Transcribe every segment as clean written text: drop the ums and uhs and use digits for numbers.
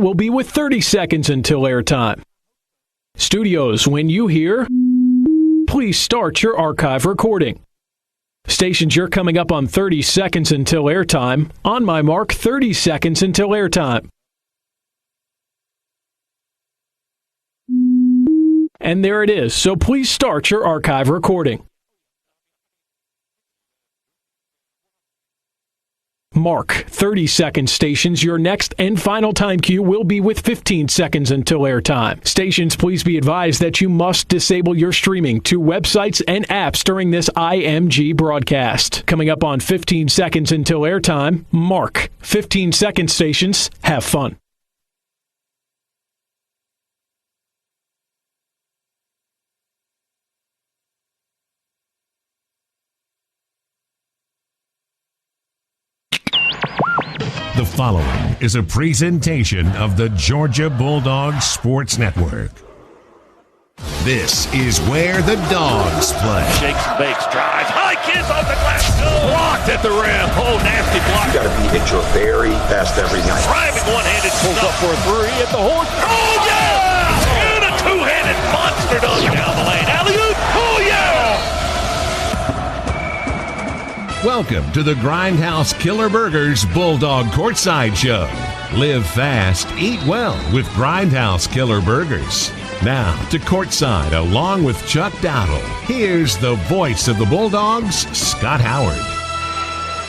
will be with 30 seconds until airtime. Studios, when you hear, please start your archive recording. Stations, you're coming up on 30 seconds until airtime. On my mark, 30 seconds until airtime. And there it is, so please start your archive recording. Mark, 30 seconds stations. Your next and final time cue will be with 15 seconds until airtime. Stations, please be advised that you must disable your streaming to websites and apps during this IMG broadcast. Coming up on 15 seconds until airtime, Mark, 15 seconds stations. Have fun. The following is a presentation of the Georgia Bulldogs Sports Network. This is where the Dogs play. Shakes and bakes, drives, high kiss off the glass, blocked at the rim. Oh, nasty block. You got to be at your very best every night. Driving one-handed, pulls up for a three at the horn. Oh, yeah! And a two-handed monster dunk down the lane. Alley-oop, oh, yeah! Welcome to the Grindhouse Killer Burgers Bulldog Courtside Show. Live fast, eat well with Grindhouse Killer Burgers. Now to Courtside along with Chuck Dowdle. Here's the voice of the Bulldogs, Scott Howard.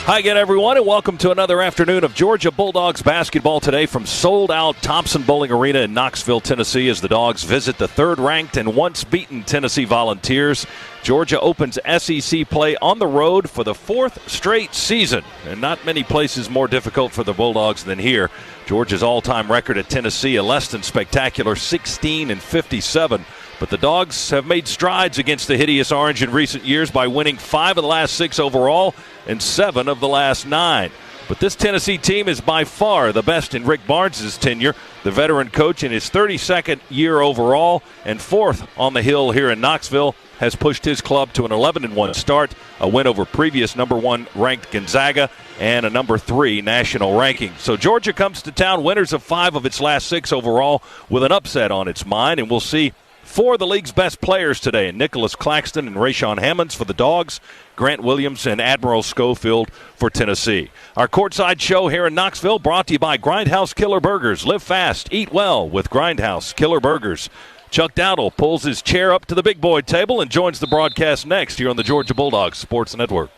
Hi again, everyone, and welcome to another afternoon of Georgia Bulldogs basketball today from sold-out Thompson Bowling Arena in Knoxville, Tennessee, as the Dogs visit the third-ranked and once-beaten Tennessee Volunteers. Georgia opens SEC play on the road for the fourth straight season, and not many places more difficult for the Bulldogs than here. Georgia's all-time record at Tennessee, a less than spectacular 16-57. But the Dogs have made strides against the hideous Orange in recent years by winning 5 of the last 6 overall and 7 of the last 9. But this Tennessee team is by far the best in Rick Barnes' tenure, the veteran coach in his 32nd year overall and 4th on the Hill here in Knoxville, has pushed his club to an 11-1 start, a win over previous number 1 ranked Gonzaga, and a number 3 national ranking. So Georgia comes to town winners of 5 of its last 6 overall with an upset on its mind, and we'll see 4 of the league's best players today, Nicholas Claxton and Rayshawn Hammonds for the Dogs, Grant Williams and Admiral Schofield for Tennessee. Our courtside show here in Knoxville brought to you by Grindhouse Killer Burgers. Live fast, eat well with Grindhouse Killer Burgers. Chuck Dowdle pulls his chair up to the big boy table and joins the broadcast next here on the Georgia Bulldogs Sports Network.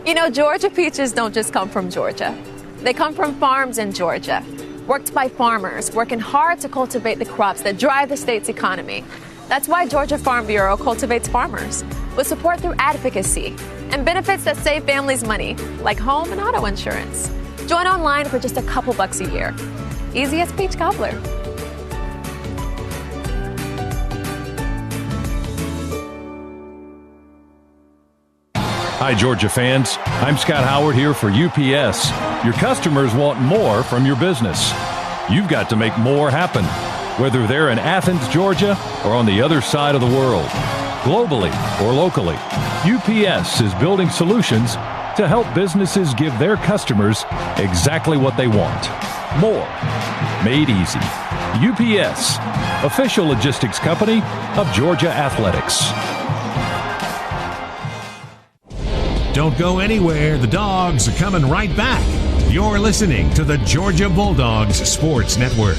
You know, Georgia peaches don't just come from Georgia. They come from farms in Georgia, worked by farmers, working hard to cultivate the crops that drive the state's economy. That's why Georgia Farm Bureau cultivates farmers with support through advocacy and benefits that save families money, like home and auto insurance. Join online for just a couple bucks a year. Easy as peach cobbler. Hi, Georgia fans. I'm Scott Howard here for UPS. Your customers want more from your business. You've got to make more happen, whether they're in Athens, Georgia, or on the other side of the world. Globally or locally, UPS is building solutions to help businesses give their customers exactly what they want. More. Made easy. UPS, official logistics company of Georgia Athletics. Don't go anywhere. The Dogs are coming right back. You're listening to the Georgia Bulldogs Sports Network.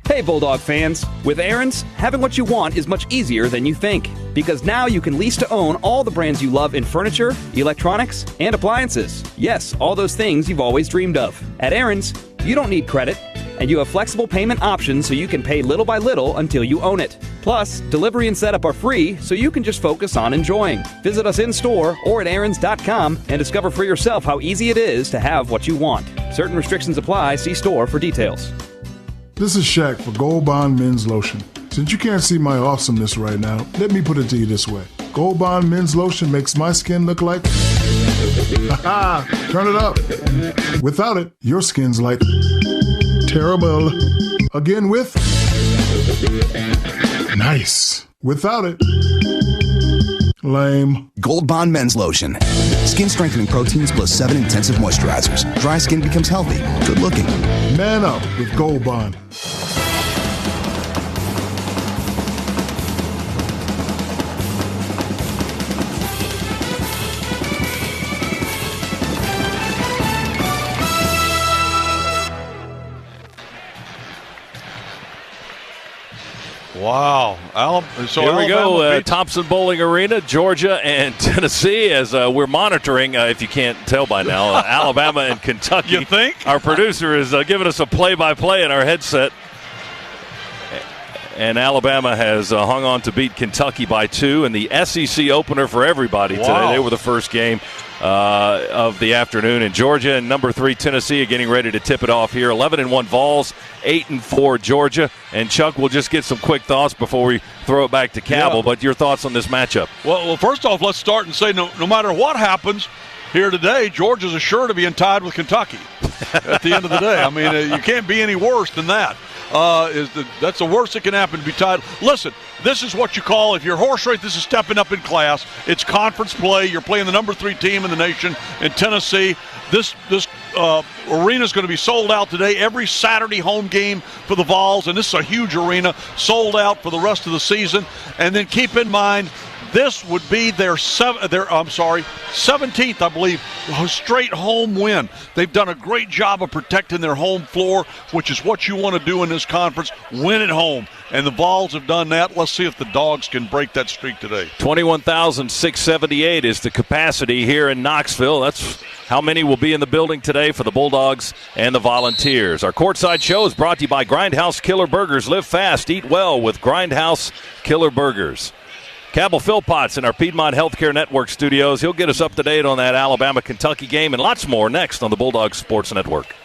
Hey Bulldog fans, with Aaron's, having what you want is much easier than you think. Because now you can lease to own all the brands you love in furniture, electronics, and appliances. Yes, all those things you've always dreamed of. At Aaron's, you don't need credit, and you have flexible payment options so you can pay little by little until you own it. Plus, delivery and setup are free, so you can just focus on enjoying. Visit us in-store or at aarons.com and discover for yourself how easy it is to have what you want. Certain restrictions apply. See store for details. This is Shaq for Gold Bond Men's Lotion. Since you can't see my awesomeness right now, let me put it to you this way. Gold Bond Men's Lotion makes my skin look like... Ha-ha! Turn it up. Without it, your skin's like... terrible. Again with... nice. Without it... Lame. Gold Bond Men's Lotion. Skin strengthening proteins plus 7 intensive moisturizers. Dry skin becomes healthy. Good looking. Man up with Gold Bond. Wow. Here we go, Thompson Bowling Arena, Georgia and Tennessee, as we're monitoring, if you can't tell by now, Alabama and Kentucky. You think? Our producer is giving us a play-by-play in our headset. And Alabama has hung on to beat Kentucky by 2 in the SEC opener for everybody today. They were the first game of the afternoon. And Georgia and number 3 Tennessee are getting ready to tip it off here. 11-1 Vols, 8-4 Georgia. And Chuck, we'll just get some quick thoughts before we throw it back to Cabell. Yeah. But your thoughts on this matchup? Well, first off, let's start and say no matter what happens here today, Georgia's assured to be tied with Kentucky at the end of the day. I mean, you can't be any worse than that. That's the worst that can happen, to be tied. Listen, this is what you call, if you're horse race, this is stepping up in class. It's conference play. You're playing the number 3 team in the nation in Tennessee. This arena is going to be sold out today. Every Saturday home game for the Vols, and this is a huge arena, sold out for the rest of the season. And then keep in mind, this would be their 17th, I believe, straight home win. They've done a great job of protecting their home floor, which is what you want to do in this conference, win at home. And the Vols have done that. Let's see if the Dogs can break that streak today. 21,678 is the capacity here in Knoxville. That's how many will be in the building today for the Bulldogs and the Volunteers. Our courtside show is brought to you by Grindhouse Killer Burgers. Live fast, eat well with Grindhouse Killer Burgers. Cabell Philpotts in our Piedmont Healthcare Network studios. He'll get us up to date on that Alabama-Kentucky game and lots more next on the Bulldogs Sports Network.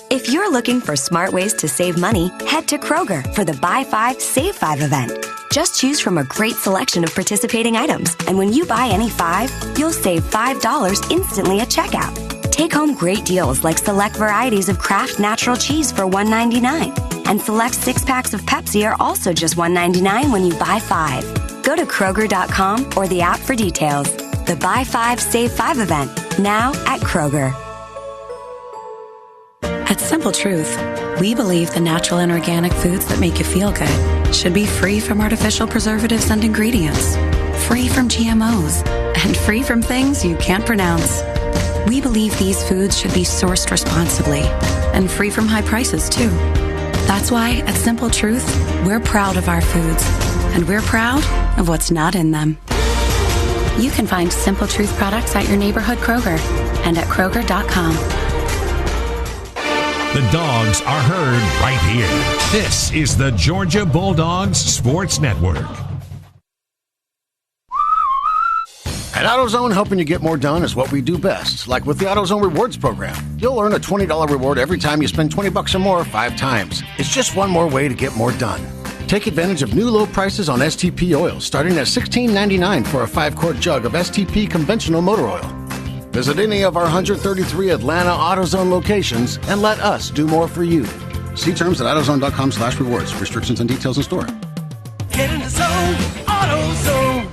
If you're looking for smart ways to save money, head to Kroger for the Buy 5, Save 5 event. Just choose from a great selection of participating items, and when you buy any 5, you'll save $5 instantly at checkout. Take home great deals like select varieties of Kraft Natural Cheese for $1.99, and select 6-packs of Pepsi are also just $1.99 when you buy 5. Go to Kroger.com or the app for details. The Buy 5, Save 5 event, now at Kroger. At Simple Truth, we believe the natural and organic foods that make you feel good should be free from artificial preservatives and ingredients, free from GMOs, and free from things you can't pronounce. We believe these foods should be sourced responsibly and free from high prices, too. That's why at Simple Truth, we're proud of our foods, and we're proud of what's not in them. You can find Simple Truth products at your neighborhood Kroger and at Kroger.com. The Dogs are heard right here. This is the Georgia Bulldogs Sports Network. At AutoZone, helping you get more done is what we do best. Like with the AutoZone Rewards program. You'll earn a $20 reward every time you spend $20 or more 5 times. It's just one more way to get more done. Take advantage of new low prices on STP oil, starting at $16.99 for a 5-quart jug of STP conventional motor oil. Visit any of our 133 Atlanta AutoZone locations and let us do more for you. See terms at AutoZone.com/rewards. Restrictions and details in store. Get in the zone, AutoZone.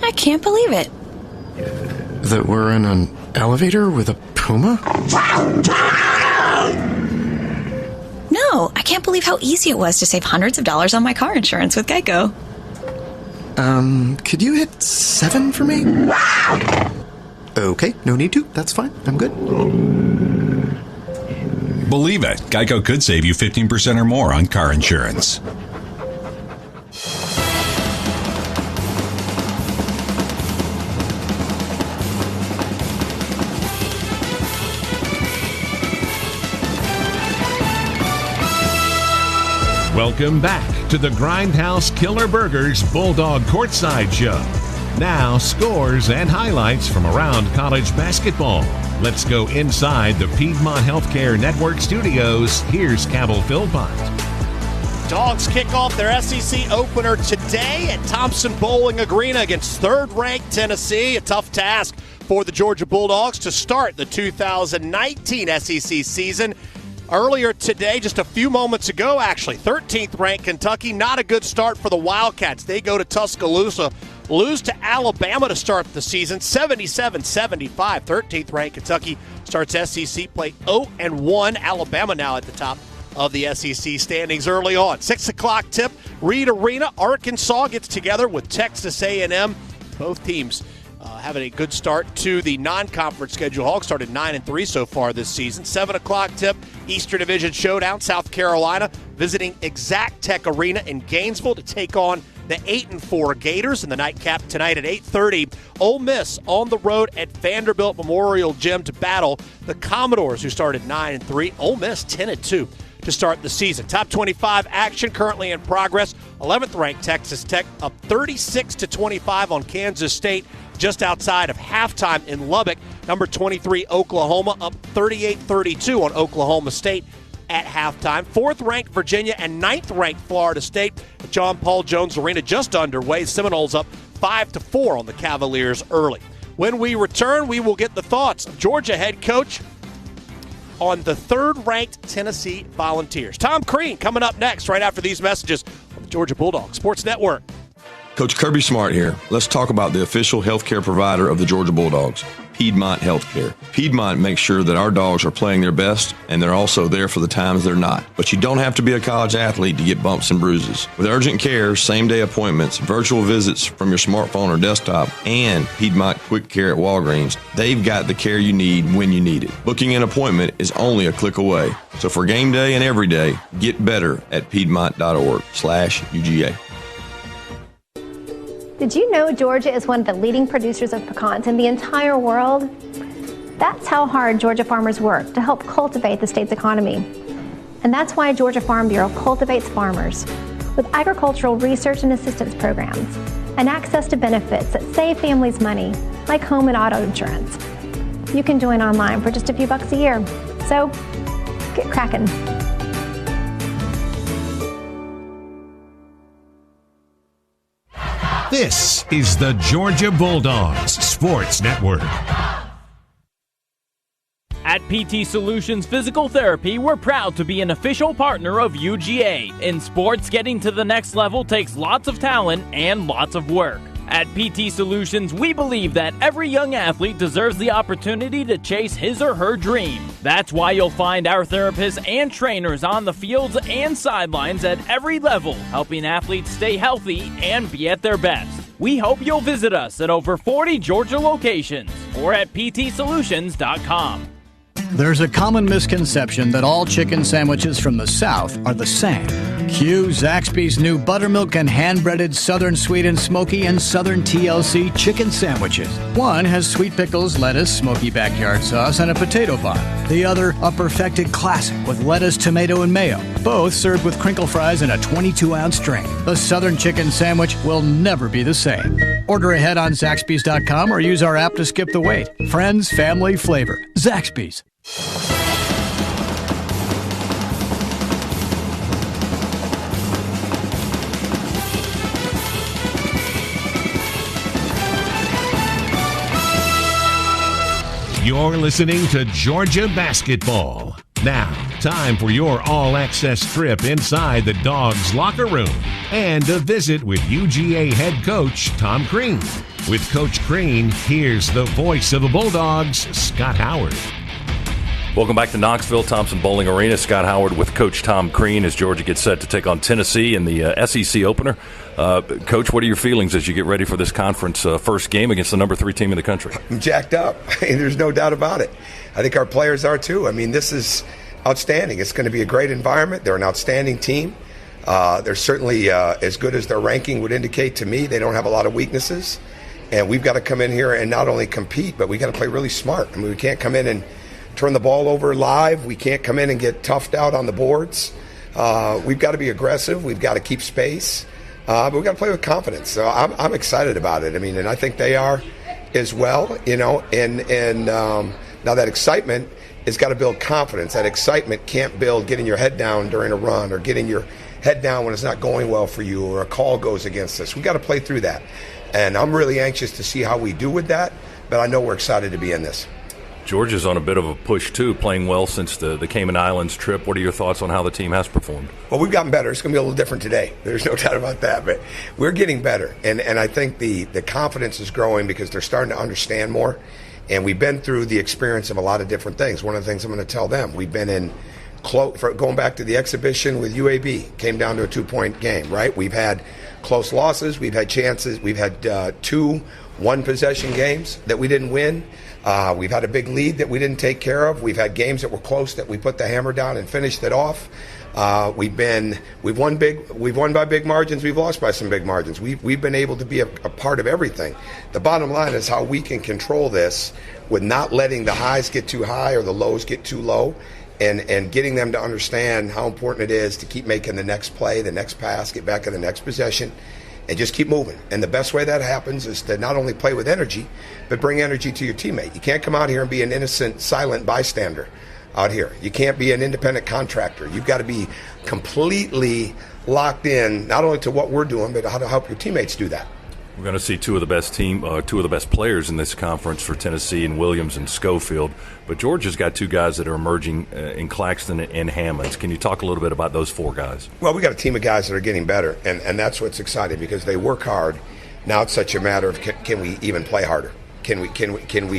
I can't believe it. That we're in an elevator with a puma? No, I can't believe how easy it was to save hundreds of dollars on my car insurance with Geico. Could you hit 7 for me? Okay, no need to. That's fine. I'm good. Believe it, Geico could save you 15% or more on car insurance. Welcome back to the Grindhouse Killer Burgers Bulldog Courtside Show. Now, scores and highlights from around college basketball. Let's go inside the Piedmont Healthcare Network studios. Here's Cabell Philpott. Dogs kick off their SEC opener today at Thompson Bowling Arena against third-ranked Tennessee. A tough task for the Georgia Bulldogs to start the 2019 SEC season. Earlier today, just a few moments ago, actually, 13th ranked Kentucky, not a good start for the Wildcats. They go to Tuscaloosa, lose to Alabama to start the season, 77-75. 13th ranked Kentucky starts SEC play 0-1. Alabama now at the top of the SEC standings early on. 6 o'clock tip, Reed Arena, Arkansas gets together with Texas A&M. Both teams having a good start to the non-conference schedule. Hogs started 9-3 so far this season. 7 o'clock tip, Eastern Division Showdown, South Carolina visiting Exact Tech Arena in Gainesville to take on the 8-4 Gators in the nightcap tonight at 8:30. Ole Miss on the road at Vanderbilt Memorial Gym to battle the Commodores, who started 9-3. Ole Miss 10-2 to start the season. Top 25 action currently in progress. 11th ranked Texas Tech up 36-25 on Kansas State just outside of halftime in Lubbock. Number 23 Oklahoma up 38-32 on Oklahoma State at halftime. 4th ranked Virginia and 9th ranked Florida State at John Paul Jones Arena just underway. Seminoles up 5-4 on the Cavaliers early. When we return, we will get the thoughts of Georgia head coach on the 3rd-ranked Tennessee Volunteers. Tom Crean coming up next right after these messages on the Georgia Bulldogs Sports Network. Coach Kirby Smart here. Let's talk about the official healthcare provider of the Georgia Bulldogs, Piedmont Healthcare. Piedmont makes sure that our dogs are playing their best, and they're also there for the times they're not. But you don't have to be a college athlete to get bumps and bruises. With urgent care, same-day appointments, virtual visits from your smartphone or desktop, and Piedmont Quick Care at Walgreens, they've got the care you need when you need it. Booking an appointment is only a click away. So for game day and every day, get better at piedmont.org/UGA. Did you know Georgia is one of the leading producers of pecans in the entire world? That's how hard Georgia farmers work to help cultivate the state's economy. And that's why Georgia Farm Bureau cultivates farmers with agricultural research and assistance programs and access to benefits that save families money, like home and auto insurance. You can join online for just a few bucks a year. So, get cracking. This is the Georgia Bulldogs Sports Network. At PT Solutions Physical Therapy, we're proud to be an official partner of UGA. In sports, getting to the next level takes lots of talent and lots of work. At PT Solutions, we believe that every young athlete deserves the opportunity to chase his or her dream. That's why you'll find our therapists and trainers on the fields and sidelines at every level, helping athletes stay healthy and be at their best. We hope you'll visit us at over 40 Georgia locations or at ptsolutions.com. There's a common misconception that all chicken sandwiches from the South are the same. Cue Zaxby's new buttermilk and hand-breaded Southern Sweet and Smoky and Southern TLC chicken sandwiches. One has sweet pickles, lettuce, smoky backyard sauce, and a potato bun. The other, a perfected classic with lettuce, tomato, and mayo. Both served with crinkle fries in a 22-ounce tray. The Southern chicken sandwich will never be the same. Order ahead on Zaxby's.com or use our app to skip the wait. Friends, family, flavor. Zaxby's. You're listening to Georgia Basketball. Now, time for your all-access trip inside the Dogs locker room and a visit with UGA head coach Tom Crean. With Coach Crean, here's the voice of the Bulldogs, Scott Howard. Welcome back to Knoxville, Thompson Bowling Arena. Scott Howard with Coach Tom Crean as Georgia gets set to take on Tennessee in the SEC opener. Coach, what are your feelings as you get ready for this conference first game against the number 3 team in the country? I'm jacked up. There's no doubt about it. I think our players are too. I mean, this is outstanding. It's going to be a great environment. They're an outstanding team. They're certainly as good as their ranking would indicate to me. They don't have a lot of weaknesses. And we've got to come in here and not only compete, but we got to play really smart. I mean, we can't come in and turn the ball over live. We can't come in and get toughed out on the boards. We've got to be aggressive. We've got to keep space. But we've got to play with confidence. So I'm excited about it. I mean, and I think they are as well, you know. And now that excitement has got to build confidence. That excitement can't build getting your head down during a run or getting your head down when it's not going well for you or a call goes against us. We've got to play through that. And I'm really anxious to see how we do with that. But I know we're excited to be in this. Georgia's on a bit of a push, too, playing well since the Cayman Islands trip. What are your thoughts on how the team has performed? Well, we've gotten better. It's going to be a little different today. There's no doubt about that. But we're getting better. And I think the confidence is growing because they're starting to understand more. And we've been through the experience of a lot of different things. One of the things I'm going to tell them, we've been in going back to the exhibition with UAB, came down to a 2-point game, right? We've had close losses. We've had chances. We've had 2 one-possession games that we didn't win. We've had a big lead that we didn't take care of. We've had games that were close that we put the hammer down and finished it off. We've won by big margins. We've lost by some big margins. We've been able to be a part of everything. The bottom line is how we can control this with not letting the highs get too high or the lows get too low, and getting them to understand how important it is to keep making the next play, the next pass, get back in the next possession, and just keep moving. And the best way that happens is to not only play with energy, but bring energy to your teammate. You can't come out here and be an innocent, silent bystander out here. You can't be an independent contractor. You've got to be completely locked in, not only to what we're doing, but how to help your teammates do that. We're going to see two of the best players in this conference for Tennessee, in Williams and Schofield. But Georgia's got 2 guys that are emerging in Claxton and Hammonds. Can you talk a little bit about those 4 guys? Well, we got a team of guys that are getting better, and that's what's exciting because they work hard. Now it's such a matter of can we even play harder? Can we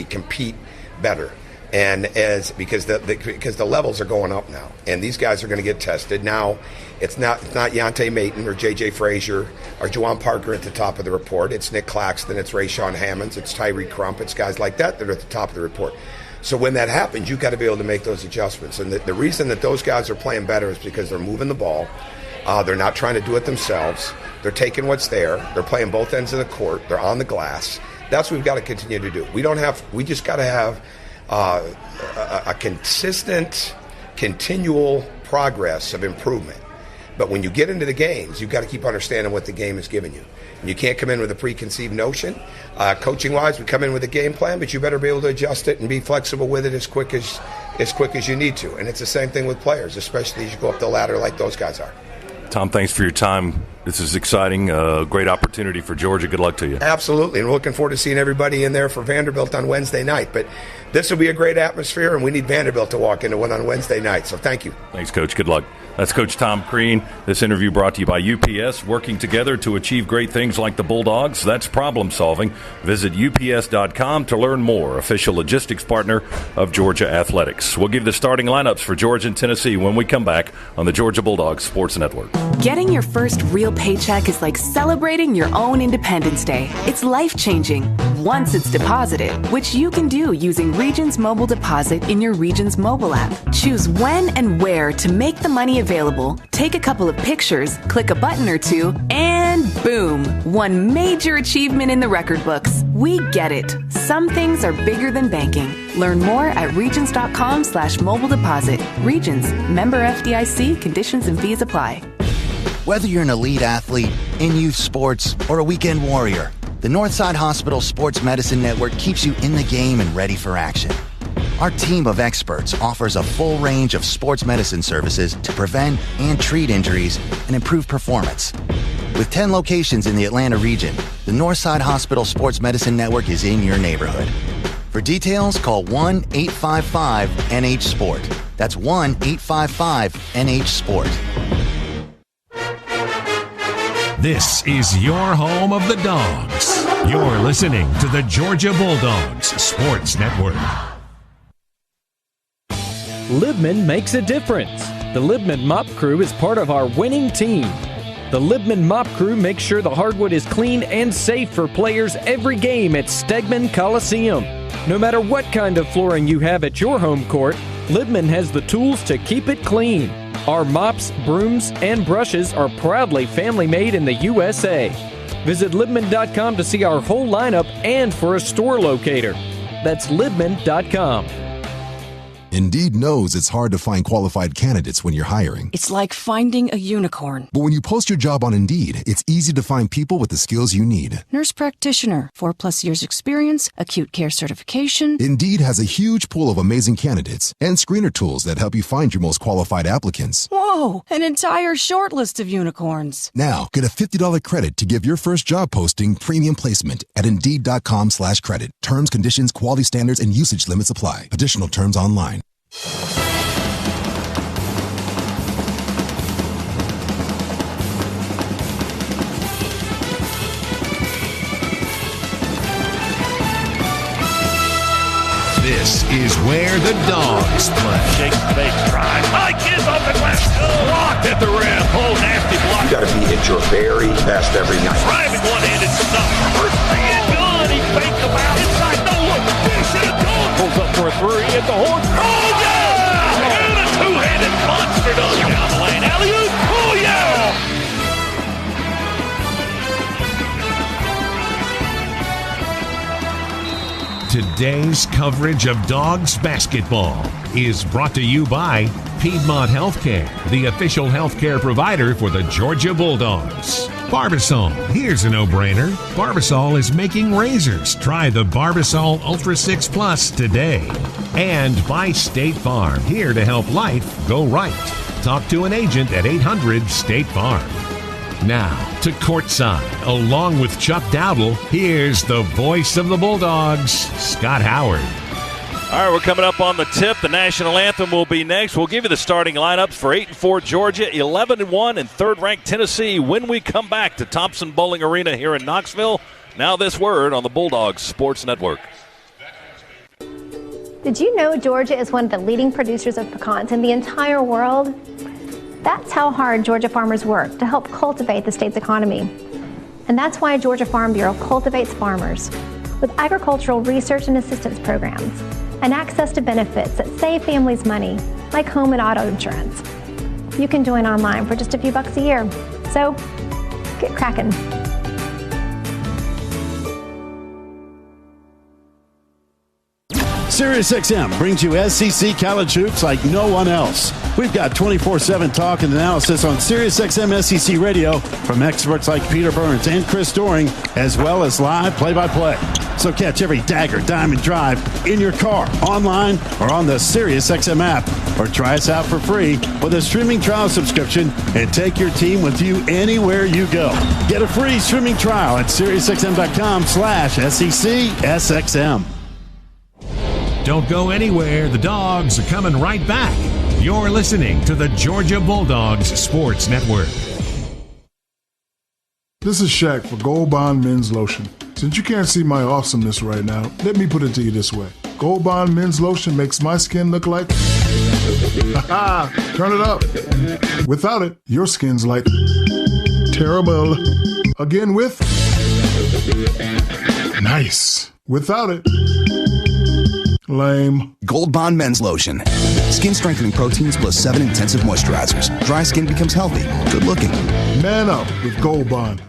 compete better? And because the levels are going up now, and these guys are going to get tested now. It's not Yante Mayton or J.J. Frazier or Juwan Parker at the top of the report. It's Nick Claxton, it's Rayshawn Hammonds, it's Tyree Crump, it's guys like that are at the top of the report. So when that happens, you've got to be able to make those adjustments. And the reason that those guys are playing better is because they're moving the ball. They're not trying to do it themselves. They're taking what's there. They're playing both ends of the court. They're on the glass. That's what we've got to continue to do. We just got to have a consistent, continual progress of improvement. But when you get into the games, you've got to keep understanding what the game is giving you. And you can't come in with a preconceived notion. Coaching-wise, we come in with a game plan, but you better be able to adjust it and be flexible with it as quick as you need to. And it's the same thing with players, especially as you go up the ladder like those guys are. Tom, thanks for your time. This is exciting. Great opportunity for Georgia. Good luck to you. Absolutely. And we're looking forward to seeing everybody in there for Vanderbilt on Wednesday night. But this will be a great atmosphere, and we need Vanderbilt to walk into one on Wednesday night. So thank you. Thanks, Coach. Good luck. That's Coach Tom Crean. This interview brought to you by UPS, working together to achieve great things like the Bulldogs. That's problem solving. Visit UPS.com to learn more. Official logistics partner of Georgia Athletics. We'll give the starting lineups for Georgia and Tennessee when we come back on the Georgia Bulldogs Sports Network. Getting your first real paycheck is like celebrating your own Independence Day. It's life-changing once it's deposited, which you can do using Regions Mobile Deposit in your Regions mobile app. Choose when and where to make the money available, take a couple of pictures, click a button or 2, and boom! One major achievement in the record books. We get it. Some things are bigger than banking. Learn more at regions.com/mobile deposit. Regions. Member FDIC. Conditions and fees apply. Whether you're an elite athlete, in youth sports, or a weekend warrior, the Northside Hospital Sports Medicine Network keeps you in the game and ready for action. Our team of experts offers a full range of sports medicine services to prevent and treat injuries and improve performance. With 10 locations in the Atlanta region, the Northside Hospital Sports Medicine Network is in your neighborhood. For details, call 1-855-NH-SPORT. That's 1-855-NH-SPORT. This is your home of the Dogs. You're listening to the Georgia Bulldogs Sports Network. Libman makes a difference. The Libman Mop Crew is part of our winning team. The Libman Mop Crew makes sure the hardwood is clean and safe for players every game at Stegman Coliseum. No matter what kind of flooring you have at your home court, Libman has the tools to keep it clean. Our mops, brooms, and brushes are proudly family-made in the USA. Visit Libman.com to see our whole lineup and for a store locator. That's Libman.com. Indeed knows it's hard to find qualified candidates when you're hiring. It's like finding a unicorn. But when you post your job on Indeed, it's easy to find people with the skills you need. Nurse practitioner, 4+ years experience, acute care certification. Indeed has a huge pool of amazing candidates and screener tools that help you find your most qualified applicants. Whoa, an entire short list of unicorns. Now, get a $50 credit to give your first job posting premium placement at Indeed.com/credit. Terms, conditions, quality standards, and usage limits apply. Additional terms online. This is where the dogs play. Shakes the base drive. High kiss off the glass. Blocked at the rim. Oh, nasty block. You got to be at your very best every night. Driving one-handed stuff. First three and good. He faked the foul. Inside, no look. Finish it. Pulls up for a three at the horn. Oh, yeah! And a two-handed monster dunk down the lane. Alley-oop. Oh, yeah! Today's coverage of Dogs basketball is brought to you by Piedmont Healthcare, the official healthcare provider for the Georgia Bulldogs. Barbasol, here's a no-brainer. Barbasol is making razors. Try the Barbasol Ultra 6 Plus today. And by State Farm, here to help life go right. Talk to an agent at 800-STATE-FARM. Now, to courtside, along with Chuck Dowdle, here's the voice of the Bulldogs, Scott Howard. All right, we're coming up on the tip. The national anthem will be next. We'll give you the starting lineups for 8-4 Georgia, 11-1, and third-ranked Tennessee when we come back to Thompson Bowling Arena here in Knoxville. Now this word on the Bulldogs Sports Network. Did you know Georgia is one of the leading producers of pecans in the entire world? That's how hard Georgia farmers work to help cultivate the state's economy. And that's why Georgia Farm Bureau cultivates farmers with agricultural research and assistance programs and access to benefits that save families money, like home and auto insurance. You can join online for just a few bucks a year. So, get cracking. SiriusXM brings you SEC college hoops like no one else. We've got 24/7 talk and analysis on SiriusXM SEC Radio from experts like Peter Burns and Chris Doring, as well as live play-by-play. So catch every dagger, dime, and drive in your car, online, or on the SiriusXM app. Or try us out for free with a streaming trial subscription and take your team with you anywhere you go. Get a free streaming trial at SiriusXM.com/SECSXM. Don't go anywhere. The Dogs are coming right back. You're listening to the Georgia Bulldogs Sports Network. This is Shaq for Gold Bond Men's Lotion. Since you can't see my awesomeness right now, let me put it to you this way. Gold Bond Men's Lotion makes my skin look like... Turn it up. Without it, your skin's like... terrible. Again with... nice. Without it... lame. Gold Bond Men's Lotion. Skin strengthening proteins plus 7 intensive moisturizers. Dry skin becomes healthy, good looking. Man up with Gold Bond.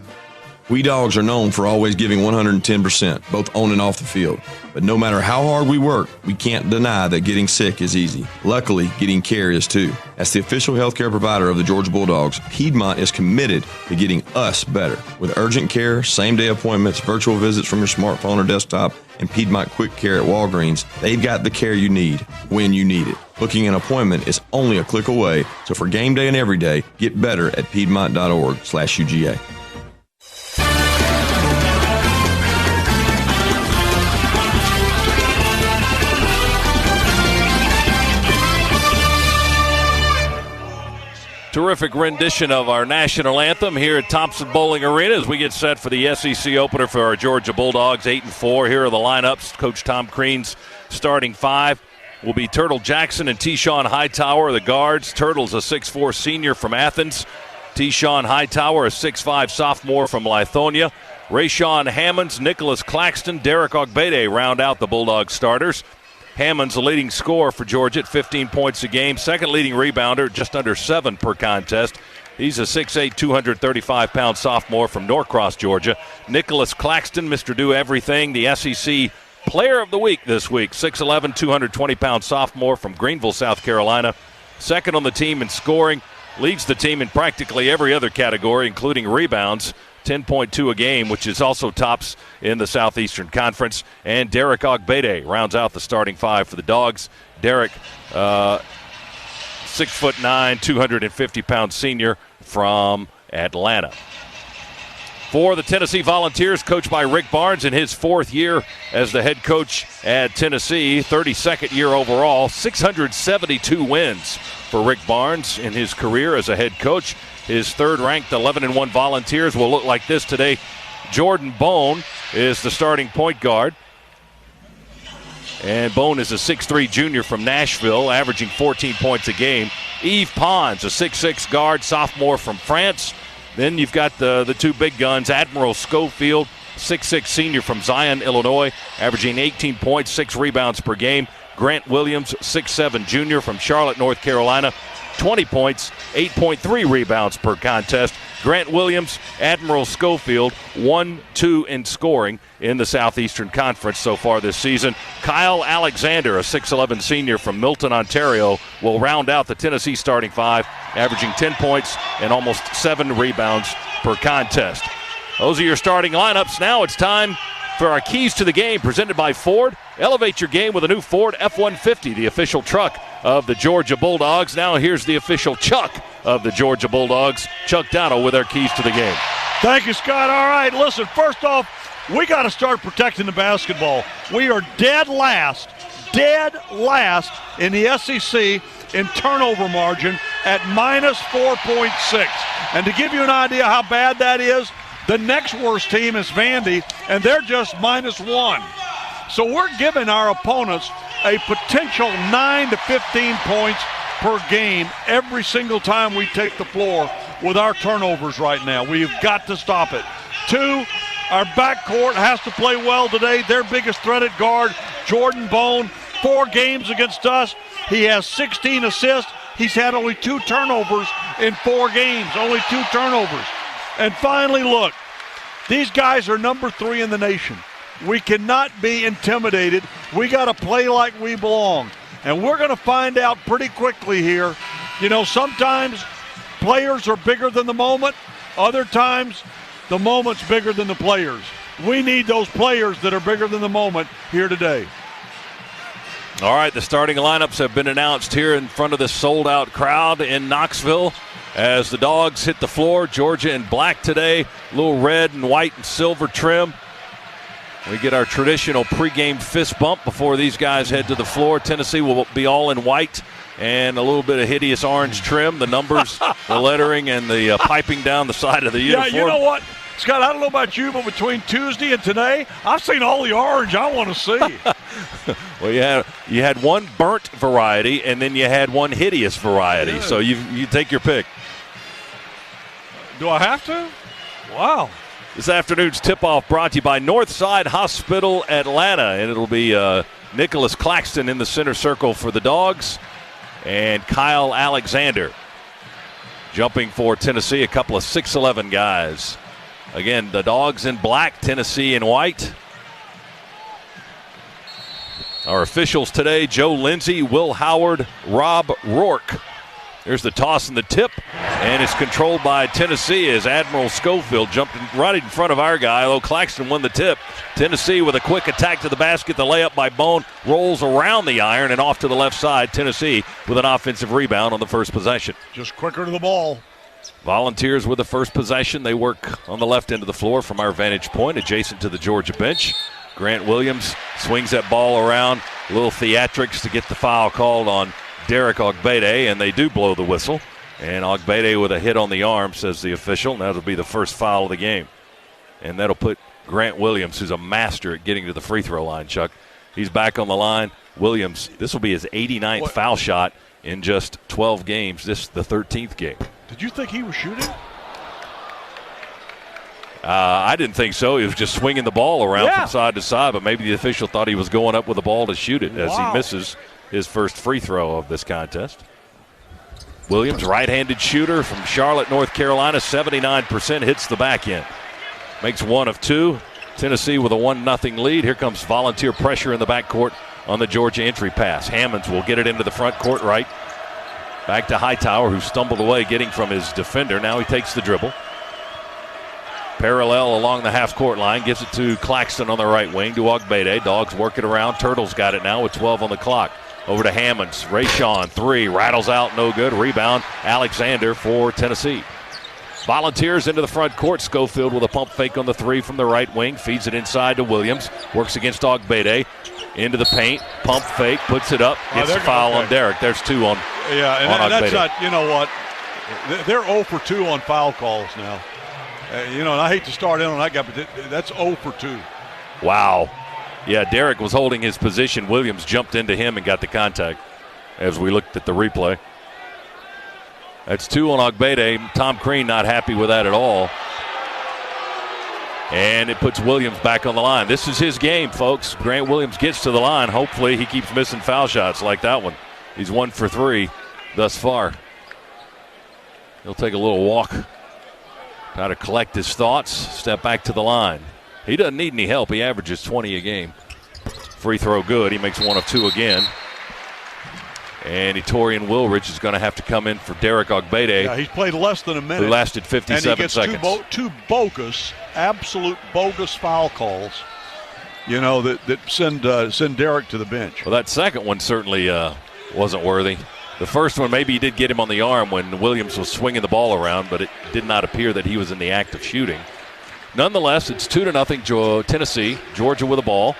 We Dogs are known for always giving 110%, both on and off the field. But no matter how hard we work, we can't deny that getting sick is easy. Luckily, getting care is too. As the official healthcare provider of the Georgia Bulldogs, Piedmont is committed to getting us better. With urgent care, same-day appointments, virtual visits from your smartphone or desktop, and Piedmont Quick Care at Walgreens, they've got the care you need when you need it. Booking an appointment is only a click away. So for game day and every day, get better at Piedmont.org/UGA. Terrific rendition of our national anthem here at Thompson Bowling Arena as we get set for the SEC opener for our Georgia Bulldogs, 8-4. Here are the lineups. Coach Tom Crean's starting five will be Turtle Jackson and T-Shawn Hightower, the guards. Turtle's a 6'4 senior from Athens. T-Shawn Hightower, a 6'5 sophomore from Lithonia. Rayshawn Hammonds, Nicholas Claxton, Derek Ogbede round out the Bulldogs starters. Hammond's the leading scorer for Georgia at 15 points a game. Second leading rebounder, just under 7 per contest. He's a 6'8", 235-pound sophomore from Norcross, Georgia. Nicholas Claxton, Mr. Do Everything, the SEC Player of the Week this week, 6'11", 220-pound sophomore from Greenville, South Carolina. Second on the team in scoring, leads the team in practically every other category, including rebounds, 10.2 a game, which is also tops in the Southeastern Conference. And Derek Ogbede rounds out the starting five for the Dogs. Derek, 6'9", 250-pound senior from Atlanta. For the Tennessee Volunteers, coached by Rick Barnes in his fourth year as the head coach at Tennessee, 32nd year overall, 672 wins for Rick Barnes in his career as a head coach. His third-ranked 11-1 Volunteers will look like this today. Jordan Bone is the starting point guard. And Bone is a 6'3 junior from Nashville, averaging 14 points a game. Yves Pons, a 6'6 guard, sophomore from France. Then you've got the two big guns, Admiral Schofield, 6'6 senior from Zion, Illinois, averaging 18 points, 6 rebounds per game. Grant Williams, 6'7 junior from Charlotte, North Carolina, 20 points, 8.3 rebounds per contest. Grant Williams, Admiral Schofield, 1-2 in scoring in the Southeastern Conference so far this season. Kyle Alexander, a 6'11 senior from Milton, Ontario, will round out the Tennessee starting five, averaging 10 points and almost 7 rebounds per contest. Those are your starting lineups. Now it's time for our keys to the game, presented by Ford. Elevate your game with a new Ford F-150, the official truck of the Georgia Bulldogs. Now here's the official Chuck of the Georgia Bulldogs, Chuck Dowdle, with our keys to the game. Thank you, Scott. All right, listen, first off, we got to start protecting the basketball. We are dead last in the SEC in turnover margin at minus 4.6. And to give you an idea how bad that is, the next worst team is Vandy, and they're just minus 1. So we're giving our opponents a potential 9 to 15 points per game every single time we take the floor with our turnovers right now. We've got to stop it. 2, our backcourt has to play well today. Their biggest threat at guard, Jordan Bone, 4 games against us. He has 16 assists. He's had only 2 turnovers in 4 games, only 2 turnovers. And finally, look, these guys are number 3 in the nation. We cannot be intimidated. We got to play like we belong. And we're going to find out pretty quickly here. You know, sometimes players are bigger than the moment. Other times, the moment's bigger than the players. We need those players that are bigger than the moment here today. All right, the starting lineups have been announced here in front of this sold-out crowd in Knoxville as the Dogs hit the floor. Georgia in black today, a little red and white and silver trim. We get our traditional pregame fist bump before these guys head to the floor. Tennessee will be all in white and a little bit of hideous orange trim. The numbers, the lettering, and the piping down the side of the uniform. Yeah, you know what, Scott, I don't know about you, but between Tuesday and today, I've seen all the orange I want to see. Well, you had one burnt variety, and then you had one hideous variety. Yeah. So you take your pick. Do I have to? Wow. This afternoon's tip-off brought to you by Northside Hospital Atlanta, and it'll be Nicholas Claxton in the center circle for the Dogs and Kyle Alexander jumping for Tennessee, a couple of 6'11 guys. Again, the Dogs in black, Tennessee in white. Our officials today, Joe Lindsay, Will Howard, Rob Rourke. There's the toss and the tip, and it's controlled by Tennessee as Admiral Schofield jumped right in front of our guy, although Claxton won the tip. Tennessee with a quick attack to the basket. The layup by Bone rolls around the iron and off to the left side. Tennessee with an offensive rebound on the first possession. Just quicker to the ball. Volunteers with the first possession. They work on the left end of the floor from our vantage point, adjacent to the Georgia bench. Grant Williams swings that ball around. A little theatrics to get the foul called on Derek Ogbede, and they do blow the whistle. And Ogbede with a hit on the arm, says the official, and that'll be the first foul of the game. And that'll put Grant Williams, who's a master at getting to the free throw line, Chuck. He's back on the line. Williams, this will be his 89th foul shot in just 12 games. This is the 13th game. Did you think he was shooting? I didn't think so. He was just swinging the ball around from side to side, but maybe the official thought he was going up with the ball to shoot it as he misses his first free throw of this contest. Williams, right-handed shooter from Charlotte, North Carolina, 79%, hits the back end. Makes 1 of 2. Tennessee with a 1-0 lead. Here comes Volunteer pressure in the backcourt on the Georgia entry pass. Hammonds will get it into the front court right. Back to Hightower, who stumbled away getting from his defender. Now he takes the dribble. Parallel along the half-court line. Gives it to Claxton on the right wing. To Ogbede. Dogs work it around. Turtles got it now with 12 on the clock. Over to Hammonds. Rayshawn, 3. Rattles out, no good. Rebound, Alexander for Tennessee. Volunteers into the front court. Schofield with a pump fake on the 3 from the right wing. Feeds it inside to Williams. Works against Ogbede. Into the paint. Pump fake. Puts it up. Gets a foul on Derrick. There's 2 on Yeah, and on that's Ogbede. not, you know what, they're 0 for 2 on foul calls now. And I hate to start in on that guy, but that's 0 for 2. Wow. Yeah, Derrick was holding his position. Williams jumped into him and got the contact as we looked at the replay. That's 2 on Ogbede. Tom Crean not happy with that at all. And it puts Williams back on the line. This is his game, folks. Grant Williams gets to the line. Hopefully he keeps missing foul shots like that one. He's 1 for 3 thus far. He'll take a little walk. Try to collect his thoughts. Step back to the line. He doesn't need any help. He averages 20 a game. Free throw good. He makes 1 of 2 again. And Etorian Wilridge is going to have to come in for Derrick Ogbede. Yeah, he's played less than a minute. Who lasted 57 and he gets seconds. Two bogus, absolute bogus foul calls, that send Derrick to the bench. Well, that second one certainly wasn't worthy. The first one, maybe he did get him on the arm when Williams was swinging the ball around, but it did not appear that he was in the act of shooting. Nonetheless, it's 2-0 Tennessee. Georgia with the ball.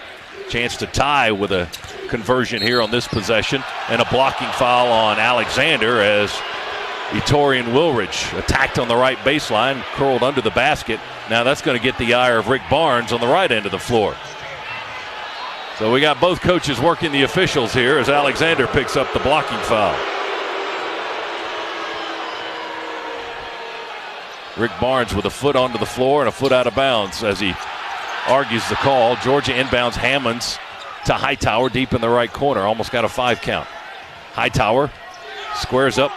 Chance to tie with a conversion here on this possession, and a blocking foul on Alexander as Etorian Wilridge attacked on the right baseline, curled under the basket. Now that's going to get the ire of Rick Barnes on the right end of the floor. So we got both coaches working the officials here as Alexander picks up the blocking foul. Rick Barnes with a foot onto the floor and a foot out of bounds as he argues the call. Georgia inbounds Hammonds to Hightower deep in the right corner. Almost got a 5 count. Hightower squares up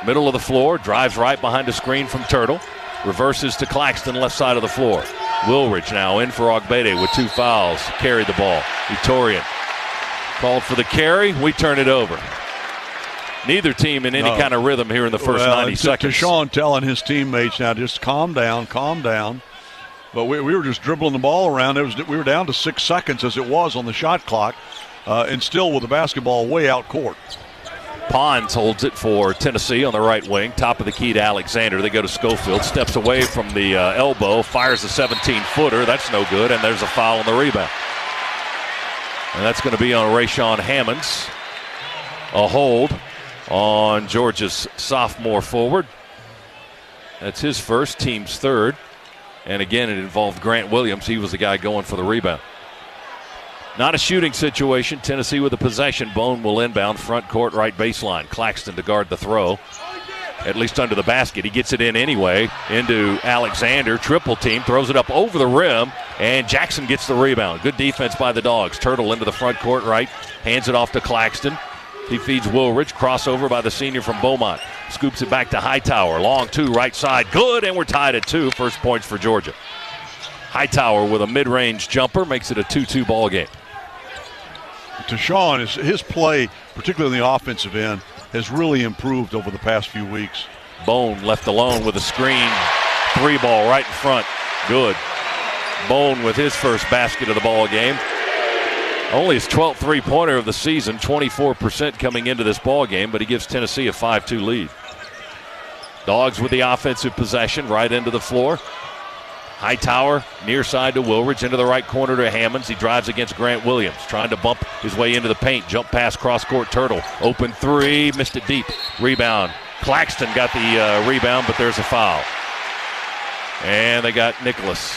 middle of the floor, drives right behind a screen from Turtle. Reverses to Claxton, left side of the floor. Wilridge now in for Ogbede with 2 fouls. Carried the ball. Etorian called for the carry. We turn it over. Neither team in any kind of rhythm here in the first 90 seconds. Deshaun telling his teammates now, just calm down. But we were just dribbling the ball around. We were down to 6 seconds as it was on the shot clock, and still with the basketball way out court. Pons holds it for Tennessee on the right wing. Top of the key to Alexander. They go to Schofield. Steps away from the elbow. Fires a 17-footer. That's no good, and there's a foul on the rebound. And that's going to be on Rayshawn Hammonds. A hold on Georgia's sophomore forward. That's his first, team's third. And again, it involved Grant Williams. He was the guy going for the rebound. Not a shooting situation. Tennessee with the possession. Bone will inbound front court right baseline. Claxton to guard the throw. At least under the basket. He gets it in anyway. Into Alexander. Triple team. Throws it up over the rim. And Jackson gets the rebound. Good defense by the Dogs. Turtle into the front court right. Hands it off to Claxton. He feeds Wilridge. Crossover by the senior from Beaumont. Scoops it back to Hightower. Long 2 right side. Good, and we're tied at 2. First points for Georgia. Hightower with a mid-range jumper makes it a 2-2 ball game. Deshaun, his play, particularly in the offensive end, has really improved over the past few weeks. Bone left alone with a screen. 3 ball right in front. Good. Bone with his first basket of the ball game. Only his 12th three-pointer of the season, 24% coming into this ball game, but he gives Tennessee a 5-2 lead. Dogs with the offensive possession, right into the floor. Hightower near side to Wilridge, into the right corner to Hammonds. He drives against Grant Williams, trying to bump his way into the paint. Jump pass, cross-court Turtle. Open 3, missed it deep. Rebound. Claxton got the rebound, but there's a foul. And they got Nicholas.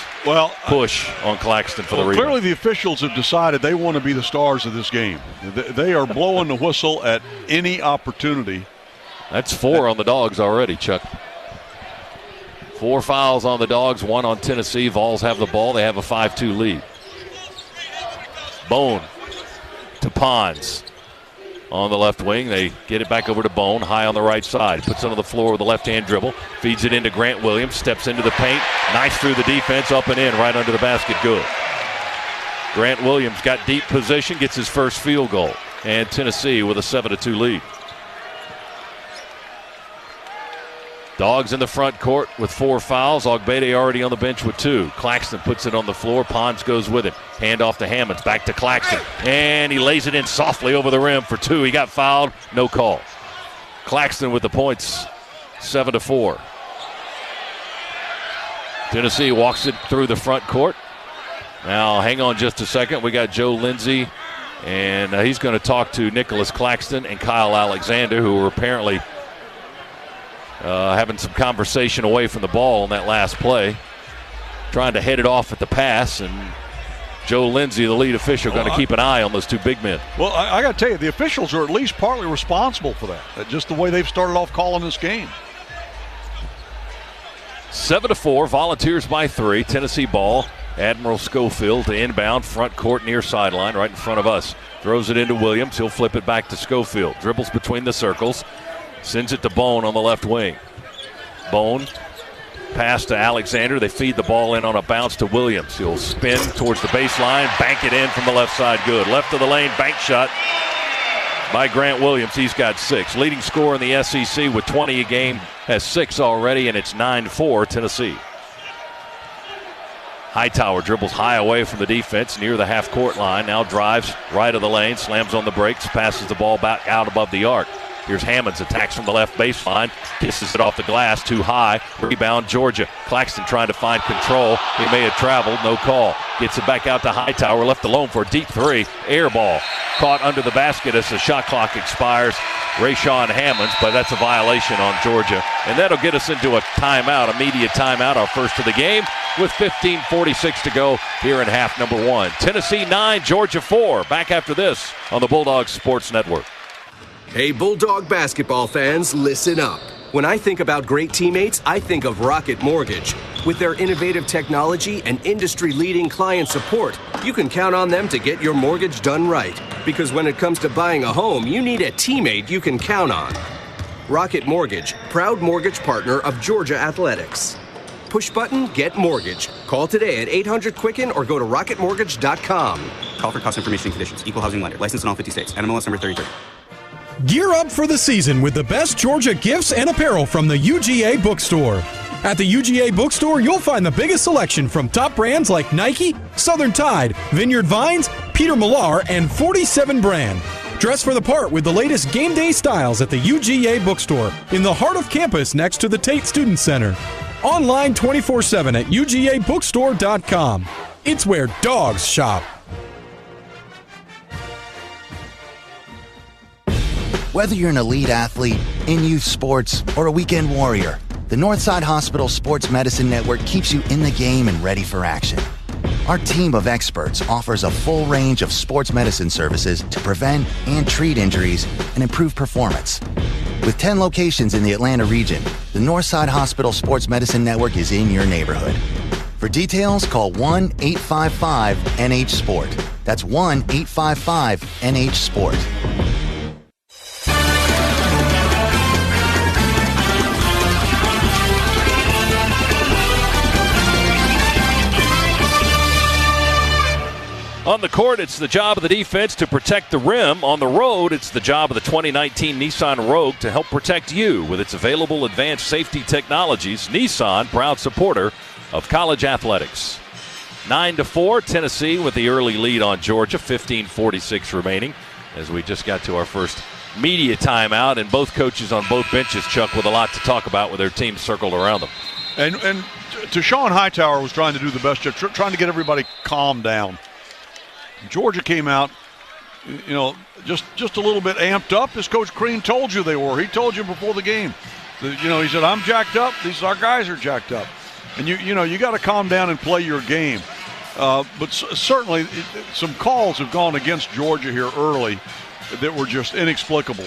Push on Claxton for the rebound. Clearly the officials have decided they want to be the stars of this game. They are blowing the whistle at any opportunity. That's 4 on the Dogs already, Chuck. 4 fouls on the Dogs, 1 on Tennessee. Vols have the ball. They have a 5-2 lead. Bone to Pons. on the left wing. They get it back over to Bone, high on the right side. Puts it on the floor with a left-hand dribble. Feeds it into Grant Williams. Steps into the paint. Nice through the defense. Up and in. Right under the basket. Good. Grant Williams got deep position. Gets his first field goal. And Tennessee with a 7-2 lead. Dogs in the front court with 4 fouls. Ogbede already on the bench with 2. Claxton puts it on the floor. Pons goes with it. Hand off to Hammonds. Back to Claxton. And he lays it in softly over the rim for 2. He got fouled. No call. Claxton with the points. 7-4. Tennessee walks it through the front court. Now, hang on just a second. We got Joe Lindsay, and he's going to talk to Nicholas Claxton and Kyle Alexander, who were apparently having some conversation away from the ball on that last play, trying to head it off at the pass, and Joe Lindsay, the lead official, going to keep an eye on those 2 big men. Well, I got to tell you, the officials are at least partly responsible for that, just the way they've started off calling this game. 7-4, Volunteers by 3. Tennessee ball. Admiral Schofield to inbound, front court near sideline, right in front of us. Throws it into Williams. He'll flip it back to Schofield. Dribbles between the circles. Sends it to Bone on the left wing. Bone, pass to Alexander. They feed the ball in on a bounce to Williams. He'll spin towards the baseline, bank it in from the left side. Good. Left of the lane, bank shot by Grant Williams. He's got 6. Leading scorer in the SEC with 20 a game, has 6 already, and it's 9-4 Tennessee. Hightower dribbles high away from the defense near the half-court line. Now drives right of the lane, slams on the brakes, passes the ball back out above the arc. Here's Hammonds, attacks from the left baseline, kisses it off the glass, too high. Rebound, Georgia. Claxton trying to find control. He may have traveled, no call. Gets it back out to Hightower, left alone for a deep 3. Air ball. Caught under the basket as the shot clock expires. Rayshawn Hammonds, but that's a violation on Georgia. And that'll get us into a timeout, immediate timeout, our first of the game, with 15:46 to go here in half number 1. Tennessee 9, Georgia 4. Back after this on the Bulldogs Sports Network. Hey, Bulldog basketball fans, listen up. When I think about great teammates, I think of Rocket Mortgage. With their innovative technology and industry-leading client support, you can count on them to get your mortgage done right. Because when it comes to buying a home, you need a teammate you can count on. Rocket Mortgage, proud mortgage partner of Georgia Athletics. Push button, get mortgage. Call today at 800-QUICKEN or go to rocketmortgage.com. Call for cost information and conditions. Equal housing lender. Licensed in all 50 states. NMLS number 33. Gear up for the season with the best Georgia gifts and apparel from the UGA Bookstore. At the UGA Bookstore, you'll find the biggest selection from top brands like Nike, Southern Tide, Vineyard Vines, Peter Millar, and 47 Brand. Dress for the part with the latest game day styles at the UGA Bookstore in the heart of campus next to the Tate Student Center. Online 24/7 at UGABookstore.com. It's where dogs shop. Whether you're an elite athlete, in youth sports, or a weekend warrior, the Northside Hospital Sports Medicine Network keeps you in the game and ready for action. Our team of experts offers a full range of sports medicine services to prevent and treat injuries and improve performance. With 10 locations in the Atlanta region, the Northside Hospital Sports Medicine Network is in your neighborhood. For details, call 1-855-NH-SPORT. That's 1-855-NH-SPORT. On the court, it's the job of the defense to protect the rim. On the road, it's the job of the 2019 Nissan Rogue to help protect you with its available advanced safety technologies. Nissan, proud supporter of college athletics. 9-4, Tennessee with the early lead on Georgia, 15:46 remaining, as we just got to our first media timeout, and both coaches on both benches, Chuck, with a lot to talk about with their teams circled around them. And Tashawn Hightower was trying to do the best job, trying to get everybody calmed down. Georgia came out, you know, just a little bit amped up, as Coach Crean told you they were. He told you before the game. You know, he said, I'm jacked up. Our guys are jacked up. And, you know, you got to calm down and play your game. But certainly some calls have gone against Georgia here early that were just inexplicable.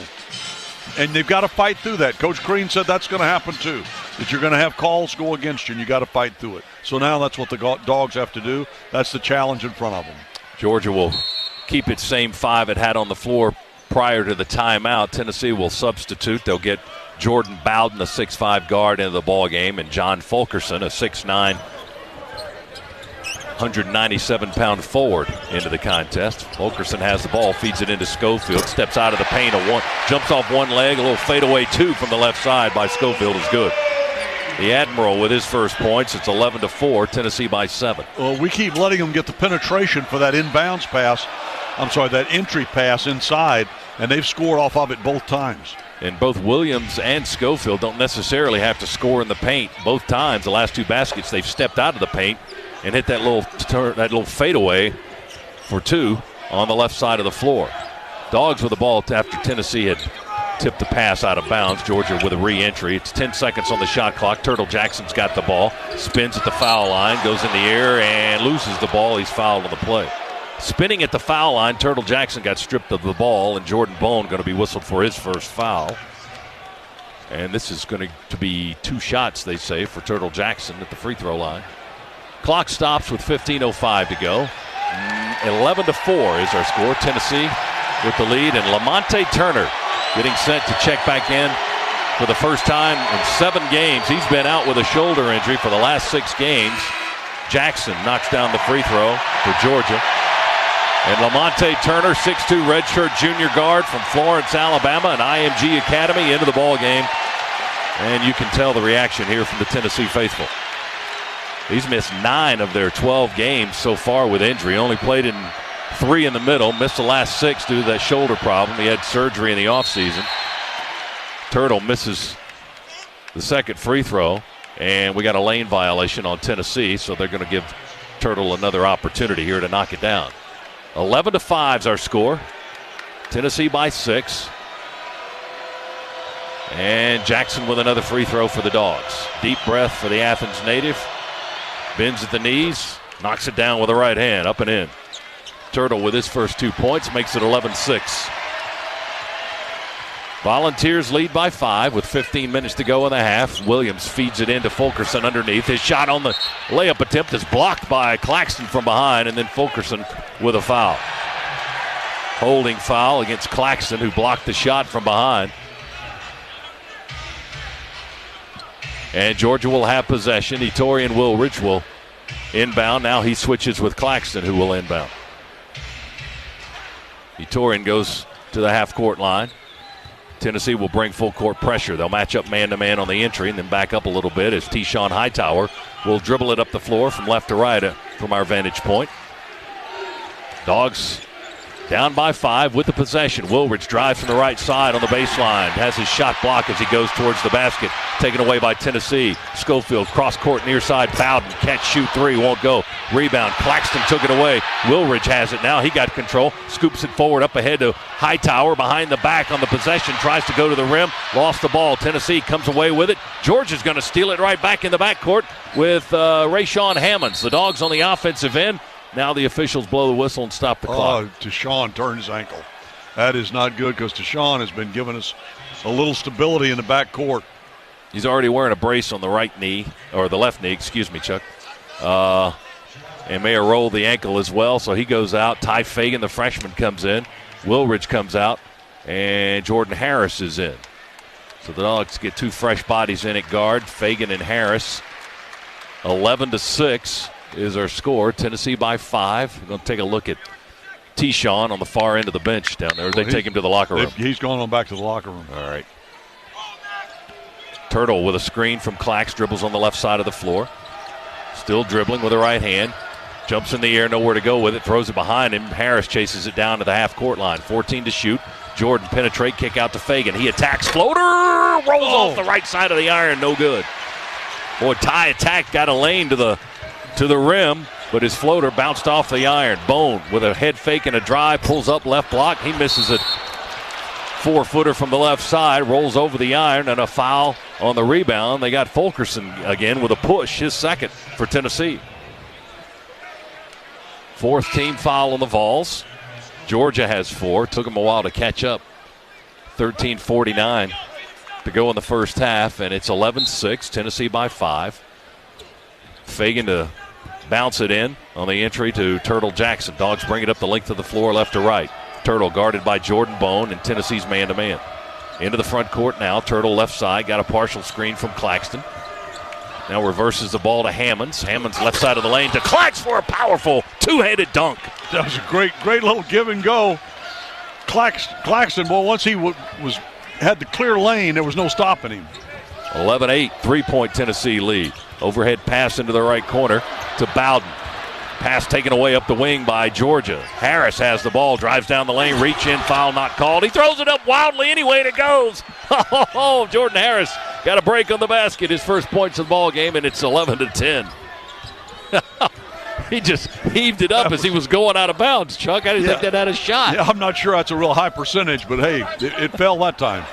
And they've got to fight through that. Coach Crean said that's going to happen too, that you're going to have calls go against you, and you got to fight through it. So now that's what the Dogs have to do. That's the challenge in front of them. Georgia will keep its same 5 it had on the floor prior to the timeout, Tennessee will substitute. They'll get Jordan Bowden, a 6'5 guard, into the ball game, and John Fulkerson, a 6'9, 197-pound forward, into the contest. Fulkerson has the ball, feeds it into Schofield, steps out of the paint, jumps off one leg, a little fadeaway two from the left side by Schofield is good. The Admiral with his first points. It's 11-4, Tennessee by 7. Well, we keep letting them get the penetration for that inbounds pass. That entry pass inside, and they've scored off of it both times. And both Williams and Schofield don't necessarily have to score in the paint. Both times, the last two baskets, they've stepped out of the paint and hit that little fadeaway for two on the left side of the floor. Dogs with the ball after Tennessee had tipped the pass out of bounds. Georgia with a re-entry. It's 10 seconds on the shot clock. Turtle Jackson's got the ball, spins at the foul line, goes in the air and loses the ball. He's fouled on the play. Spinning at the foul line, Turtle Jackson got stripped of the ball, and Jordan Bone going to be whistled for his first foul. And this is going to be 2 shots, they say, for Turtle Jackson at the free throw line. Clock stops with 15:05 to go. 11-4 is our score. Tennessee with the lead, and Lamonte Turner getting set to check back in for the first time in 7 games. He's been out with a shoulder injury for the last 6 games. Jackson knocks down the free throw for Georgia. And Lamonte Turner, 6'2", redshirt junior guard from Florence, Alabama, an IMG Academy, into the ball game. And you can tell the reaction here from the Tennessee faithful. He's missed 9 of their 12 games so far with injury. Only played in 3 in the middle. Missed the last 6 due to that shoulder problem. He had surgery in the offseason. Turtle misses the second free throw. And we got a lane violation on Tennessee, so they're going to give Turtle another opportunity here to knock it down. 11-5 is our score. Tennessee by 6. And Jackson with another free throw for the Dogs. Deep breath for the Athens native. Bends at the knees, knocks it down with the right hand, up and in. Turtle with his first 2 points makes it 11-6. Volunteers lead by 5 with 15 minutes to go in the half. Williams feeds it into Fulkerson underneath. His shot on the layup attempt is blocked by Claxton from behind, and then Fulkerson with a foul. Holding foul against Claxton, who blocked the shot from behind. And Georgia will have possession. Etorian Woolridge will inbound. Now he switches with Claxton, who will inbound. Etorian goes to the half-court line. Tennessee will bring full court pressure. They'll match up man-to-man on the entry and then back up a little bit as T-Shawn Hightower will dribble it up the floor from left to right from our vantage point. Dogs down by 5 with the possession. Woolridge drives from the right side on the baseline. Has his shot blocked as he goes towards the basket. Taken away by Tennessee. Schofield cross court near side. Bowden catch, shoot 3, won't go. Rebound. Claxton took it away. Woolridge has it now. He got control. Scoops it forward up ahead to Hightower behind the back on the possession. Tries to go to the rim. Lost the ball. Tennessee comes away with it. Georgia's going to steal it right back in the backcourt with Rayshawn Hammonds. The Dogs on the offensive end. Now the officials blow the whistle and stop the clock. Deshaun turned his ankle. That is not good because Deshaun has been giving us a little stability in the backcourt. He's already wearing a brace on the right knee, or the left knee, excuse me, Chuck. And may have rolled the ankle as well, so he goes out. Ty Fagan, the freshman, comes in. Woolridge comes out, and Jordan Harris is in. So the Dogs get 2 fresh bodies in at guard, Fagan and Harris. 11-6. Is our score. Tennessee by 5. We're going to take a look at T-Shawn on the far end of the bench down there. They take him to the locker room. He's going on back to the locker room. All right. Turtle with a screen from Clax, dribbles on the left side of the floor. Still dribbling with the right hand. Jumps in the air, nowhere to go with it. Throws it behind him. Harris chases it down to the half-court line. 14 to shoot. Jordan penetrate, kick out to Fagan. He attacks, floater, rolls off the right side of the iron, no good. Boy, Ty attack, got a lane to the rim, but his floater bounced off the iron. Bone with a head fake and a drive, pulls up left block. He misses it. 4-footer from the left side, rolls over the iron, and a foul on the rebound. They got Fulkerson again with a push, his second for Tennessee. 4th team foul on the Vols. Georgia has 4. Took them a while to catch up. 13:49 to go in the first half, and it's 11-6. Tennessee by 5. Fagan to bounce it in on the entry to Turtle Jackson. Dogs bring it up the length of the floor left to right. Turtle guarded by Jordan Bone and Tennessee's man-to-man. Into the front court now. Turtle left side. Got a partial screen from Claxton. Now reverses the ball to Hammonds. Hammonds left side of the lane to Clax for a powerful two-handed dunk. That was a great little give and go. Claxton, well, once he had the clear lane, there was no stopping him. 11-8, 3-point Tennessee lead. Overhead pass into the right corner to Bowden. Pass taken away up the wing by Georgia. Harris has the ball, drives down the lane, reach in, foul not called. He throws it up wildly anyway, and it goes. Oh, Jordan Harris got a break on the basket, his first points of the ball game, and it's 11-10. He just heaved it up as he was going out of bounds, Chuck. I didn't think that had a shot. Yeah, I'm not sure that's a real high percentage, but hey, it fell that time.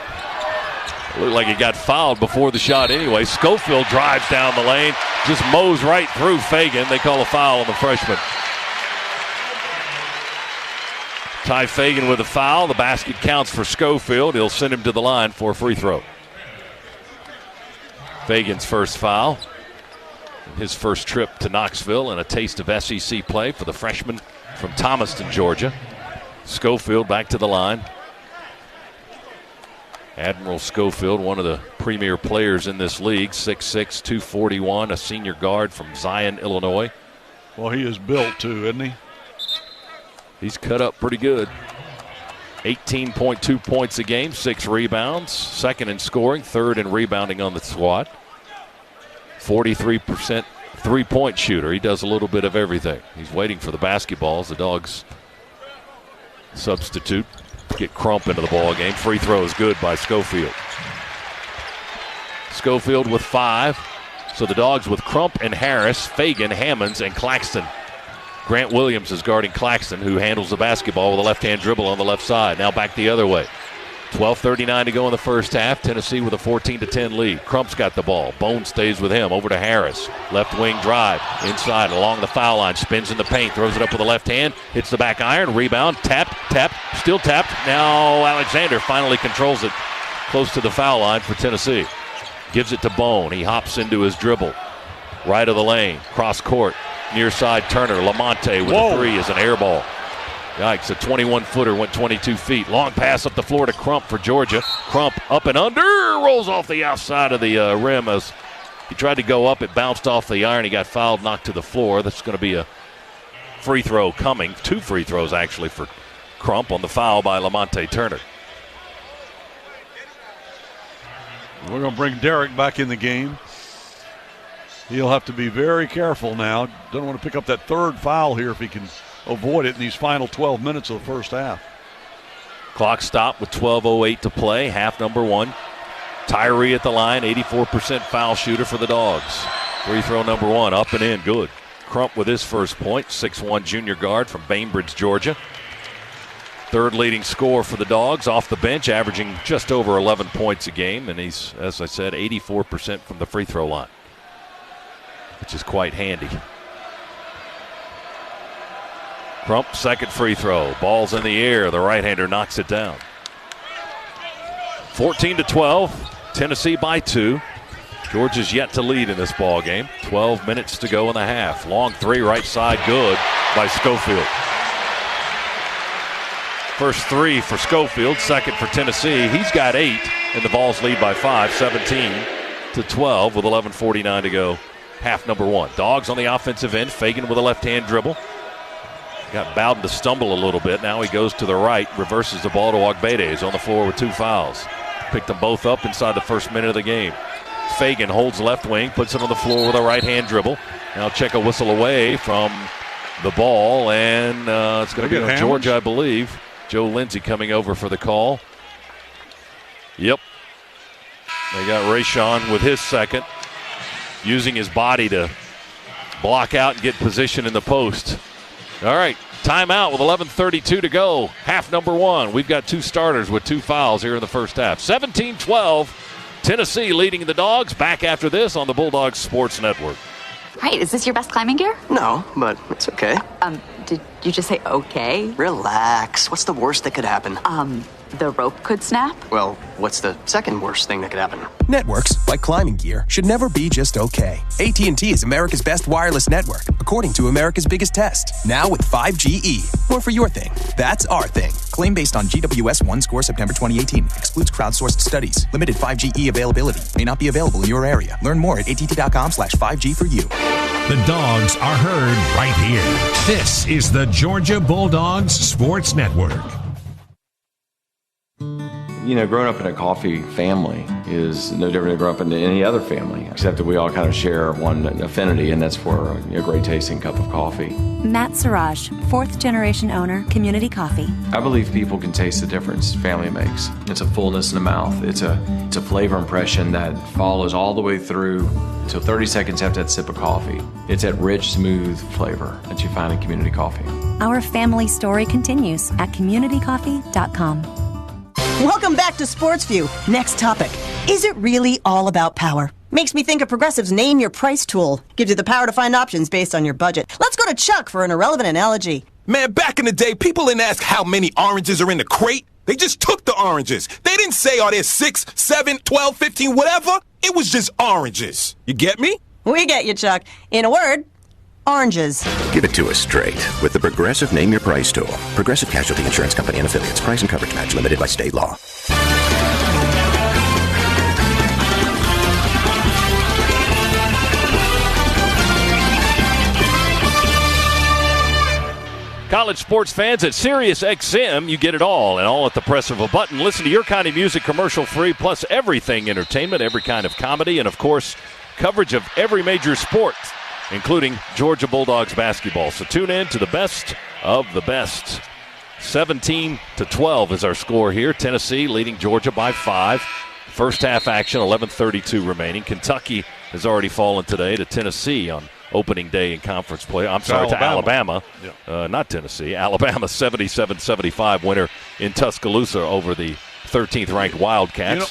Looked like he got fouled before the shot anyway. Schofield drives down the lane, just mows right through Fagan. They call a foul on the freshman. Ty Fagan with a foul. The basket counts for Schofield. He'll send him to the line for a free throw. Fagan's first foul. His first trip to Knoxville and a taste of SEC play for the freshman from Thomaston, Georgia. Schofield back to the line. Admiral Schofield, one of the premier players in this league, 6'6", 241, a senior guard from Zion, Illinois. Well, he is built too, isn't he? He's cut up pretty good. 18.2 points a game, 6 rebounds, second in scoring, third in rebounding on the squad. 43% three-point shooter. He does a little bit of everything. He's waiting for the basketballs. The Dogs substitute. Get Crump into the ball game. Free throw is good by Schofield. Schofield with 5. So the Dogs with Crump and Harris, Fagan, Hammonds, and Claxton. Grant Williams is guarding Claxton, who handles the basketball with a left-hand dribble on the left side. Now back the other way. 12:39 to go in the first half. Tennessee with a 14-10 lead. Crump's got the ball. Bone stays with him. Over to Harris. Left wing drive. Inside along the foul line. Spins in the paint. Throws it up with the left hand. Hits the back iron. Rebound. Tapped. Still tapped. Now Alexander finally controls it. Close to the foul line for Tennessee. Gives it to Bone. He hops into his dribble. Right of the lane. Cross court. Near side Turner. Lamonte with a 3 is an air ball. Yikes, a 21-footer went 22 feet. Long pass up the floor to Crump for Georgia. Crump up and under, rolls off the outside of the rim as he tried to go up. It bounced off the iron. He got fouled, knocked to the floor. That's going to be a free throw coming. 2 free throws, actually, for Crump on the foul by Lamonte Turner. We're going to bring Derek back in the game. He'll have to be very careful now. Don't want to pick up that third foul here if he can avoid it in these final 12 minutes of the first half. Clock stopped with 12:08 to play, half number 1. Tyree at the line, 84% foul shooter for the Dogs. Free throw number 1, up and in, good. Crump with his first point, 6'1" junior guard from Bainbridge, Georgia. Third leading scorer for the Dogs off the bench, averaging just over 11 points a game, and he's, as I said, 84% from the free throw line, which is quite handy. Crump, second free throw. Ball's in the air. The right-hander knocks it down. 14-12. Tennessee by 2. Georgia's yet to lead in this ball game. 12 minutes to go in the half. Long 3 right side, good by Schofield. First 3 for Schofield, second for Tennessee. He's got 8, and the Vols lead by 5, 17-12 with 11:49 to go. Half number 1. Dogs on the offensive end. Fagan with a left-hand dribble. Got Bowden to stumble a little bit. Now he goes to the right, reverses the ball to Ogbede. He's on the floor with 2 fouls. Picked them both up inside the first minute of the game. Fagan holds left wing, puts it on the floor with a right-hand dribble. Now check a whistle away from the ball, and it's going to be on Georgia, I believe. Joe Lindsey coming over for the call. Yep. They got Rayshon with his second, using his body to block out and get position in the post. All right, timeout with 11:32 to go. Half number 1. We've got 2 starters with 2 fouls here in the first half. 17-12, Tennessee leading the Dogs. Back after this on the Bulldogs Sports Network. Right, is this your best climbing gear? No, but it's okay. Did you just say okay? Relax. What's the worst that could happen? the rope could snap? Well, what's the second worst thing that could happen? Networks, like climbing gear, should never be just okay. AT&T is America's best wireless network, according to America's biggest test. Now with 5GE. More for your thing. That's our thing. Claim based on GWS 1 score September 2018. Excludes crowdsourced studies. Limited 5GE availability. May not be available in your area. Learn more at att.com/5G for you. The Dogs are heard right here. This is the Georgia Bulldogs Sports Network. You know, growing up in a coffee family is no different than growing up in any other family, except that we all kind of share one affinity, and that's for a great tasting cup of coffee. Matt Siraj, 4th generation owner, Community Coffee. I believe people can taste the difference family makes. It's a fullness in the mouth. It's a flavor impression that follows all the way through until 30 seconds after that sip of coffee. It's that rich, smooth flavor that you find in Community Coffee. Our family story continues at communitycoffee.com. Welcome back to Sports View. Next topic. Is it really all about power? Makes me think of Progressive's Name Your Price tool. Gives you the power to find options based on your budget. Let's go to Chuck for an irrelevant analogy. Man, back in the day, people didn't ask how many oranges are in the crate. They just took the oranges. They didn't say, are there 6, 7, 12, 15, whatever. It was just oranges. You get me? We get you, Chuck. In a word, oranges. Give it to us straight with the Progressive Name Your Price tool. Progressive Casualty Insurance Company and Affiliates. Price and coverage match limited by state law. College sports fans at Sirius XM, you get it all, and all at the press of a button. Listen to your kind of music commercial-free, plus everything entertainment, every kind of comedy, and, of course, coverage of every major sport, including Georgia Bulldogs basketball. So tune in to the best of the best. 17-12 is our score here. Tennessee leading Georgia by 5. First half action, 11:32 remaining. Kentucky has already fallen today to Tennessee on opening day in conference play. I'm sorry, to Alabama. Yeah. Not Tennessee. Alabama 77-75 winner in Tuscaloosa over the 13th ranked Wildcats. You know,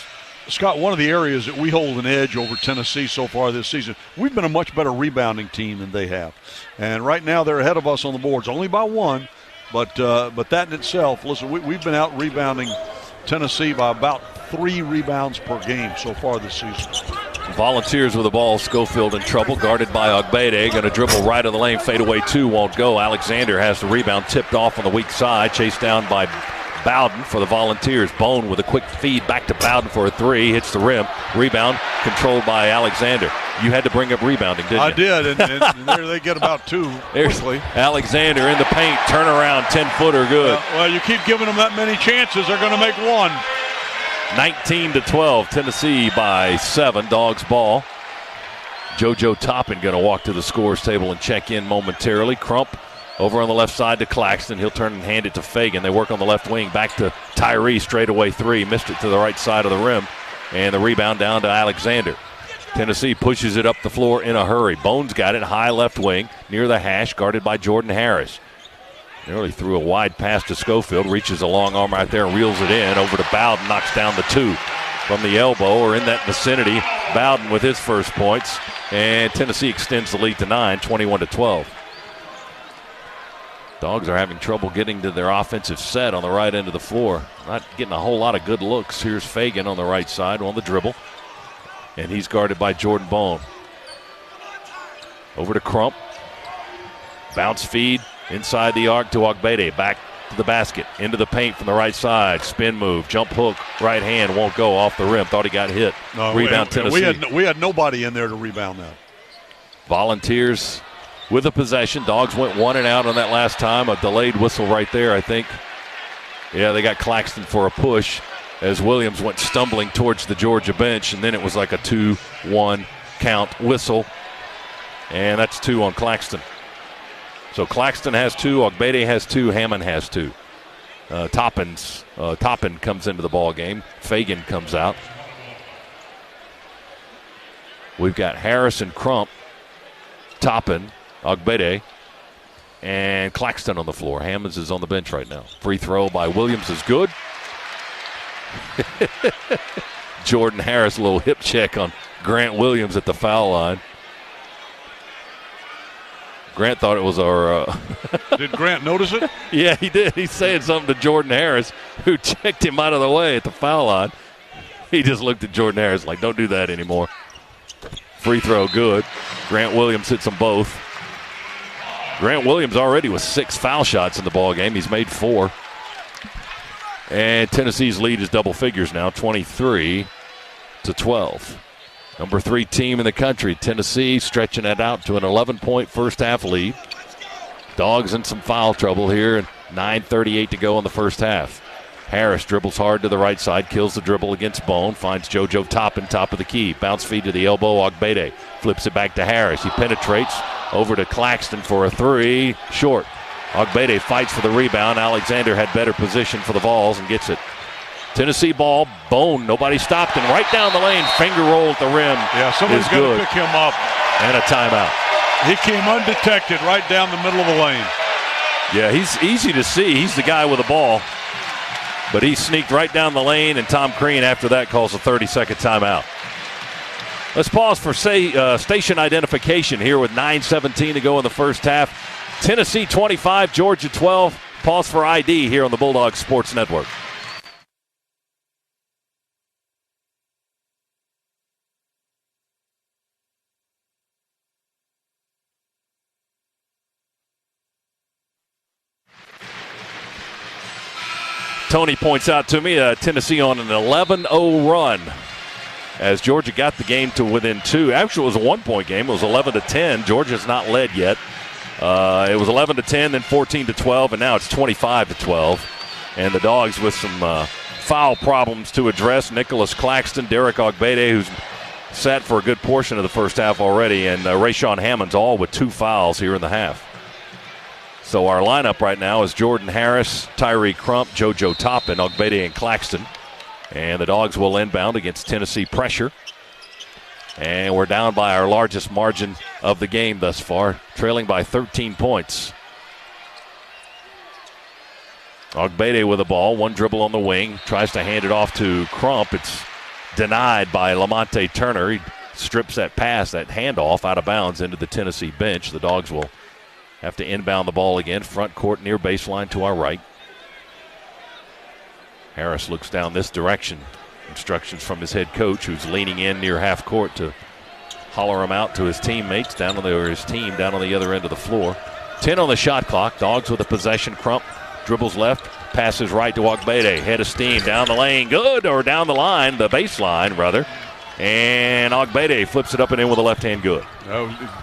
Scott, one of the areas that we hold an edge over Tennessee so far this season, we've been a much better rebounding team than they have. And right now they're ahead of us on the boards, only by 1. But that in itself, listen, we've been out rebounding Tennessee by about 3 rebounds per game so far this season. Volunteers with the ball. Schofield in trouble, guarded by Ogbede. Going to dribble right of the lane, fadeaway 2, won't go. Alexander has the rebound, tipped off on the weak side, chased down by Bowden for the Volunteers. Bone with a quick feed back to Bowden for a 3, hits the rim. Rebound controlled by Alexander. You had to bring up rebounding, didn't you? I did, and there they get about 2 quickly. Alexander in the paint, turnaround, 10-footer, good. Well, you keep giving them that many chances, they're going to make 1. 19-12, Tennessee by 7, Dogs ball. JoJo Toppin going to walk to the scores table and check in momentarily. Crump over on the left side to Claxton. He'll turn and hand it to Fagan. They work on the left wing, back to Tyree, straightaway 3. Missed it to the right side of the rim, and the rebound down to Alexander. Tennessee pushes it up the floor in a hurry. Bones got it, high left wing, near the hash, guarded by Jordan Harris. Nearly threw a wide pass to Schofield, reaches a long arm right there and reels it in. Over to Bowden, knocks down the 2 from the elbow or in that vicinity. Bowden with his first points, and Tennessee extends the lead to 9, 21-12. Dogs are having trouble getting to their offensive set on the right end of the floor. Not getting a whole lot of good looks. Here's Fagan on the right side on the dribble, and he's guarded by Jordan Bone. Over to Crump. Bounce feed inside the arc to Ogbede. Back to the basket. Into the paint from the right side. Spin move. Jump hook. Right hand. Won't go off the rim. Thought he got hit. No, rebound Tennessee. We had nobody in there to rebound that. Volunteers with a possession. Dogs went 1 and out on that last time. A delayed whistle right there, I think. Yeah, they got Claxton for a push as Williams went stumbling towards the Georgia bench, and then it was like a 2-1 count whistle. And that's 2 on Claxton. So Claxton has 2, Ogbede has 2, Hammond has 2. Toppin comes into the ball game. Fagan comes out. We've got Harris and Crump, Toppin, Ogbede, and Claxton on the floor. Hammonds is on the bench right now. Free throw by Williams is good. Jordan Harris, a little hip check on Grant Williams at the foul line. Grant thought it was our... Did Grant notice it? Yeah, he did. He's saying something to Jordan Harris. who checked him out of the way at the foul line. He just looked at Jordan Harris like, don't do that anymore. Free throw good. Grant Williams hits them both. Grant Williams already with 6 foul shots in the ball game. He's made 4. And Tennessee's lead is double figures now, 23-12. Number 3 team in the country, Tennessee, stretching it out to an 11-point first-half lead. Dogs in some foul trouble here, and 9:38 to go in the first half. Harris dribbles hard to the right side, kills the dribble against Bone, finds JoJo Toppin, top of the key. Bounce feed to the elbow, Ogbede flips it back to Harris. He penetrates over to Claxton for a 3, short. Ogbede fights for the rebound. Alexander had better position for the Vols and gets it. Tennessee ball, Bone, nobody stopped him. Right down the lane, finger roll at the rim. Yeah, somebody's got to pick him up. And a timeout. He came undetected right down the middle of the lane. Yeah, he's easy to see. He's the guy with the ball. But he sneaked right down the lane, and Tom Crean after that calls a 30-second timeout. Let's pause for station identification here with 9:17 to go in the first half. Tennessee 25, Georgia 12. Pause for ID here on the Bulldogs Sports Network. Tony points out to me Tennessee on an 11-0 run as Georgia got the game to within 2. Actually, it was a 1-point game. It was 11-10. Georgia's not led yet. It was 11-10, then 14-12, and now it's 25-12. And the Dogs with some foul problems to address. Nicholas Claxton, Derek Ogbede, who's sat for a good portion of the first half already, and Rayshawn Hammond's all with 2 fouls here in the half. So our lineup right now is Jordan Harris, Tyree Crump, JoJo Toppin, Ogbede, and Claxton. And the Dogs will inbound against Tennessee pressure. And we're down by our largest margin of the game thus far, trailing by 13 points. Ogbede with the ball, 1 dribble on the wing, tries to hand it off to Crump. It's denied by Lamonte Turner. He strips that pass, that handoff, out of bounds into the Tennessee bench. The Dogs will have to inbound the ball again, front court near baseline to our right. Harris looks down this direction. Instructions from his head coach, who's leaning in near half court to holler him out to his teammates his team down on the other end of the floor. 10 on the shot clock. Dogs with a possession. Crump dribbles left, passes right to Ogbede. Head of steam down the lane, good, or down the line, the baseline rather. And Ogbede flips it up and in with a left hand, good.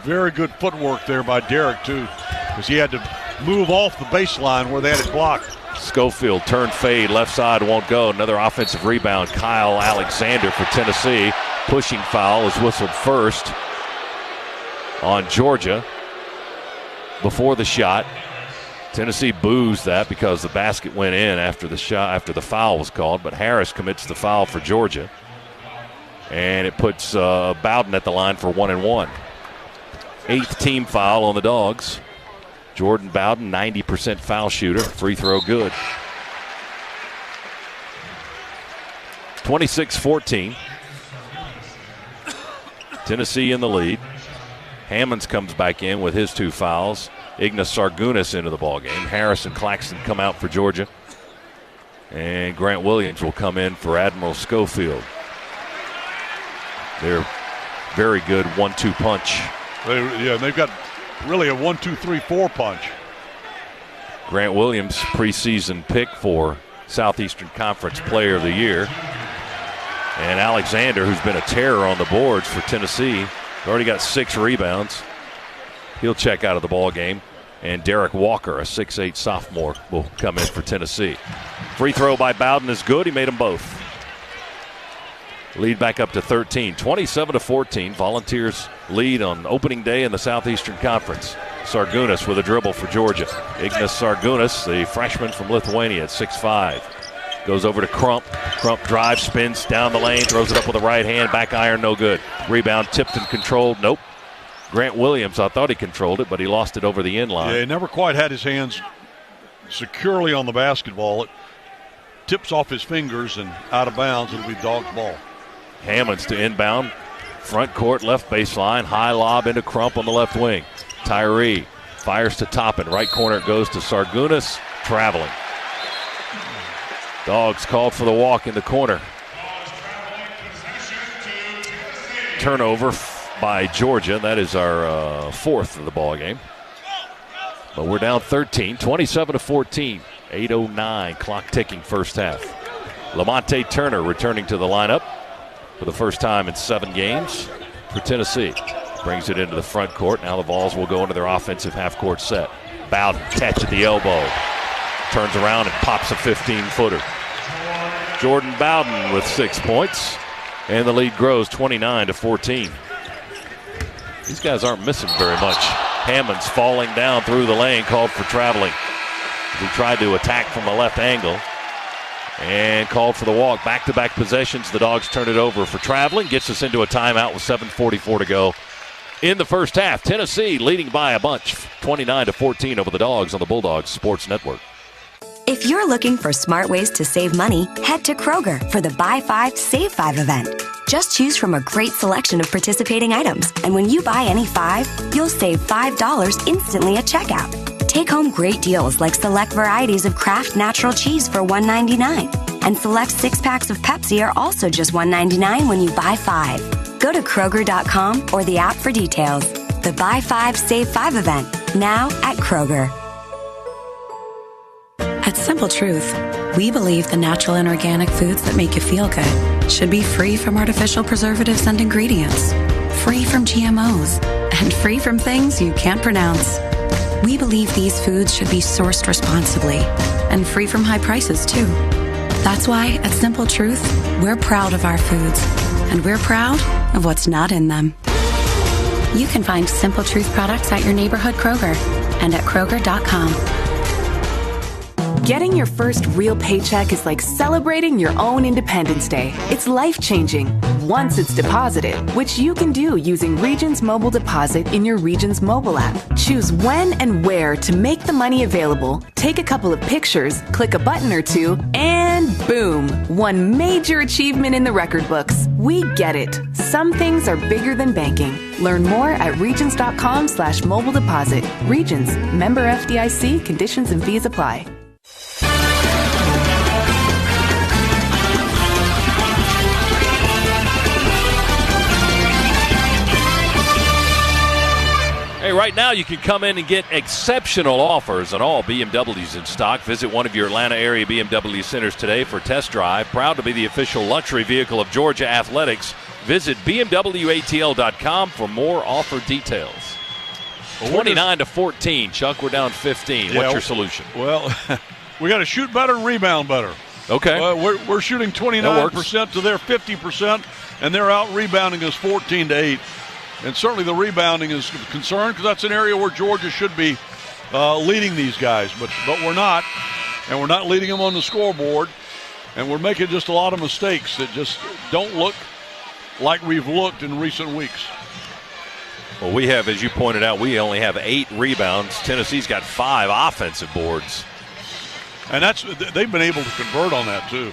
Very good footwork there by Derek, too, because he had to move off the baseline where they had it blocked. Schofield, turn fade, left side, won't go. Another offensive rebound. Kyle Alexander for Tennessee. Pushing foul is whistled first on Georgia before the shot. Tennessee boos that because the basket went in after the foul was called, but Harris commits the foul for Georgia. And it puts Bowden at the line for 1-1. 8th team foul on the Dogs. Jordan Bowden, 90% foul shooter. Free throw good. 26-14. Tennessee in the lead. Hammonds comes back in with his 2 fouls. Ignas Sargunas into the ballgame. Harris and Claxton come out for Georgia. And Grant Williams will come in for Admiral Schofield. They're very good 1-2 punch. They've got really a 1-2-3-4 punch. Grant Williams, preseason pick for Southeastern Conference Player of the Year. And Alexander, who's been a terror on the boards for Tennessee, already got 6 rebounds. He'll check out of the ball game. And Derek Walker, a 6'8 sophomore, will come in for Tennessee. Free throw by Bowden is good. He made them both. Lead back up to 13. 27-14. Volunteers lead on opening day in the Southeastern Conference. Sargunas with a dribble for Georgia. Ignas Sargunas, the freshman from Lithuania at 6'5". Goes over to Crump. Crump drives, spins down the lane, throws it up with the right hand. Back iron, no good. Rebound tipped and controlled. Nope. Grant Williams, I thought he controlled it, but he lost it over the end line. Yeah, he never quite had his hands securely on the basketball. It tips off his fingers and out of bounds. It'll be Dogs ball. Hammonds to inbound. Front court, left baseline. High lob into Crump on the left wing. Tyree fires to Toppin. Right corner it goes to Sargunas. Traveling. Dogs called for the walk in the corner. Turnover by Georgia. That is our fourth of the ball game. But we're down 13, 27-14. 8:09 clock ticking first half. Lamonte Turner returning to the lineup for the first time in 7 games for Tennessee. Brings it into the front court. Now the Vols will go into their offensive half-court set. Bowden catch at the elbow. Turns around and pops a 15-footer. Jordan Bowden with 6 points. And the lead grows 29-14. These guys aren't missing very much. Hammond's falling down through the lane, called for traveling. He tried to attack from a left angle and called for the walk. Back-to-back possessions. The Dogs turn it over for traveling. Gets us into a timeout with 7:44 to go in the first half. Tennessee leading by a bunch, 29-14 over the Dogs on the Bulldogs Sports Network. If you're looking for smart ways to save money, head to Kroger for the Buy 5, Save 5 event. Just choose from a great selection of participating items, and when you buy any 5, you'll save $5 instantly at checkout. Take home great deals like select varieties of Kraft Natural Cheese for $1.99, and select 6-packs of Pepsi are also just $1.99 when you buy 5. Go to Kroger.com or the app for details. The Buy 5, Save 5 event, now at Kroger. At Simple Truth, we believe the natural and organic foods that make you feel good should be free from artificial preservatives and ingredients, free from GMOs, and free from things you can't pronounce. We believe these foods should be sourced responsibly and free from high prices, too. That's why at Simple Truth, we're proud of our foods, and we're proud of what's not in them. You can find Simple Truth products at your neighborhood Kroger and at Kroger.com. Getting your first real paycheck is like celebrating your own Independence Day. It's life-changing once it's deposited, which you can do using Regions Mobile Deposit in your Regions mobile app. Choose when and where to make the money available, take a couple of pictures, click a button or two, and boom, one major achievement in the record books. We get it. Some things are bigger than banking. Learn more at regions.com/mobile deposit. Regions, member FDIC, conditions and fees apply. Hey, right now you can come in and get exceptional offers on all BMWs in stock. Visit one of your Atlanta area BMW centers today for a test drive. Proud to be the official luxury vehicle of Georgia Athletics. Visit BMWATL.com for more offer details. 29-14. Chuck, we're down 15. What's your solution? Well, we got to shoot better and rebound better. Okay. We're shooting 29% to their 50%, and they're out rebounding us 14-8. And certainly the rebounding is a concern because that's an area where Georgia should be leading these guys. But we're not, and we're not leading them on the scoreboard. And we're making just a lot of mistakes that just don't look like we've looked in recent weeks. Well, we have, as you pointed out, we only have 8 rebounds. Tennessee's got 5 offensive boards. And they've been able to convert on that, too.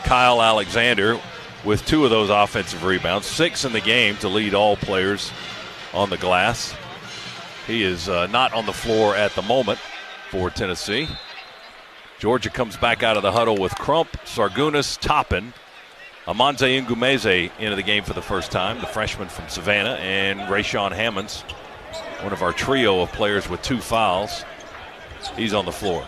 Kyle Alexander with 2 of those offensive rebounds, 6 in the game to lead all players on the glass. He is not on the floor at the moment for Tennessee. Georgia comes back out of the huddle with Crump, Sargunas, Toppin, Amanze Ngumeze into the game for the first time, the freshman from Savannah, and Rayshawn Hammonds, one of our trio of players with 2 fouls. He's on the floor.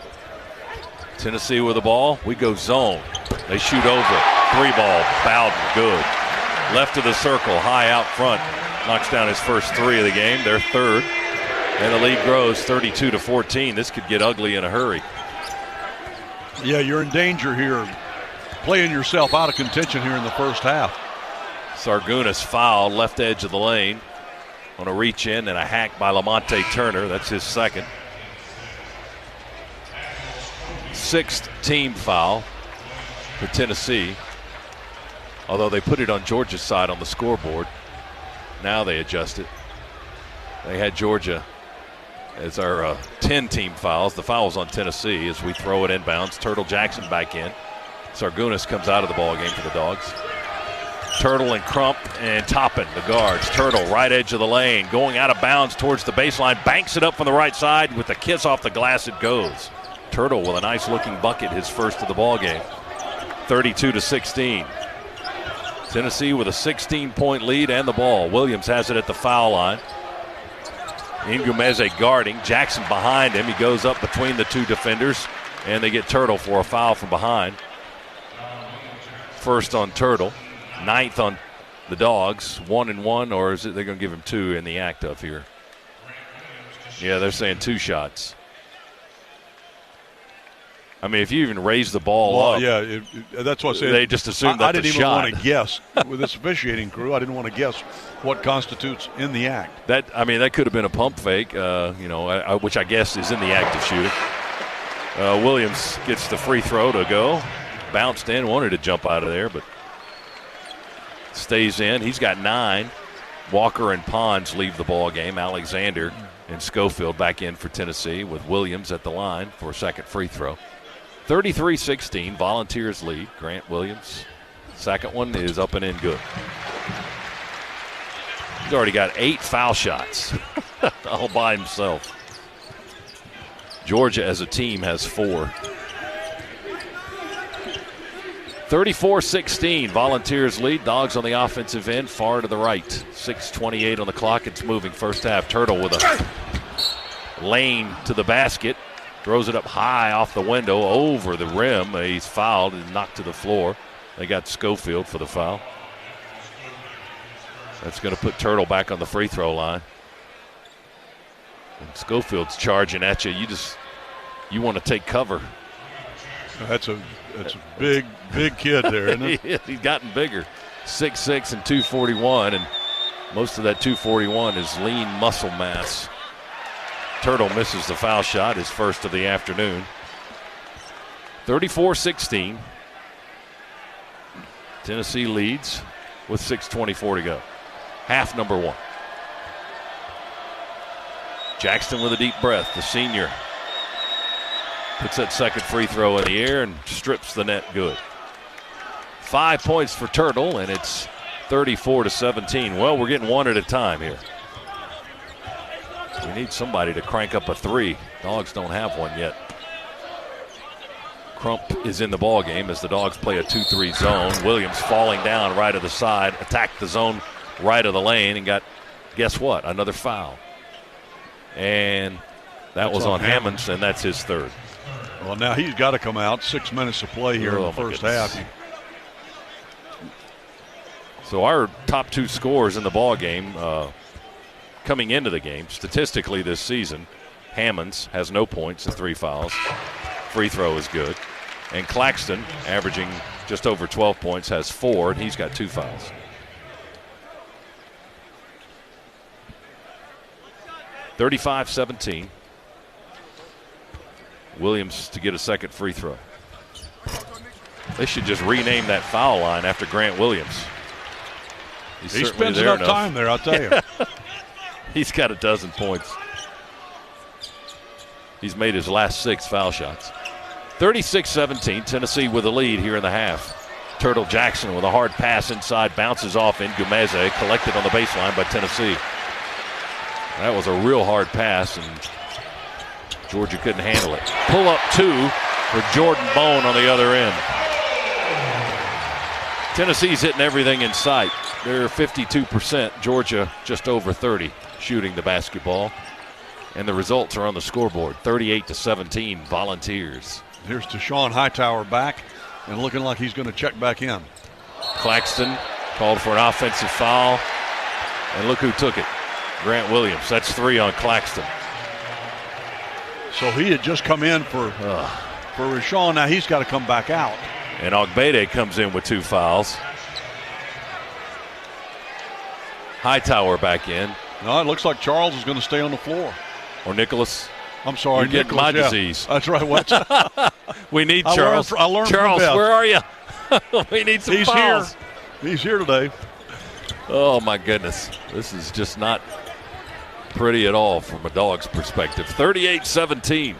Tennessee with the ball. We go zone. They shoot over. 3-ball. Bowden. Good. Left of the circle. High out front. Knocks down his first 3 of the game. Their third. And the lead grows 32-14. This could get ugly in a hurry. Yeah, you're in danger here. Playing yourself out of contention here in the first half. Sargunas fouled. Left edge of the lane. On a reach in and a hack by Lamonte Turner. That's his second. 6th team foul for Tennessee, although they put it on Georgia's side on the scoreboard. Now they adjust it. They had Georgia as our 10 team fouls. The foul's on Tennessee as we throw it inbounds. Turtle Jackson back in. Sargunas comes out of the ball game for the Dogs. Turtle and Crump and Toppin, the guards. Turtle, right edge of the lane, going out of bounds towards the baseline, banks it up from the right side with the kiss off the glass. It goes. Turtle with a nice looking bucket, his first of the ball game. 32-16. Tennessee with a 16-point lead and the ball. Williams has it at the foul line. Ngumeze guarding. Jackson behind him. He goes up between the two defenders, and they get Turtle for a foul from behind. First on Turtle. 9th on the Dogs. 1-1, or is it they're going to give him 2 in the act of here? Yeah, they're saying 2 shots. I mean, if you even raise the ball up. Yeah, that's what I said. They just assumed that's I didn't a even shot. want to guess. With this officiating crew, I didn't want to guess what constitutes in the act. That could have been a pump fake, which I guess is in the act of shooting. Williams gets the free throw to go. Bounced in, wanted to jump out of there, but stays in. He's got 9. Walker and Pons leave the ball game. Alexander and Schofield back in for Tennessee with Williams at the line for a second free throw. 33-16, Volunteers lead. Grant Williams, second one is up and in good. He's already got 8 foul shots all by himself. Georgia as a team has 4. 34-16, Volunteers lead. Dogs on the offensive end, far to the right. 6:28 on the clock. It's moving first half. Turtle with a lane to the basket. Throws it up high off the window over the rim. He's fouled and knocked to the floor. They got Schofield for the foul. That's going to put Turtle back on the free throw line. And Schofield's charging at you. You want to take cover. That's a big kid there, isn't it? He's gotten bigger. 6'6" and 241, and most of that 241 is lean muscle mass. Turtle misses the foul shot, his first of the afternoon. 34-16. Tennessee leads with 6:24 to go. Half number 1. Jackson with a deep breath, the senior. Puts that second free throw in the air and strips the net good. 5 points for Turtle, and it's 34-17. Well, we're getting one at a time here. We need somebody to crank up a 3. Dogs don't have one yet. Crump is in the ball game as the Dogs play a 2-3 zone. Williams falling down right of the side, attacked the zone right of the lane and got, guess what, another foul. And that was on Hammonds, and that's his 3rd. Well, now he's got to come out. 6 minutes to play here in the first half. So our top 2 scorers in the ball game coming into the game, statistically this season, Hammonds has no points and 3 fouls. Free throw is good. And Claxton, averaging just over 12 points, has 4, and he's got 2 fouls. (35-17). Williams to get a second free throw. They should just rename that foul line after Grant Williams. He spends enough time there, I'll tell you. He's got a dozen points. He's made his last 6 foul shots. 36-17, Tennessee with a lead here in the half. Turtle Jackson with a hard pass inside, bounces off Ngumeze, collected on the baseline by Tennessee. That was a real hard pass, and Georgia couldn't handle it. Pull up 2 for Jordan Bone on the other end. Tennessee's hitting everything in sight. They're 52%. Georgia just over 30 shooting the basketball. And the results are on the scoreboard. 38-17, Volunteers. Here's Deshaun Hightower back and looking like he's going to check back in. Claxton called for an offensive foul. And look who took it. Grant Williams. That's 3 on Claxton. So he had just come in for Rashawn. Now he's got to come back out. And Ogbede comes in with 2 fouls. Hightower back in. No, it looks like Charles is going to stay on the floor. Or Nicholas. I'm sorry, You're getting my disease. That's right. What? We need Charles. I learned Charles, from Beth. where are you? We need some fouls. He's here today. Oh, my goodness. This is just not pretty at all from a Dog's perspective. 38-17.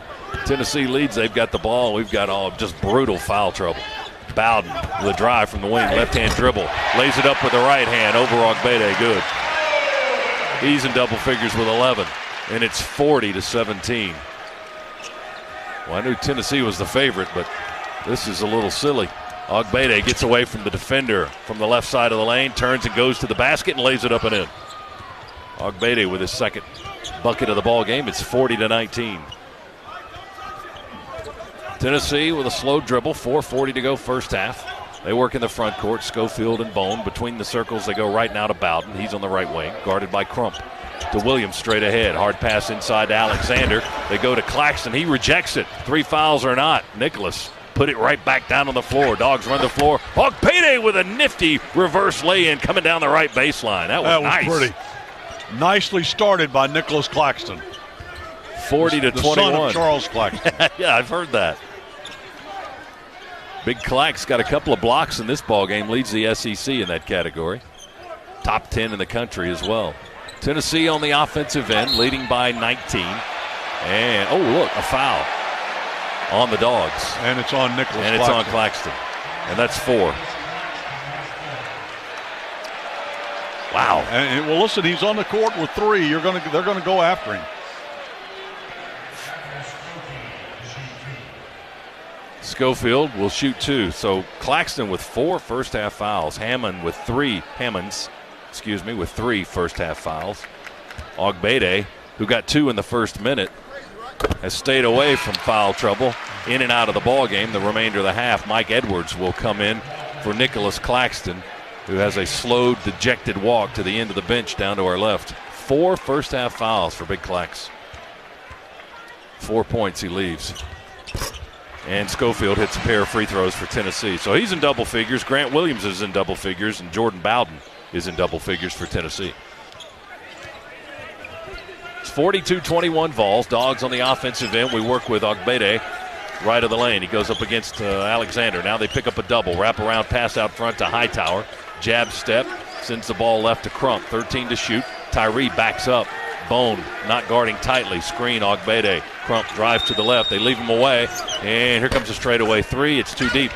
Tennessee leads. They've got the ball. We've got just brutal foul trouble. Bowden with a drive from the wing. Left-hand dribble. Lays it up with the right hand. Over Ogbede. Good. He's in double figures with 11. And it's 40-17. Well, I knew Tennessee was the favorite, but this is a little silly. Ogbede gets away from the defender from the left side of the lane, turns and goes to the basket and lays it up and in. Ogbede with his second bucket of the ball game. It's 40-19. Tennessee with a slow dribble, 4:40 to go first half. They work in the front court, Schofield and Bone. Between the circles, they go right now to Bowden. He's on the right wing, guarded by Crump. To Williams straight ahead. Hard pass inside to Alexander. They go to Claxton. He rejects it. 3 fouls or not. Nicholas put it right back down on the floor. Dogs run the floor. Ogbede with a nifty reverse lay-in coming down the right baseline. That was nice. Pretty. Nicely started by Nicholas Claxton. 40-21. The son of Charles Claxton. Yeah, I've heard that. Big Clax got a couple of blocks in this ball game, leads the SEC in that category. Top 10 in the country as well. Tennessee on the offensive end, leading by 19. And, oh, look, a foul on the Dogs. And it's on Nicholas Claxton. And it's on Claxton. And that's 4. Wow. And, well, listen, he's on the court with 3. They're going to go after him. Schofield will shoot 2. So Claxton with 4 first half fouls. Hammonds with 3 first half fouls. Ogbede, who got 2 in the first minute, has stayed away from foul trouble, in and out of the ball game the remainder of the half. Mike Edwards will come in for Nicholas Claxton, who has a slow, dejected walk to the end of the bench down to our left. 4 first half fouls for Big Clax. 4 points he leaves. And Schofield hits a pair of free throws for Tennessee. So he's in double figures. Grant Williams is in double figures, and Jordan Bowden is in double figures for Tennessee. It's 42-21 Vols. Dogs on the offensive end. We work with Ogbede right of the lane. He goes up against Alexander. Now they pick up a double. Wrap around pass out front to Hightower. Jab step. Sends the ball left to Crump. 13 to shoot. Tyree backs up. Bone not guarding tightly. Screen Ogbede. Crump drives to the left. They leave him away. And here comes a straightaway 3. It's too deep.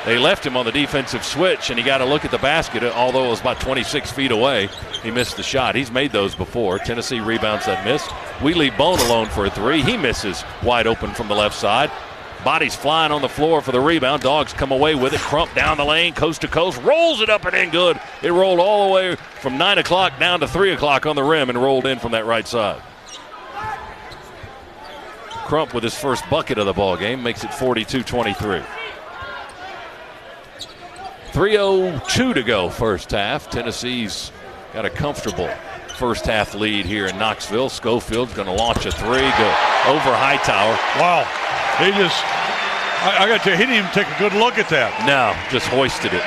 They left him on the defensive switch, and he got to look at the basket. Although it was about 26 feet away, he missed the shot. He's made those before. Tennessee rebounds that miss. We leave Bone alone for a 3. He misses wide open from the left side. Bodies flying on the floor for the rebound. Dogs come away with it. Crump down the lane, coast to coast, rolls it up and in good. It rolled all the way from 9 o'clock down to 3 o'clock on the rim and rolled in from that right side. Crump with his first bucket of the ball game makes it 42-23. 3:02 to go first half. Tennessee's got a comfortable first half lead here in Knoxville. Schofield's going to launch a 3, go over Hightower. Wow. He just, I got to tell you, he didn't even take a good look at that. No, just hoisted it.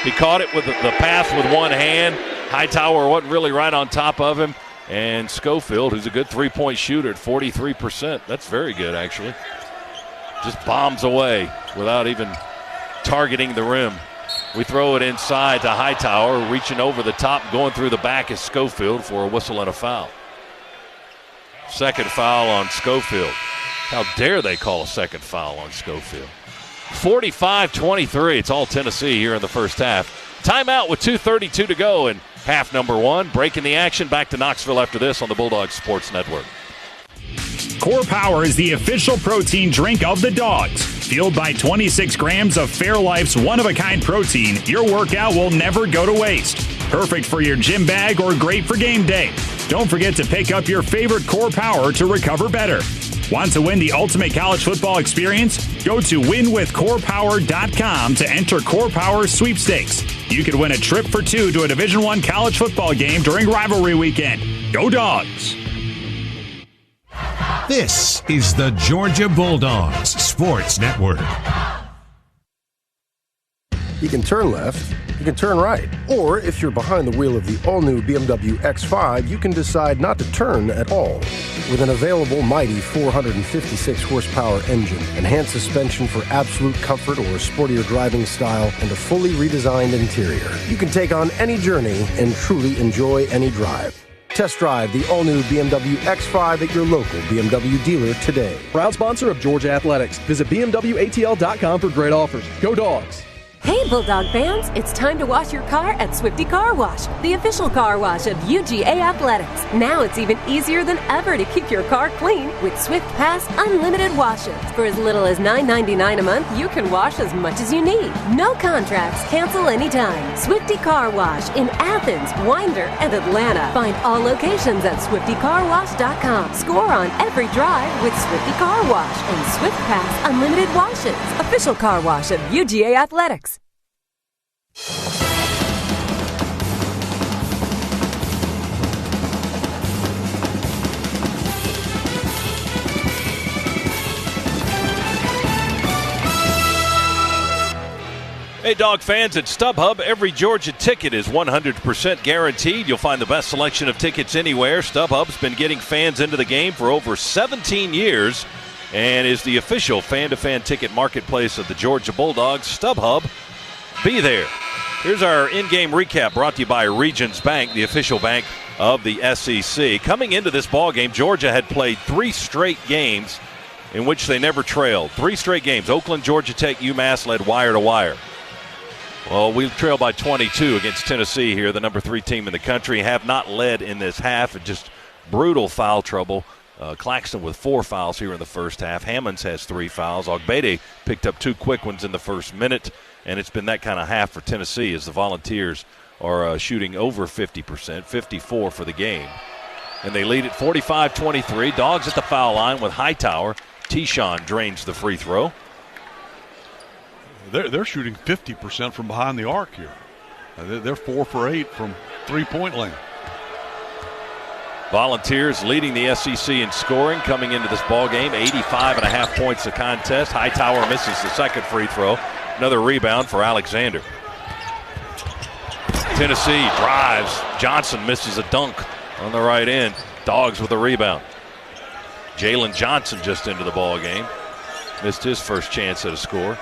He caught it with the pass with one hand. Hightower wasn't really right on top of him. And Schofield, who's a good three-point shooter at 43%. That's very good, actually. Just bombs away without even targeting the rim. We throw it inside to Hightower, reaching over the top, going through the back is Schofield for a whistle and a foul. Second foul on Schofield. How dare they call a second foul on Schofield? 45-23. It's all Tennessee here in the first half. Timeout with 2:32 to go in half number 1. Breaking the action. Back to Knoxville after this on the Bulldogs Sports Network. Core Power is the official protein drink of the Dogs. Fueled by 26 grams of Fairlife's one-of-a-kind protein, your workout will never go to waste. Perfect for your gym bag or great for game day. Don't forget to pick up your favorite Core Power to recover better. Want to win the ultimate college football experience? Go to winwithcorepower.com to enter Core Power sweepstakes. You could win a trip for 2 to a Division I college football game during rivalry weekend. Go Dogs! This is the Georgia Bulldogs Sports Network. You can turn left, you can turn right. Or if you're behind the wheel of the all-new BMW X5, you can decide not to turn at all. With an available mighty 456 horsepower engine, enhanced suspension for absolute comfort or a sportier driving style, and a fully redesigned interior, you can take on any journey and truly enjoy any drive. Test drive the all-new BMW X5 at your local BMW dealer today. Proud sponsor of Georgia Athletics. Visit BMWATL.com for great offers. Go Dogs! Hey Bulldog fans, it's time to wash your car at Swifty Car Wash, the official car wash of UGA Athletics. Now it's even easier than ever to keep your car clean with Swift Pass Unlimited Washes. For as little as $9.99 a month, you can wash as much as you need. No contracts, cancel anytime. Swifty Car Wash in Athens, Winder, and Atlanta. Find all locations at SwiftyCarWash.com. Score on every drive with Swifty Car Wash and Swift Pass Unlimited Washes, official car wash of UGA Athletics. Hey, Dog fans, at StubHub, every Georgia ticket is 100% guaranteed. You'll find the best selection of tickets anywhere. StubHub's been getting fans into the game for over 17 years and is the official fan-to-fan ticket marketplace of the Georgia Bulldogs. StubHub, be there. Here's our in-game recap brought to you by Regions Bank, the official bank of the SEC. Coming into this ballgame, Georgia had played 3 straight games in which they never trailed. 3 straight games. Oakland, Georgia Tech, UMass led wire to wire. Well, we trailed by 22 against Tennessee here, the number 3 team in the country. Have not led in this half, and just brutal foul trouble. Claxton with 4 fouls here in the first half. Hammonds has 3 fouls. Ogbede picked up 2 quick ones in the first minute, and it's been that kind of half for Tennessee as the Volunteers are shooting over 50%, 54 for the game. And they lead at 45-23. Dogs at the foul line with Hightower. Tishon drains the free throw. They're shooting 50% from behind the arc here. They're 4 for 8 from three-point lane. Volunteers leading the SEC in scoring coming into this ball game. 85.5 points a contest. Hightower misses the second free throw. Another rebound for Alexander. Tennessee drives. Johnson misses a dunk on the right end. Dogs with a rebound. Jalen Johnson just into the ball game. Missed his first chance at a score.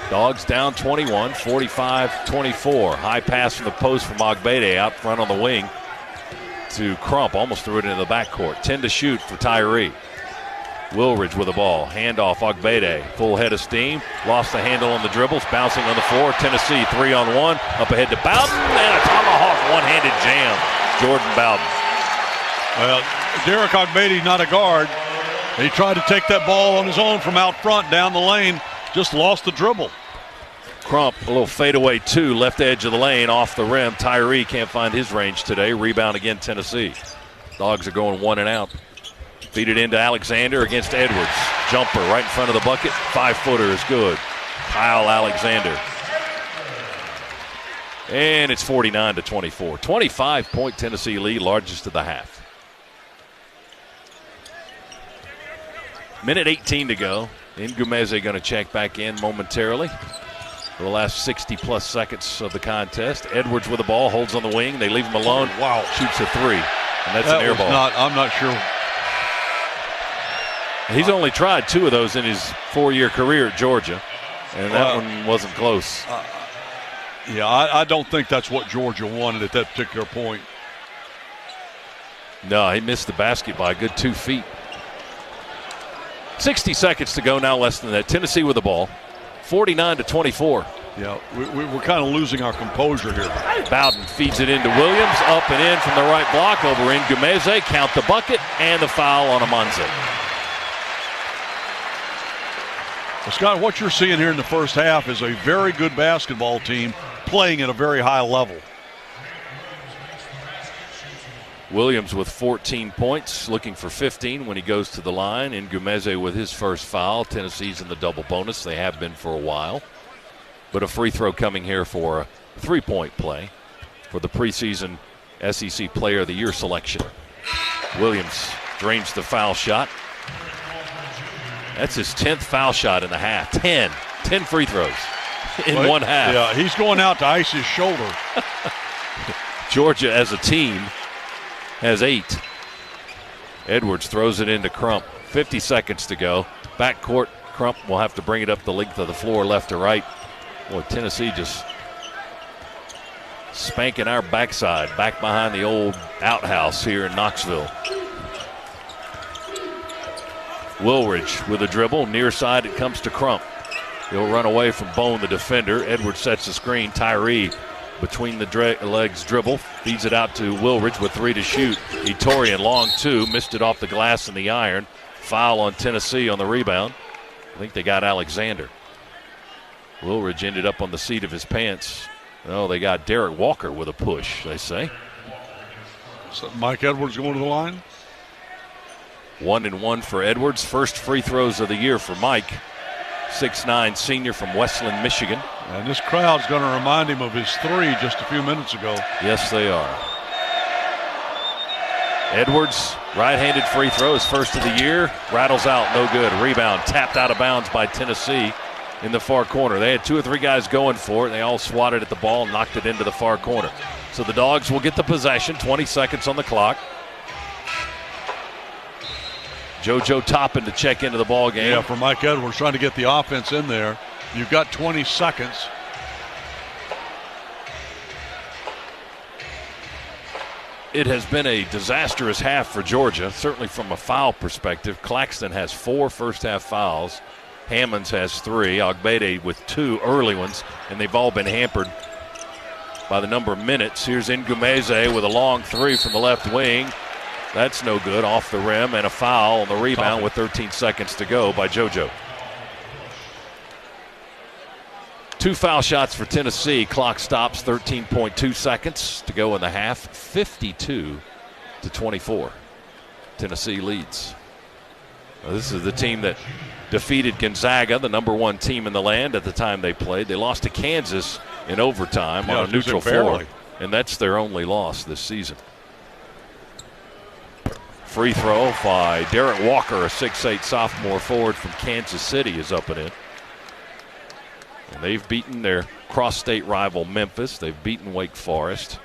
Dogs down 21, 45-24. High pass from the post from Ogbede out front on the wing to Crump. Almost threw it into the backcourt. 10 to shoot for Tyree. Wilridge with the ball. Handoff Ogbede. Full head of steam. Lost the handle on the dribbles. Bouncing on the floor. Tennessee 3-on-1. Up ahead to Bowden. And a tomahawk one-handed jam. Jordan Bowden. Well, Derek Ogbede not a guard. He tried to take that ball on his own from out front down the lane. Just lost the dribble. Crump, a little fadeaway 2, left edge of the lane, off the rim. Tyree can't find his range today. Rebound again, Tennessee. Dogs are going 1 and out. Feed it into Alexander against Edwards. Jumper right in front of the bucket. 5-footer is good. Kyle Alexander. And it's 49-24. 25-point Tennessee lead, largest of the half. Minute 18 to go. Ngumeze going to check back in momentarily for the last 60-plus seconds of the contest. Edwards with the ball, holds on the wing. They leave him alone. Wow. Shoots a 3, and that's an air ball. I'm not sure. He's only tried 2 of those in his 4-year career at Georgia, and that one wasn't close. Yeah, I don't think that's what Georgia wanted at that particular point. No, he missed the basket by a good 2 feet. 60 seconds to go, now less than that. Tennessee with the ball, 49-24. Yeah, we're kind of losing our composure here. Bowden feeds it into Williams, up and in from the right block over Ngumeze. Count the bucket and the foul on Amanze. Well, Scott, what you're seeing here in the first half is a very good basketball team playing at a very high level. Williams with 14 points, looking for 15 when he goes to the line. Ngumeze with his first foul. Tennessee's in the double bonus. They have been for a while. But a free throw coming here for a 3-point play for the preseason SEC Player of the Year selection. Williams drains the foul shot. That's his 10th foul shot in the half. 10 free throws in one half. Yeah, he's going out to ice his shoulder. Georgia as a team has 8. Edwards throws it into Crump. 50 seconds to go. Backcourt, Crump will have to bring it up the length of the floor left to right. Boy, Tennessee just spanking our backside back behind the old outhouse here in Knoxville. Wilridge with a dribble. Near side it comes to Crump. He'll run away from Bone, the defender. Edwards sets the screen. Tyree between the legs dribble. Feeds it out to Wilridge with 3 to shoot. Etorian, long 2. Missed it off the glass and the iron. Foul on Tennessee on the rebound. I think they got Alexander. Wilridge ended up on the seat of his pants. Oh, they got Derek Walker with a push, they say. So Mike Edwards going to the line? 1-1 for Edwards. First free throws of the year for Mike. 6'9" senior from Westland, Michigan. And this crowd's going to remind him of his 3 just a few minutes ago. Yes, they are. Edwards, right-handed free throw, his first of the year. Rattles out, no good. Rebound, tapped out of bounds by Tennessee in the far corner. They had 2 or 3 guys going for it. They all swatted at the ball and knocked it into the far corner. So the Dogs will get the possession, 20 seconds on the clock. JoJo Toppin to check into the ball game. Yeah, for Mike Edwards, trying to get the offense in there. You've got 20 seconds. It has been a disastrous half for Georgia, certainly from a foul perspective. Claxton has 4 first-half fouls. Hammonds has 3. Ogbede with 2 early ones, and they've all been hampered by the number of minutes. Here's Ngumeze with a long 3 from the left wing. That's no good, off the rim, and a foul on the rebound with 13 seconds to go by JoJo. 2 foul shots for Tennessee. Clock stops, 13.2 seconds to go in the half. 52-24. Tennessee leads. Now, this is the team that defeated Gonzaga, the number 1 team in the land at the time they played. They lost to Kansas in overtime on a neutral floor, and that's their only loss this season. Free throw by Derek Walker, a 6'8" sophomore forward from Kansas City, is up and in. And they've beaten their cross-state rival Memphis. They've beaten Wake Forest.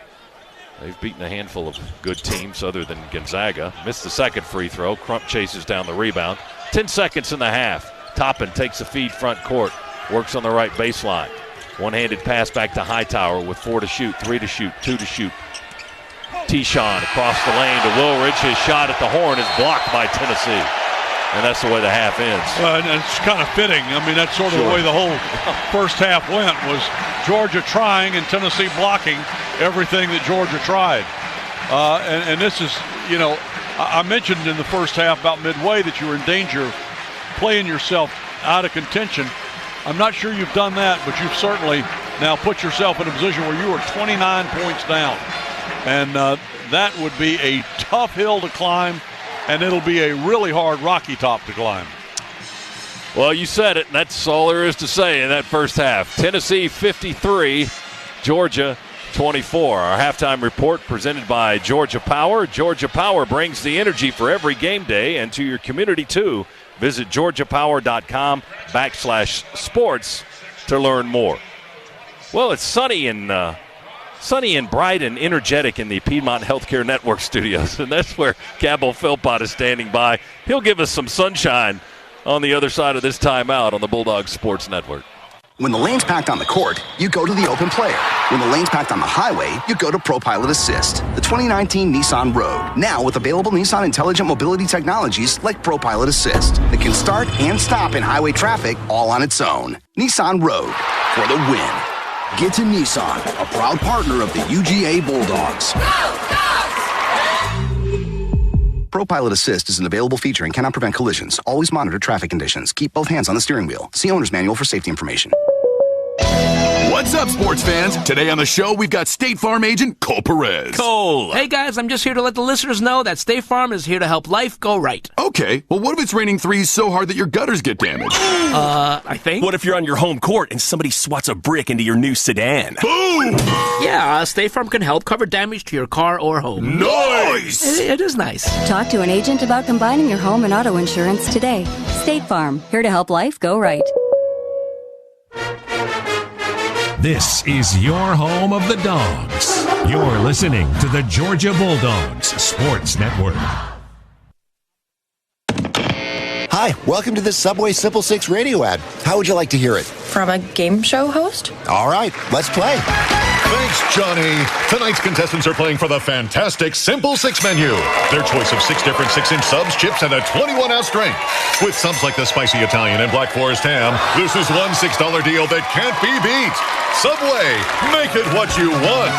They've beaten a handful of good teams other than Gonzaga. Missed the second free throw. Crump chases down the rebound. 10 seconds in the half. Toppin takes a feed front court. Works on the right baseline. One-handed pass back to Hightower with 4 to shoot, 3 to shoot, 2 to shoot. Tishon across the lane to Wilridge. His shot at the horn is blocked by Tennessee. And that's the way the half ends. And it's kind of fitting. I mean, that's sort of the way the whole first half went, was Georgia trying and Tennessee blocking everything that Georgia tried. And this is, you know, I mentioned in the first half about midway that you were in danger of playing yourself out of contention. I'm not sure you've done that, but you've certainly now put yourself in a position where you are 29 points down. And that would be a tough hill to climb, and it'll be a really hard rocky top to climb. Well, you said it, and that's all there is to say in that first half. Tennessee 53, Georgia 24. Our halftime report presented by Georgia Power. Georgia Power brings the energy for every game day and to your community too. Visit georgiapower.com/sports to learn more. Well, it's sunny and bright and energetic in the Piedmont Healthcare Network studios, and that's where Cabell Philpott is standing by. He'll give us some sunshine on the other side of this timeout on the Bulldogs Sports Network. When the lane's packed on the court, you go to the open player. When the lane's packed on the highway, you go to ProPilot Assist, the 2019 Nissan Rogue. Now with available Nissan intelligent mobility technologies like ProPilot Assist that can start and stop in highway traffic all on its own. Nissan Rogue, for the win. Get to Nissan, a proud partner of the UGA Bulldogs. ProPilot Assist is an available feature and cannot prevent collisions. Always monitor traffic conditions. Keep both hands on the steering wheel. See owner's manual for safety information. What's up, sports fans? Today on the show, we've got State Farm agent Cole Perez. Cole! Hey, guys, I'm just here to let the listeners know that State Farm is here to help life go right. Okay, well, what if it's raining threes so hard that your gutters get damaged? I think. What if you're on your home court and somebody swats a brick into your new sedan? Boom! Yeah, State Farm can help cover damage to your car or home. Nice! It is nice. Talk to an agent about combining your home and auto insurance today. State Farm, here to help life go right. This is your home of the Dogs. You're listening to the Georgia Bulldogs Sports Network. Hi, welcome to the Subway Simple 6 radio ad. How would you like to hear it? From a game show host? All right, let's play. Thanks, Johnny. Tonight's contestants are playing for the fantastic Simple 6 menu. Their choice of 6 different 6-inch subs, chips, and a 21-ounce drink. With subs like the spicy Italian and Black Forest ham, this is one $6 deal that can't be beat. Subway, make it what you want.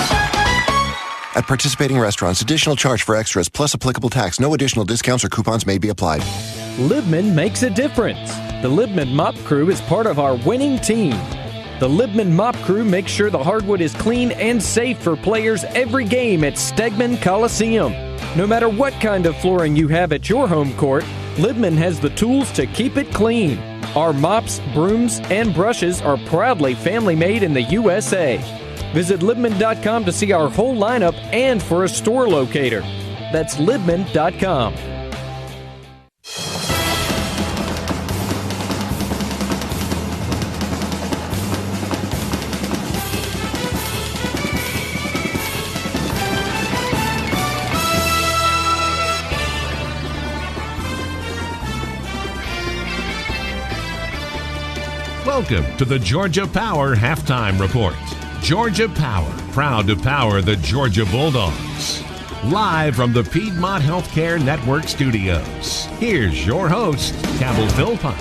At participating restaurants, additional charge for extras plus applicable tax. No additional discounts or coupons may be applied. Libman makes a difference. The Libman Mop Crew is part of our winning team. The Libman Mop Crew makes sure the hardwood is clean and safe for players every game at Stegman Coliseum. No matter what kind of flooring you have at your home court, Libman has the tools to keep it clean. Our mops, brooms, and brushes are proudly family-made in the USA. Visit Libman.com to see our whole lineup and for a store locator. That's Libman.com. Welcome to the Georgia Power Halftime Report. Georgia Power, proud to power the Georgia Bulldogs. Live from the Piedmont Healthcare Network studios. Here's your host, Cabell Philpott.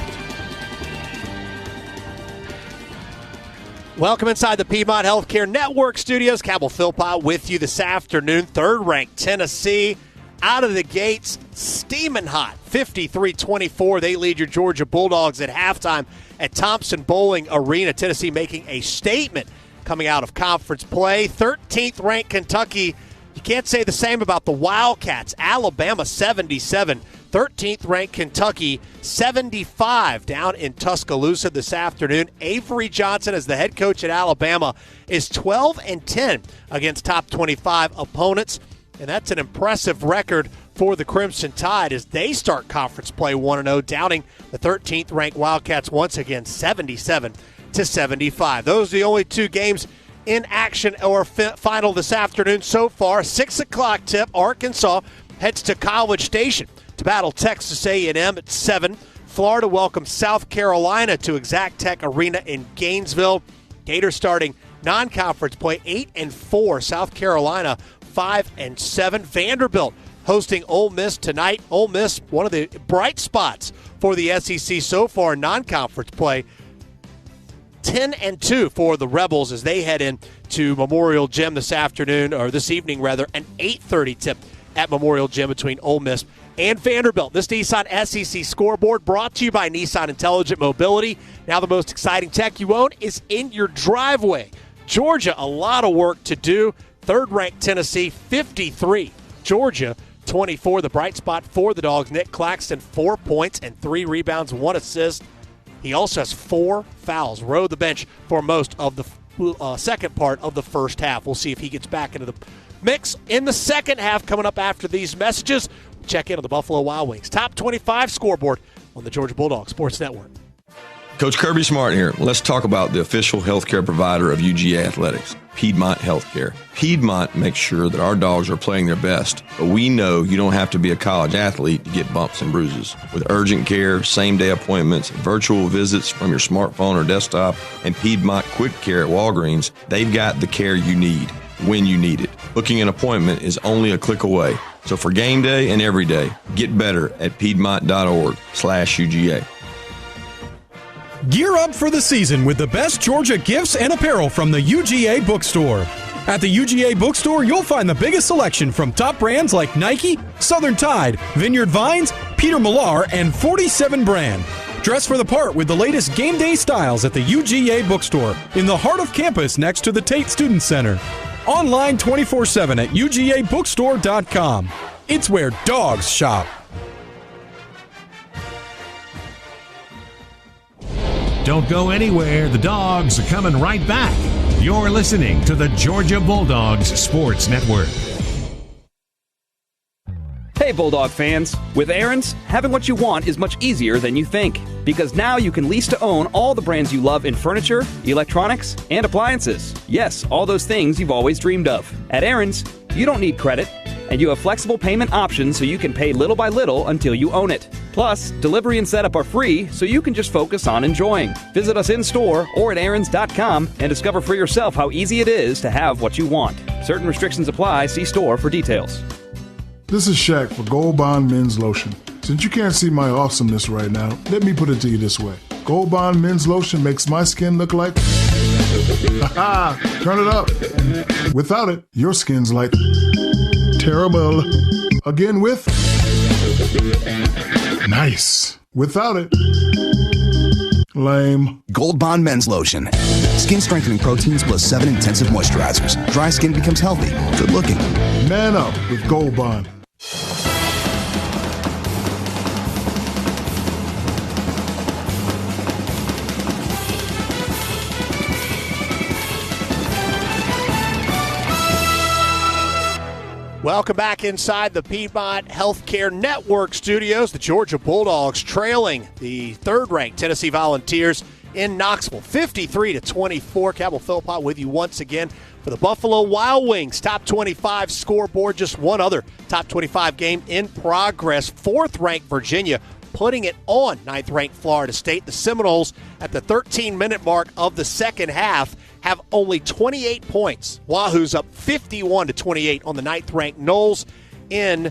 Welcome inside the Piedmont Healthcare Network studios. Cabell Philpott with you this afternoon. Third-ranked Tennessee out of the gates, steaming hot. 53-24. They lead your Georgia Bulldogs at halftime at Thompson-Boling Arena. Tennessee making a statement coming out of conference play. 13th-ranked Kentucky. You can't say the same about the Wildcats. Alabama 77. 13th-ranked Kentucky 75 down in Tuscaloosa this afternoon. Avery Johnson, as the head coach at Alabama, is 12-10 against top 25 opponents. And that's an impressive record for the Crimson Tide as they start conference play 1-0, downing the 13th-ranked Wildcats once again 77-75. Those are the only two games in action or final this afternoon so far. 6 o'clock tip, Arkansas heads to College Station to battle Texas A&M at 7. Florida welcomes South Carolina to Exact Tech Arena in Gainesville. Gators starting non-conference play 8-4. South Carolina 5-7. Vanderbilt hosting Ole Miss tonight. Ole Miss, one of the bright spots for the SEC so far in non-conference play. 10-2 for the Rebels as they head in to Memorial Gym this afternoon, or this evening rather, an 8:30 tip at Memorial Gym between Ole Miss and Vanderbilt. This Nissan SEC scoreboard brought to you by Nissan Intelligent Mobility. Now the most exciting tech you own is in your driveway. Georgia, a lot of work to do. Third-ranked Tennessee, 53. Georgia, 24. The bright spot for the Dogs, Nick Claxton, 4 points and 3 rebounds, 1 assist. He also has 4 fouls. Rode the bench for most of the second part of the first half. We'll see if he gets back into the mix in the second half coming up after these messages. Check in on the Buffalo Wild Wings Top 25 scoreboard on the Georgia Bulldogs Sports Network. Coach Kirby Smart here. Let's talk about the official healthcare provider of UGA Athletics, Piedmont Healthcare. Piedmont makes sure that our dogs are playing their best, but we know you don't have to be a college athlete to get bumps and bruises. With urgent care, same-day appointments, virtual visits from your smartphone or desktop, and Piedmont Quick Care at Walgreens, they've got the care you need when you need it. Booking an appointment is only a click away. So for game day and every day, get better at piedmont.org/UGA. Gear up for the season with the best Georgia gifts and apparel from the UGA Bookstore. At the UGA Bookstore, you'll find the biggest selection from top brands like Nike, Southern Tide, Vineyard Vines, Peter Millar, and 47 brand. Dress for the part with the latest game day styles at the UGA Bookstore in the heart of campus next to the Tate Student Center. Online 24/7 at UGABookstore.com. It's where dogs shop. Don't go anywhere. The Dogs are coming right back. You're listening to the Georgia Bulldogs Sports Network. Hey Bulldog fans, with Aaron's, having what you want is much easier than you think. Because now you can lease to own all the brands you love in furniture, electronics, and appliances. Yes, all those things you've always dreamed of. At Aaron's, you don't need credit, and you have flexible payment options so you can pay little by little until you own it. Plus, delivery and setup are free, so you can just focus on enjoying. Visit us in-store or at Aaron's.com and discover for yourself how easy it is to have what you want. Certain restrictions apply. See store for details. This is Shaq for Gold Bond Men's Lotion. Since you can't see my awesomeness right now, let me put it to you this way. Gold Bond Men's Lotion makes my skin look like... Turn it up. Without it, your skin's like... terrible. Again with... nice. Without it... lame. Gold Bond Men's Lotion. Skin strengthening proteins plus 7 intensive moisturizers. Dry skin becomes healthy. Good looking. Man up with Gold Bond. Welcome back inside the Piedmont Healthcare Network studios. The Georgia Bulldogs trailing the third-ranked Tennessee Volunteers in Knoxville, 53-24. Cabell Philpott with you once again for the Buffalo Wild Wings top 25 scoreboard. Just one other top 25 game in progress. Fourth-ranked Virginia putting it on ninth-ranked Florida State. The Seminoles at the 13-minute mark of the second half have only 28 points. Wahoo's up 51-28 on the ninth-ranked Noles in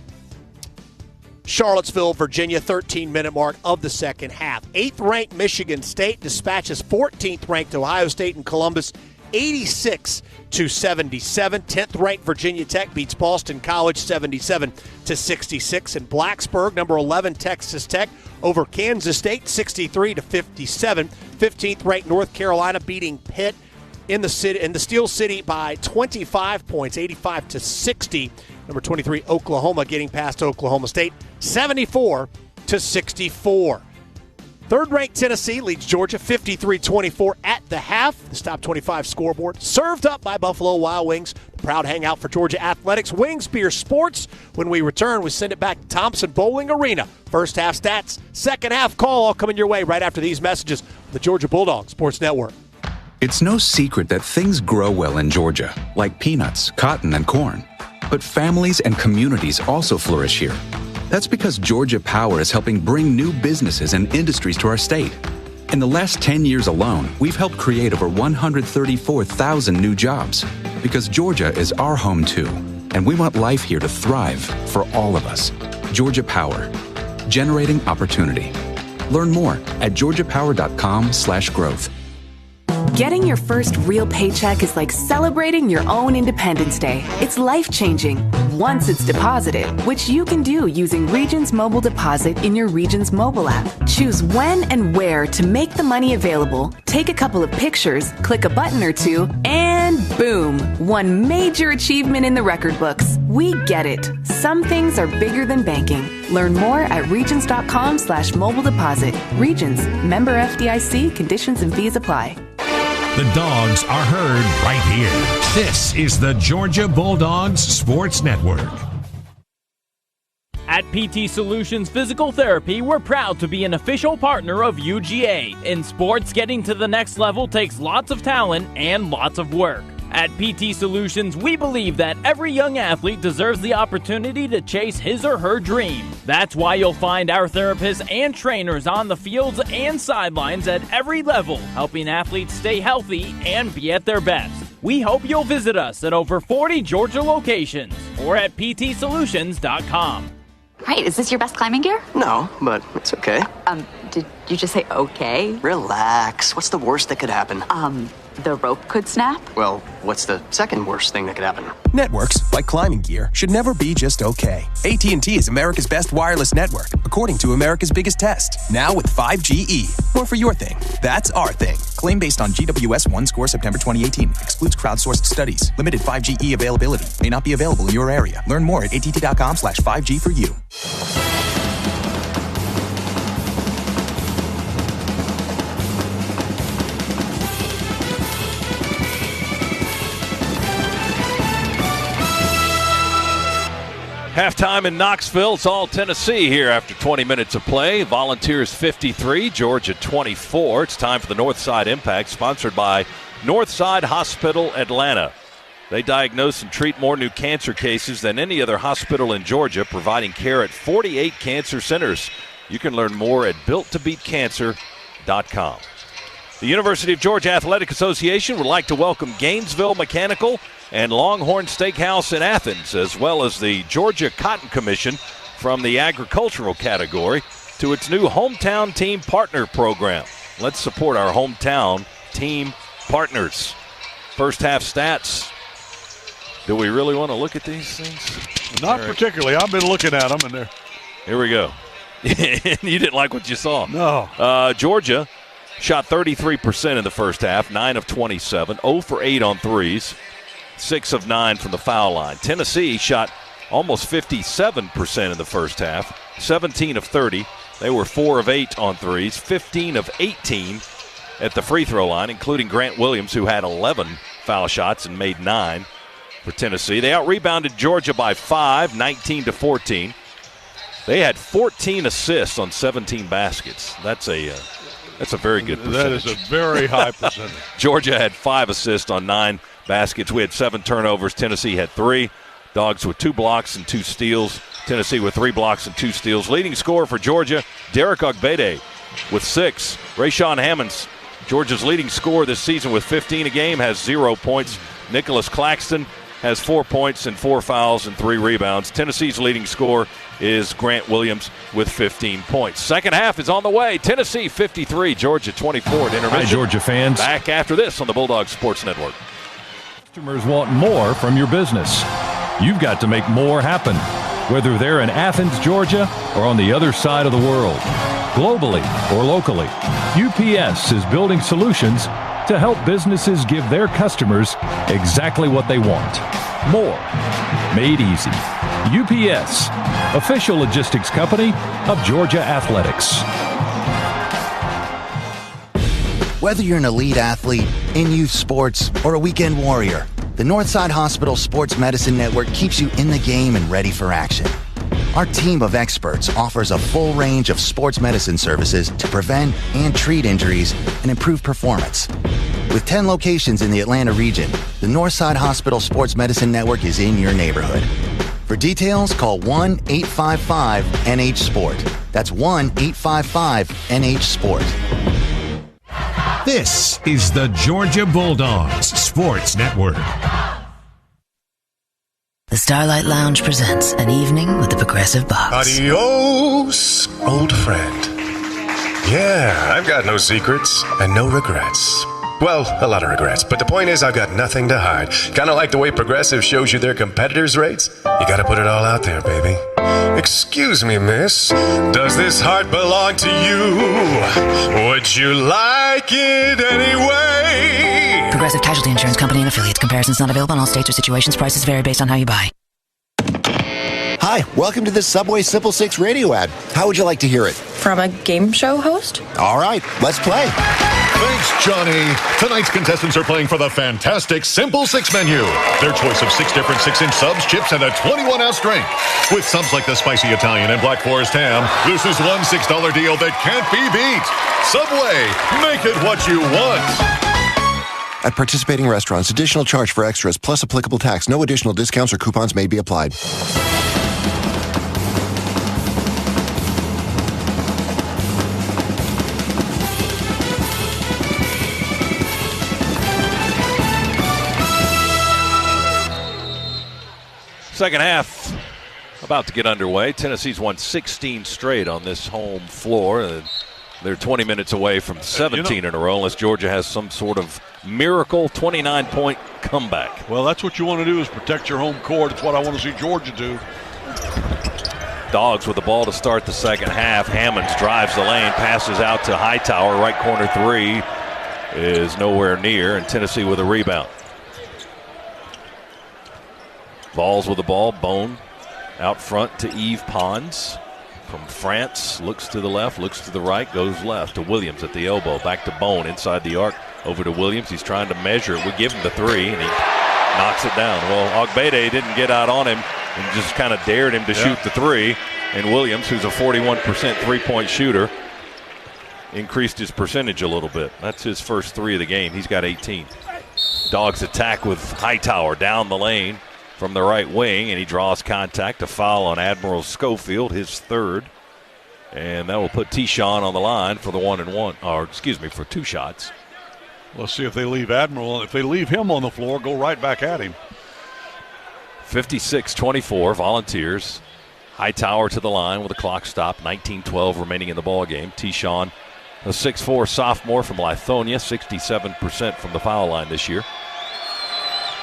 Charlottesville, Virginia, 13-minute mark of the second half. Eighth-ranked Michigan State dispatches 14th-ranked Ohio State in Columbus, 86-77. 10th-ranked Virginia Tech beats Boston College 77-66. In Blacksburg, number 11 Texas Tech over Kansas State 63-57. 15th-ranked North Carolina beating Pitt in the Steel City by 25 points, 85-60. Number 23 Oklahoma getting past Oklahoma State 74-64. Third-ranked Tennessee leads Georgia 53-24 at the half. This top 25 scoreboard served up by Buffalo Wild Wings. The proud hangout for Georgia Athletics. Wings Beer Sports. When we return, we send it back to Thompson Bowling Arena. First half stats, second half call, all coming your way right after these messages. The Georgia Bulldogs Sports Network. It's no secret that things grow well in Georgia, like peanuts, cotton, and corn. But families and communities also flourish here. That's because Georgia Power is helping bring new businesses and industries to our state. In the last 10 years alone, we've helped create over 134,000 new jobs. Because Georgia is our home too, and we want life here to thrive for all of us. Georgia Power, generating opportunity. Learn more at georgiapower.com/growth. Getting your first real paycheck is like celebrating your own Independence Day. It's life-changing once it's deposited, which you can do using Regions Mobile Deposit in your Regions mobile app. Choose when and where to make the money available, take a couple of pictures, click a button or two, and boom, one major achievement in the record books. We get it. Some things are bigger than banking. Learn more at regions.com/mobile deposit. Regions, member FDIC, conditions and fees apply. The Dogs are heard right here. This is the Georgia Bulldogs Sports Network. At PT Solutions Physical Therapy, we're proud to be an official partner of UGA. In sports, getting to the next level takes lots of talent and lots of work. At PT Solutions, we believe that every young athlete deserves the opportunity to chase his or her dream. That's why you'll find our therapists and trainers on the fields and sidelines at every level, helping athletes stay healthy and be at their best. We hope you'll visit us at over 40 Georgia locations or at ptsolutions.com. Right, is this your best climbing gear? No, but it's okay. Did you just say okay? Relax. What's the worst that could happen? The rope could snap? Well, what's the second worst thing that could happen? Networks, like climbing gear, should never be just okay. AT&T is America's best wireless network, according to America's biggest test. Now with 5GE. More for your thing. That's our thing. Claim based on GWS 1 score September 2018. Excludes crowdsourced studies. Limited 5GE availability. May not be available in your area. Learn more at att.com/5G for you. Halftime in Knoxville. It's all Tennessee here after 20 minutes of play. Volunteers 53, Georgia 24. It's time for the Northside Impact, sponsored by Northside Hospital Atlanta. They diagnose and treat more new cancer cases than any other hospital in Georgia, providing care at 48 cancer centers. You can learn more at builttobeatcancer.com. The University of Georgia Athletic Association would like to welcome Gainesville Mechanical and Longhorn Steakhouse in Athens, as well as the Georgia Cotton Commission from the agricultural category, to its new Hometown Team Partner Program. Let's support our hometown team partners. First half stats. Do we really want to look at these things? Not particularly. I've been looking at them, and they're... Here we go. You didn't like what you saw. No. Georgia shot 33% in the first half, 9 of 27, 0 for 8 on threes, 6 of 9 from the foul line. Tennessee shot almost 57% in the first half, 17 of 30. They were 4 of 8 on threes, 15 of 18 at the free throw line, including Grant Williams, who had 11 foul shots and made 9 for Tennessee. They out-rebounded Georgia by 5, 19-14. They had 14 assists on 17 baskets. That's a very good percentage. That is a very high percentage. Georgia had 5 assists on 9 baskets. We had 7 turnovers. Tennessee had 3. Dogs with 2 blocks and 2 steals. Tennessee with 3 blocks and 2 steals. Leading scorer for Georgia, Derek Ogbede with 6. Rayshawn Hammonds, Georgia's leading scorer this season with 15 a game, has 0 points. Nicholas Claxton has 4 points and 4 fouls and 3 rebounds. Tennessee's leading scorer is Grant Williams with 15 points. Second half is on the way. Tennessee 53, Georgia 24 at intermission. Hi, Georgia fans. Back after this on the Bulldogs Sports Network. Customers want more from your business. You've got to make more happen, whether they're in Athens, Georgia, or on the other side of the world. Globally or locally, UPS is building solutions to help businesses give their customers exactly what they want. More. Made easy. UPS, official logistics company of Georgia Athletics. Whether you're an elite athlete, in youth sports, or a weekend warrior, the Northside Hospital Sports Medicine Network keeps you in the game and ready for action. Our team of experts offers a full range of sports medicine services to prevent and treat injuries and improve performance. With 10 locations in the Atlanta region, the Northside Hospital Sports Medicine Network is in your neighborhood. For details, call 1-855-NH-SPORT. That's 1-855-NH-SPORT. This is the Georgia Bulldogs Sports Network. The Starlight Lounge presents An Evening with the Progressive Box. Adios, old friend. Yeah, I've got no secrets and no regrets. Well, a lot of regrets, but the point is I've got nothing to hide. Kind of like the way Progressive shows you their competitors' rates. You gotta put it all out there, baby. Excuse me, miss. Does this heart belong to you? Would you like it anyway? Progressive Casualty Insurance Company and Affiliates. Comparisons not available in all states or situations. Prices vary based on how you buy. Hi, welcome to this Subway Simple 6 radio ad. How would you like to hear it? From a game show host? All right, let's play. Thanks, Johnny. Tonight's contestants are playing for the fantastic Simple 6 menu. Their choice of 6 different 6-inch subs, chips, and a 21-ounce drink. With subs like the spicy Italian and Black Forest ham, this is one $6 deal that can't be beat. Subway, make it what you want. At participating restaurants, additional charge for extras plus applicable tax. No additional discounts or coupons may be applied. Second half about to get underway. Tennessee's won 16 straight on this home floor. They're 20 minutes away from 17 in a row unless Georgia has some sort of miracle 29-point comeback. Well, that's what you want to do is protect your home court. It's what I want to see Georgia do. Dogs with the ball to start the second half. Hammonds drives the lane, passes out to Hightower. Right corner three is nowhere near, and Tennessee with a rebound. Vols with the ball. Bone out front to Yves Pons. From France, looks to the left, looks to the right, goes left to Williams at the elbow. Back to Bone inside the arc. Over to Williams. He's trying to measure it. We give him the three, and he knocks it down. Well, Ogbede didn't get out on him and just kind of dared him to shoot the three. And Williams, who's a 41% three-point shooter, increased his percentage a little bit. That's his first three of the game. He's got 18. Dogs attack with Hightower down the lane from the right wing, and he draws contact. A foul on Admiral Schofield, his third. And that will put Tyshawn on the line for the 1-and-1, or excuse me, for 2 shots. Let's see if they leave Admiral. If they leave him on the floor, go right back at him. 56-24, Volunteers. Hightower to the line with a clock stop. 19-12 remaining in the ball game. Tyshawn, a 6'4 sophomore from Lithonia, 67% from the foul line this year.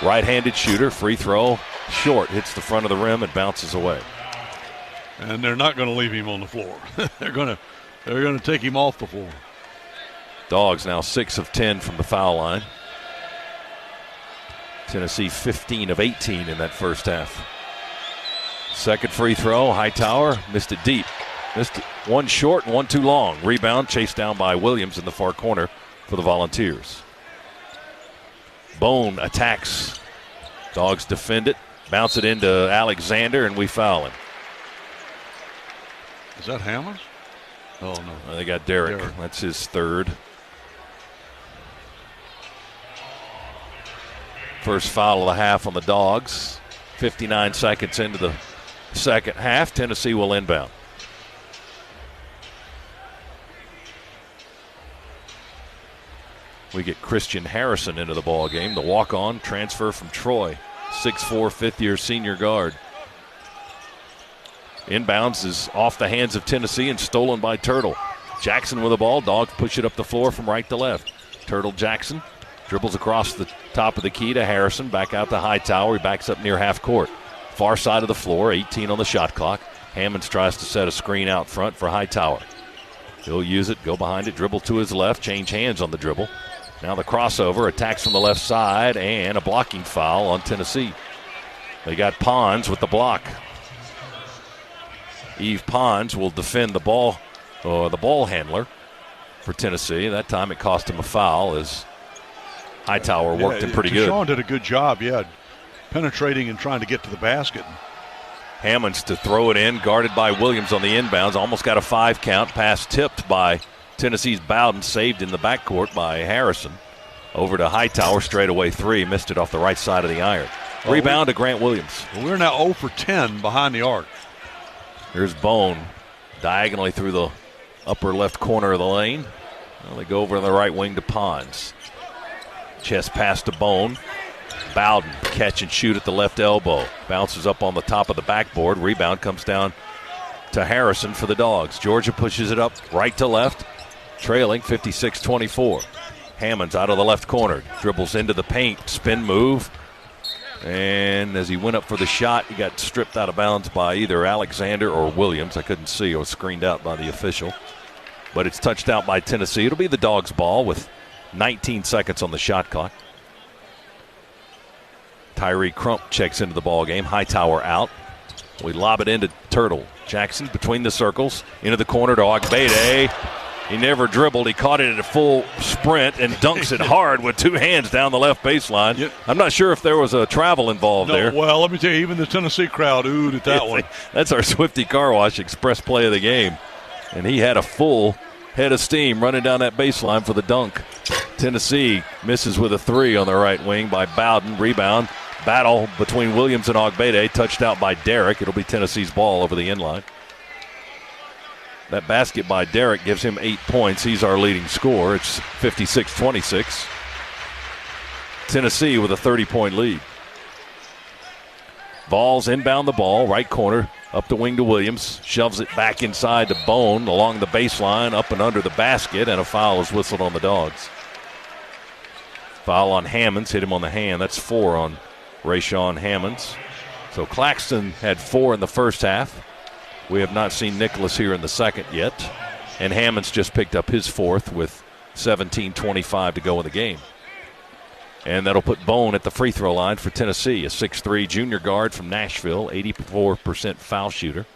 Right-handed shooter, free throw, short, hits the front of the rim and bounces away. And they're not going to leave him on the floor. They're going to take him off the floor. Dogs now 6 of 10 from the foul line. Tennessee 15 of 18 in that first half. Second free throw, Hightower missed it deep. Missed it one short and one too long. Rebound chased down by Williams in the far corner for the Volunteers. Bone attacks. Dogs defend it, bounce it into Alexander, and we foul him. Is that Hammond? Oh, no. They got Derek. That's his third. First foul of the half on the Dogs. 59 seconds into the second half. Tennessee will inbound. We get Christian Harrison into the ball game. The walk-on transfer from Troy. 6'4", fifth-year senior guard. Inbounds is off the hands of Tennessee and stolen by Turtle. Jackson with the ball. Dogs push it up the floor from right to left. Turtle Jackson dribbles across the top of the key to Harrison. Back out to Hightower. He backs up near half court. Far side of the floor, 18 on the shot clock. Hammonds tries to set a screen out front for Hightower. He'll use it, go behind it, dribble to his left, change hands on the dribble. Now the crossover, attacks from the left side, and a blocking foul on Tennessee. They got Pons with the block. Eve Pons will defend the ball handler for Tennessee. That time it cost him a foul as Hightower worked him pretty good. Tyshawn did a good job, penetrating and trying to get to the basket. Hammonds to throw it in, guarded by Williams on the inbounds. Almost got a 5 count. Pass tipped by Tennessee's Bowden, saved in the backcourt by Harrison. Over to Hightower, straightaway 3. Missed it off the right side of the iron. Rebound to Grant Williams. We're now 0 for 10 behind the arc. Here's Bone diagonally through the upper left corner of the lane. Well, they go over to the right wing to Pons. Chest pass to Bone. Bowden, catch and shoot at the left elbow. Bounces up on the top of the backboard. Rebound comes down to Harrison for the Dogs. Georgia pushes it up right to left, trailing 56-24. Hammonds out of the left corner. Dribbles into the paint. Spin move. And as he went up for the shot, he got stripped out of bounds by either Alexander or Williams. I couldn't see. It was screened out by the official. But it's touched out by Tennessee. It'll be the Dogs' ball with 19 seconds on the shot clock. Tyree Crump checks into the ball game. Hightower out. We lob it into Turtle. Jackson between the circles. Into the corner to Ogbede. He never dribbled. He caught it at a full sprint and dunks it hard with 2 hands down the left baseline. Yep. I'm not sure if there was a travel involved there. Well, let me tell you, even the Tennessee crowd oohed at that one. That's our Swifty Car Wash express play of the game. And he had a full head of steam running down that baseline for the dunk. Tennessee misses with a 3 on the right wing by Bowden. Rebound. Battle between Williams and Ogbede, touched out by Derek. It'll be Tennessee's ball over the inline. That basket by Derek gives him 8 points. He's our leading scorer. It's 56-26. Tennessee with a 30-point lead. Vols inbound the ball, right corner, up the wing to Williams. Shoves it back inside to Bone along the baseline, up and under the basket, and a foul is whistled on the Dogs. Foul on Hammonds, hit him on the hand. That's 4 on Rayshawn Hammonds. So Claxton had 4 in the first half. We have not seen Nicholas here in the second yet. And Hammonds just picked up his 4th with 17:25 to go in the game. And that'll put Bone at the free throw line for Tennessee, a 6'3 junior guard from Nashville, 84% foul shooter.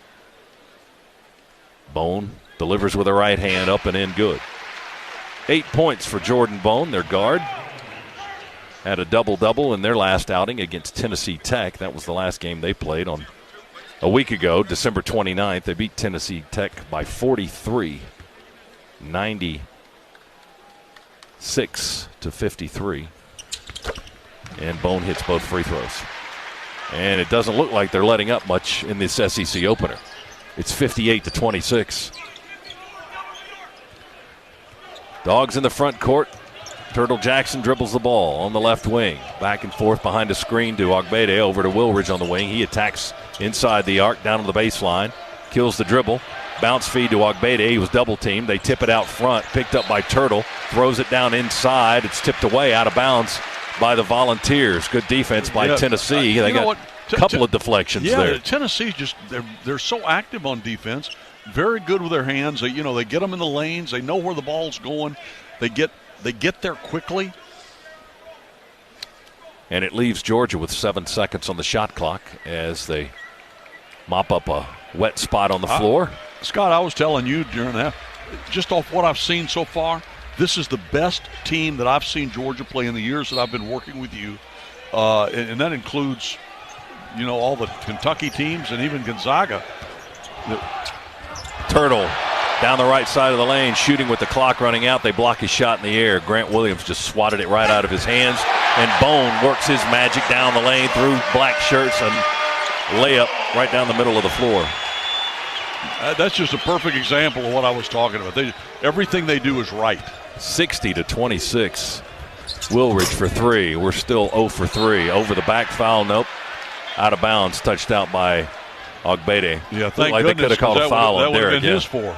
Bone delivers with a right hand, up and in, good. 8 points for Jordan Bone, their guard. Had a double-double in their last outing against Tennessee Tech. That was the last game they played on a week ago, December 29th. They beat Tennessee Tech by 43, 96-53. And Bone hits both free throws. And it doesn't look like they're letting up much in this SEC opener. It's 58-26. Dogs in the front court. Turtle Jackson dribbles the ball on the left wing. Back and forth behind a screen to Ogbede, over to Wilridge on the wing. He attacks inside the arc, down to the baseline. Kills the dribble. Bounce feed to Ogbede. He was double teamed. They tip it out front. Picked up by Turtle. Throws it down inside. It's tipped away out of bounds by the Volunteers. Good defense by Tennessee. They got a couple of deflections there. Tennessee they're so active on defense. Very good with their hands. They get them in the lanes. They know where the ball's going. They get there quickly. And it leaves Georgia with 7 seconds on the shot clock as they mop up a wet spot on the floor. Scott, I was telling you during that, just off what I've seen so far, this is the best team that I've seen Georgia play in the years that I've been working with you. And that includes, all the Kentucky teams and even Gonzaga. Turtle down the right side of the lane, shooting with the clock running out. They block his shot in the air. Grant Williams just swatted it right out of his hands. And Bone works his magic down the lane through black shirts and layup right down the middle of the floor. That's just a perfect example of what I was talking about. Everything they do is right. 60-26. Wilridge for three. We're still 0 for 3. Over the back foul, nope. Out of bounds, touched out by Ogbede. Yeah, thank like goodness. They could have called a foul on Derek. That would have been his fourth.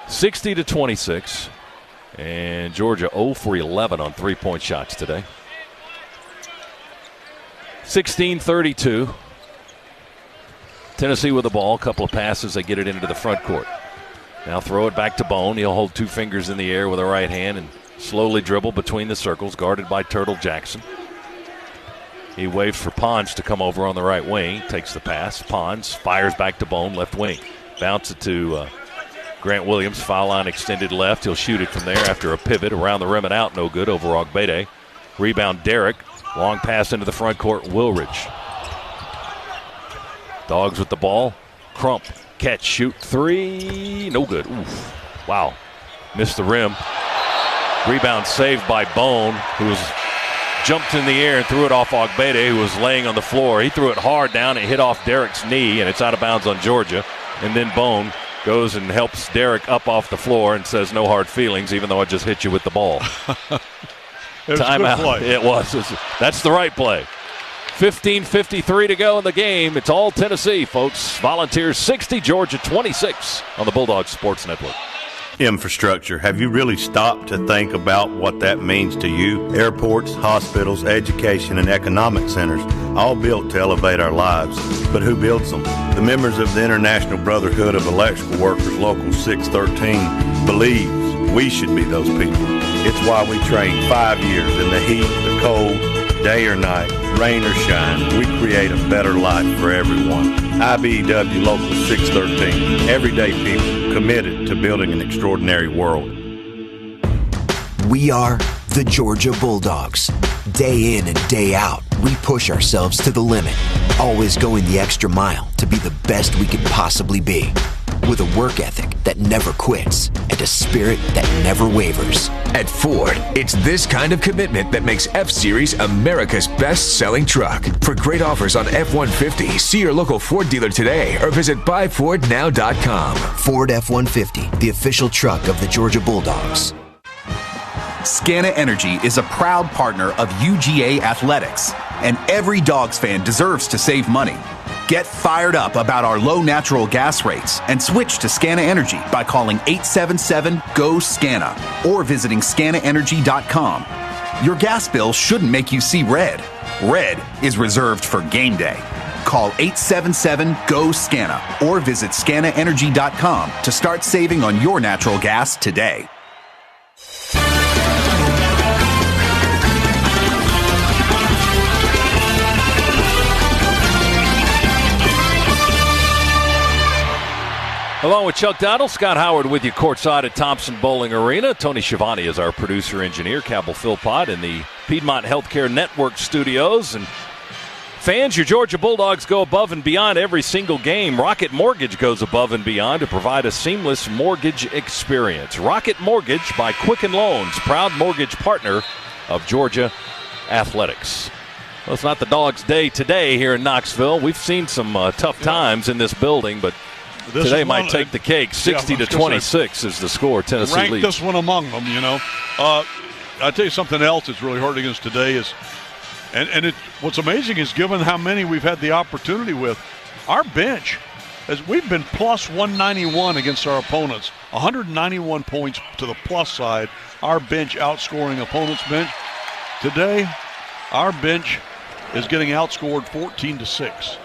60-26. And Georgia 0 for 11 on three-point shots today. 16-32. Tennessee with the ball. A couple of passes. They get it into the front court. Now throw it back to Bone. He'll hold 2 fingers in the air with a right hand and slowly dribble between the circles, guarded by Turtle Jackson. He waves for Pons to come over on the right wing. Takes the pass. Pons fires back to Bone, left wing. Bounce it to Grant Williams. Foul line extended left. He'll shoot it from there after a pivot around the rim and out. No good over Ogbede. Rebound Derek. Long pass into the front court. Wilridge. Dogs with the ball. Crump. Catch, shoot, 3. No good. Oof. Wow. Missed the rim. Rebound saved by Bone, who was jumped in the air and threw it off Ogbede, who was laying on the floor. He threw it hard down. It hit off Derek's knee, and it's out of bounds on Georgia. And then Bone goes and helps Derek up off the floor and says, no hard feelings, even though I just hit you with the ball. It was a good play. It was. That's the right play. 15:53 to go in the game. It's all Tennessee, folks. Volunteers 60, Georgia 26 on the Bulldogs Sports Network. Infrastructure. Have you really stopped to think about what that means to you? Airports, hospitals, education, and economic centers, all built to elevate our lives. But who builds them? The members of the International Brotherhood of Electrical Workers, Local 613, believes we should be those people. It's why we train 5 years in the heat, the cold, day or night, rain or shine. We create a better life for everyone. IBEW Local 613. Everyday people committed to building an extraordinary world. We are the Georgia Bulldogs. Day in and day out, we push ourselves to the limit, always going the extra mile to be the best we could possibly be. With a work ethic that never quits and a spirit that never wavers. At Ford, it's this kind of commitment that makes F-Series America's best-selling truck. For great offers on F-150, see your local Ford dealer today or visit buyfordnow.com. Ford F-150, the official truck of the Georgia Bulldogs. Scana Energy is a proud partner of UGA Athletics, and every Dogs fan deserves to save money. Get fired up about our low natural gas rates and switch to Scana Energy by calling 877-GO-SCANA or visiting scanaenergy.com. Your gas bill shouldn't make you see red. Red is reserved for game day. Call 877-GO-SCANA or visit scanaenergy.com to start saving on your natural gas today. Along with Chuck Dowdle, Scott Howard with you courtside at Thompson Bowling Arena. Tony Schiavone is our producer-engineer. Cabell Philpott in the Piedmont Healthcare Network studios. And fans, your Georgia Bulldogs go above and beyond every single game. Rocket Mortgage goes above and beyond to provide a seamless mortgage experience. Rocket Mortgage by Quicken Loans, proud mortgage partner of Georgia Athletics. Well, it's not the Dogs' day today here in Knoxville. We've seen some tough times in this building, but today might take the cake. 60-26 is the score. Tennessee rank leads. This one among them, I'll tell you something else that's really hurting us today is, what's amazing is given how many we've had the opportunity with, our bench, as we've been plus 191 against our opponents, 191 points to the plus side, our bench outscoring opponents' bench. Today, our bench is getting outscored 14-6.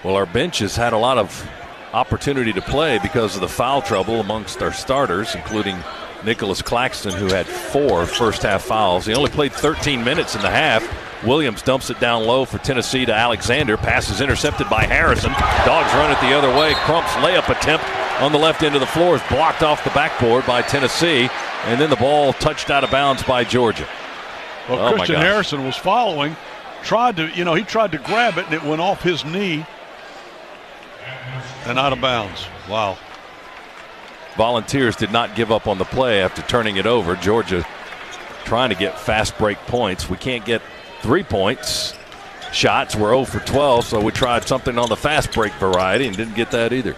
Well, our bench has had a lot of opportunity to play because of the foul trouble amongst our starters, including Nicholas Claxton, who had 4 first-half fouls. He only played 13 minutes in the half. Williams dumps it down low for Tennessee to Alexander. Pass is intercepted by Harrison. Dogs run it the other way. Crump's layup attempt on the left end of the floor is blocked off the backboard by Tennessee, and then the ball touched out of bounds by Georgia. Well, Christian Harrison was following, he tried to grab it, and it went off his knee and out of bounds. Wow. Volunteers did not give up on the play after turning it over. Georgia trying to get fast break points. We can't get 3 points. Shots were 0 for 12, so we tried something on the fast break variety and didn't get that either.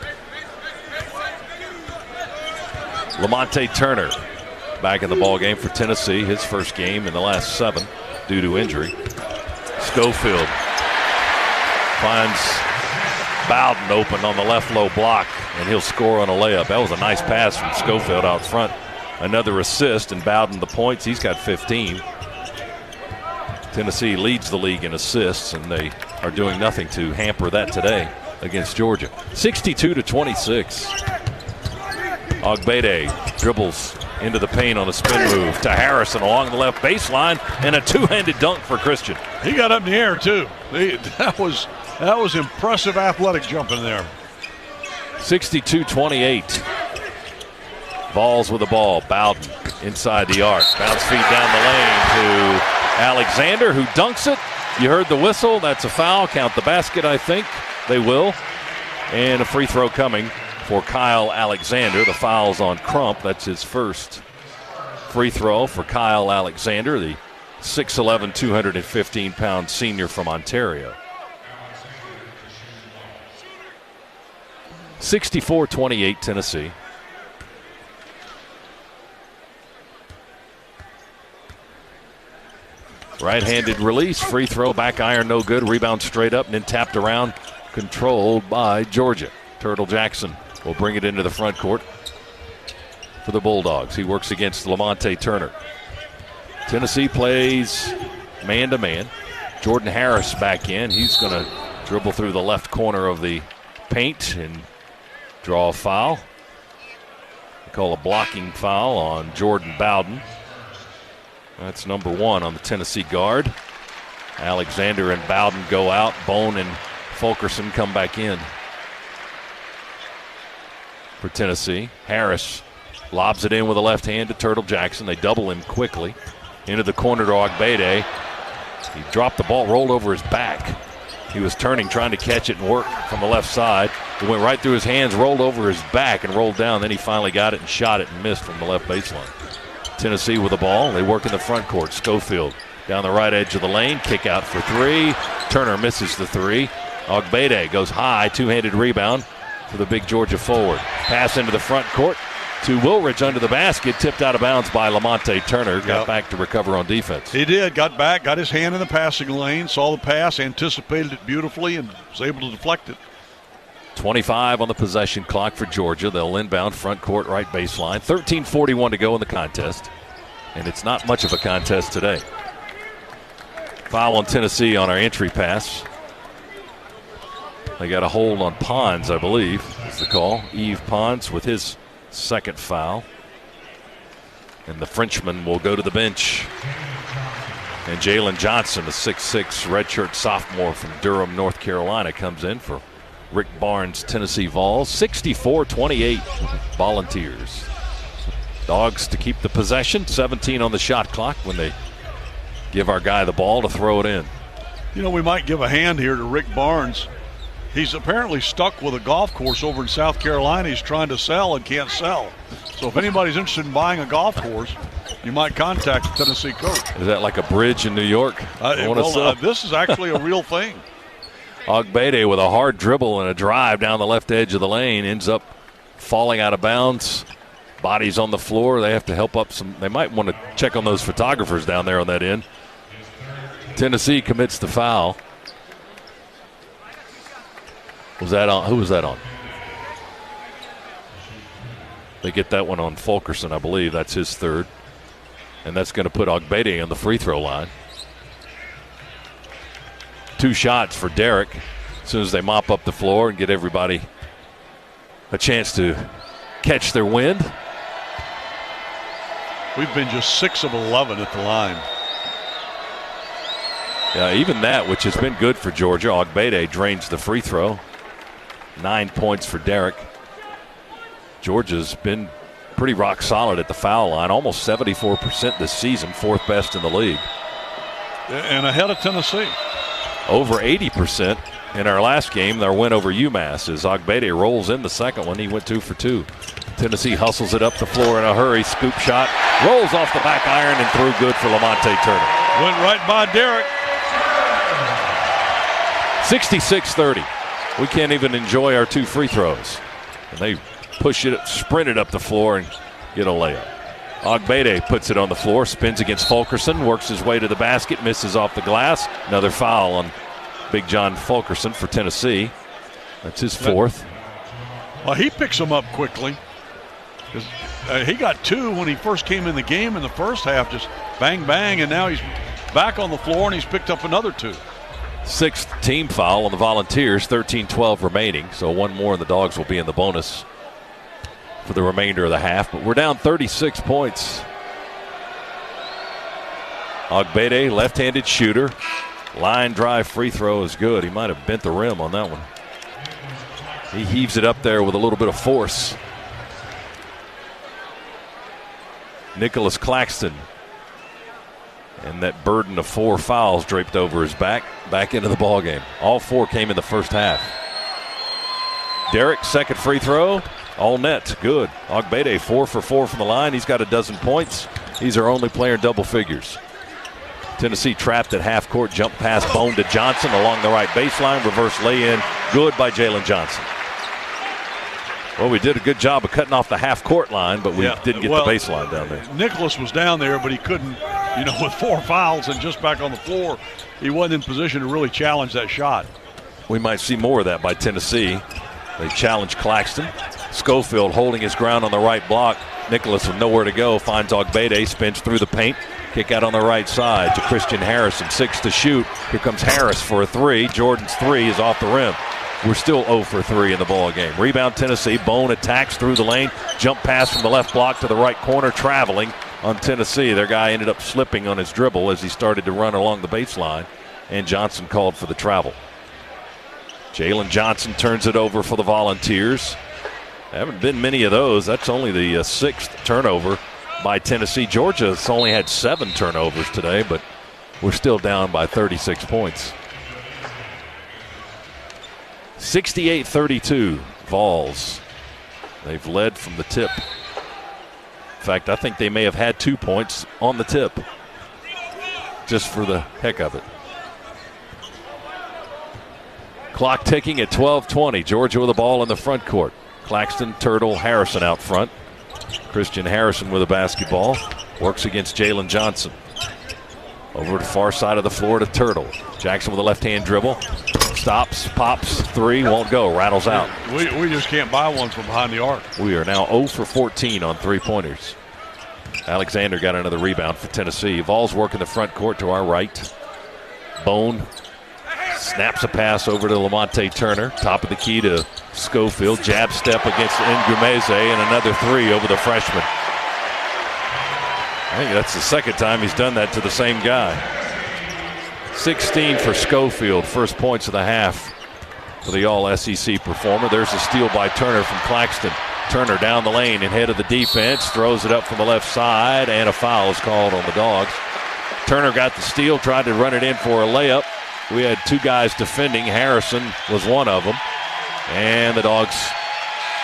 Lamonte Turner back in the ball game for Tennessee, his first game in the last 7 due to injury. Schofield finds Bowden open on the left low block, and he'll score on a layup. That was a nice pass from Schofield out front. Another assist, and Bowden the points. He's got 15. Tennessee leads the league in assists, and they are doing nothing to hamper that today against Georgia. 62-26. Ogbede dribbles into the paint on a spin move to Harrison along the left baseline, and a two-handed dunk for Christian. He got up in the air, too. That was impressive athletic jumping there. 62-28. Vols with the ball. Bowden inside the arc. Bounce feed down the lane to Alexander, who dunks it. You heard the whistle. That's a foul. Count the basket, I think. They will. And a free throw coming for Kyle Alexander. The foul's on Crump. That's his first free throw for Kyle Alexander, the 6'11", 215-pound senior from Ontario. 64-28 Tennessee. Right-handed release, free throw, back iron, no good. Rebound straight up and then tapped around, controlled by Georgia. Turtle Jackson will bring it into the front court for the Bulldogs. He works against Lamonte Turner. Tennessee plays man-to-man. Jordan Harris back in. He's going to dribble through the left corner of the paint and draw a foul. They call a blocking foul on Jordan Bowden. That's number 1 on the Tennessee guard. Alexander and Bowden go out. Bone and Fulkerson come back in for Tennessee. Harris lobs it in with a left hand to Turtle Jackson. They double him quickly. Into the corner to Ogbede. He dropped the ball, rolled over his back. He was turning, trying to catch it and work from the left side. It went right through his hands, rolled over his back, and rolled down. Then he finally got it and shot it and missed from the left baseline. Tennessee with the ball. They work in the front court. Schofield down the right edge of the lane. Kick out for 3. Turner misses the 3. Ogbede goes high. Two-handed rebound for the big Georgia forward. Pass into the front court to Woolridge under the basket. Tipped out of bounds by Lamonte Turner. Got back to recover on defense. He did. Got back. Got his hand in the passing lane. Saw the pass. Anticipated it beautifully and was able to deflect it. 25 on the possession clock for Georgia. They'll inbound front court right baseline. 13:41 to go in the contest. And it's not much of a contest today. Foul on Tennessee on our entry pass. They got a hold on Pons, I believe, is the call. Yves Pons with his second foul. And the Frenchman will go to the bench. And Jalen Johnson, the 6'6" redshirt sophomore from Durham, North Carolina, comes in for Rick Barnes' Tennessee Vols. 64-28 Volunteers. Dogs to keep the possession. 17 on the shot clock when they give our guy the ball to throw it in. You know, we might give a hand here to Rick Barnes. He's apparently stuck with a golf course over in South Carolina he's trying to sell and can't sell. So if anybody's interested in buying a golf course, you might contact the Tennessee coach. Is that like a bridge in New York? This is actually a real thing. Ogbede with a hard dribble and a drive down the left edge of the lane ends up falling out of bounds. Bodies on the floor. They have to help up some. They might want to check on those photographers down there on that end. Tennessee commits the foul. Was that on? Who was that on? They get that one on Fulkerson, I believe. That's his third. And that's going to put Ogbede on the free throw line. 2 shots for Derek as soon as they mop up the floor and get everybody a chance to catch their wind. We've been just 6 of 11 at the line. Yeah, even that, which has been good for Georgia. Ogbede drains the free throw. 9 points for Derek. Georgia's been pretty rock solid at the foul line, almost 74% this season, 4th best in the league. And ahead of Tennessee. Over 80% in our last game, their win over UMass, as Ogbede rolls in the second one. He went 2 for 2. Tennessee hustles it up the floor in a hurry. Scoop shot. Rolls off the back iron and through, good for Lamonte Turner. Went right by Derek. 66-30. We can't even enjoy our 2 free throws. And they push it, sprint it up the floor and get a layup. Ogbede puts it on the floor, spins against Fulkerson, works his way to the basket, misses off the glass. Another foul on Big John Fulkerson for Tennessee. That's his 4th. Well, he picks them up quickly. He got 2 when he first came in the game in the first half, just bang, bang, and now he's back on the floor and he's picked up another 2. 6th team foul on the Volunteers, 13-12 remaining, so one more and the Dogs will be in the bonus for the remainder of the half, but we're down 36 points. Ogbede, left-handed shooter. Line drive free throw is good. He might have bent the rim on that one. He heaves it up there with a little bit of force. Nicholas Claxton. And that burden of 4 fouls draped over his back into the ball game. All 4 came in the first half. Derek, second free throw. All net, good. Ogbede 4 for 4 from the line. He's got a dozen points. He's our only player in double figures. Tennessee trapped at half court. Jump pass, Bone to Johnson along the right baseline. Reverse lay-in, good by Jalen Johnson. Well, we did a good job of cutting off the half court line, but we didn't get the baseline down there. Nicholas was down there, but he couldn't, with 4 fouls and just back on the floor, he wasn't in position to really challenge that shot. We might see more of that by Tennessee. They challenge Claxton. Schofield holding his ground on the right block. Nicholas with nowhere to go finds Ogbede, spins through the paint. Kick out on the right side to Christian Harrison. 6 to shoot. Here comes Harris for a 3. Jordan's 3 is off the rim. We're still 0 for 3 in the ball game. Rebound Tennessee. Bone attacks through the lane. Jump pass from the left block to the right corner. Traveling on Tennessee. Their guy ended up slipping on his dribble as he started to run along the baseline. And Johnson called for the travel. Jalen Johnson turns it over for the Volunteers. There haven't been many of those. That's only the 6th turnover by Tennessee. Georgia's only had 7 turnovers today, but we're still down by 36 points. 68-32, Vols. They've led from the tip. In fact, I think they may have had 2 points on the tip, just for the heck of it. Clock ticking at 12:20. Georgia with the ball in the front court. Claxton, Turtle, Harrison out front. Christian Harrison with a basketball. Works against Jalen Johnson. Over to the far side of the floor to Turtle. Jackson with a left-hand dribble. Stops, pops, 3, won't go, rattles out. We just can't buy one from behind the arc. We are now 0 for 14 on 3-pointers. Alexander got another rebound for Tennessee. Vols working the front court to our right. Bone snaps a pass over to Lamonte Turner. Top of the key to Schofield. Jab step against Ngumeze and another 3 over the freshman. I think that's the second time he's done that to the same guy. 16 for Schofield. First points of the half for the All-SEC performer. There's a steal by Turner from Claxton. Turner down the lane and head of the defense. Throws it up from the left side, and a foul is called on the Dogs. Turner got the steal, tried to run it in for a layup. We had 2 guys defending. Harrison was one of them. And the Dogs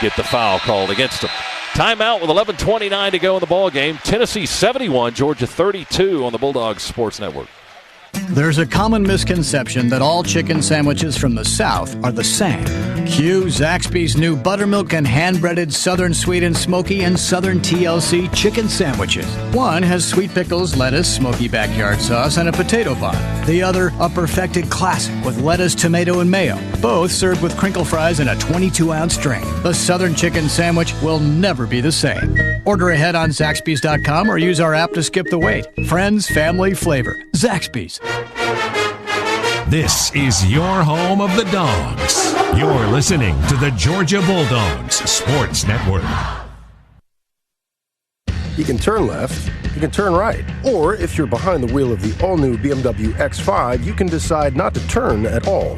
get the foul called against them. Timeout with 11:29 to go in the ball game. Tennessee 71, Georgia 32 on the Bulldogs Sports Network. There's a common misconception that all chicken sandwiches from the South are the same. Cue Zaxby's new buttermilk and hand-breaded Southern Sweet and Smoky and Southern TLC chicken sandwiches. One has sweet pickles, lettuce, smoky backyard sauce, and a potato bun. The other, a perfected classic with lettuce, tomato, and mayo. Both served with crinkle fries in a 22-ounce tray. The Southern chicken sandwich will never be the same. Order ahead on Zaxby's.com or use our app to skip the wait. Friends, family, flavor. Zaxby's. This is your home of the Dogs. You're listening to the Georgia Bulldogs Sports Network. You can turn left, you can turn right. Or if you're behind the wheel of the all-new BMW X5, you can decide not to turn at all.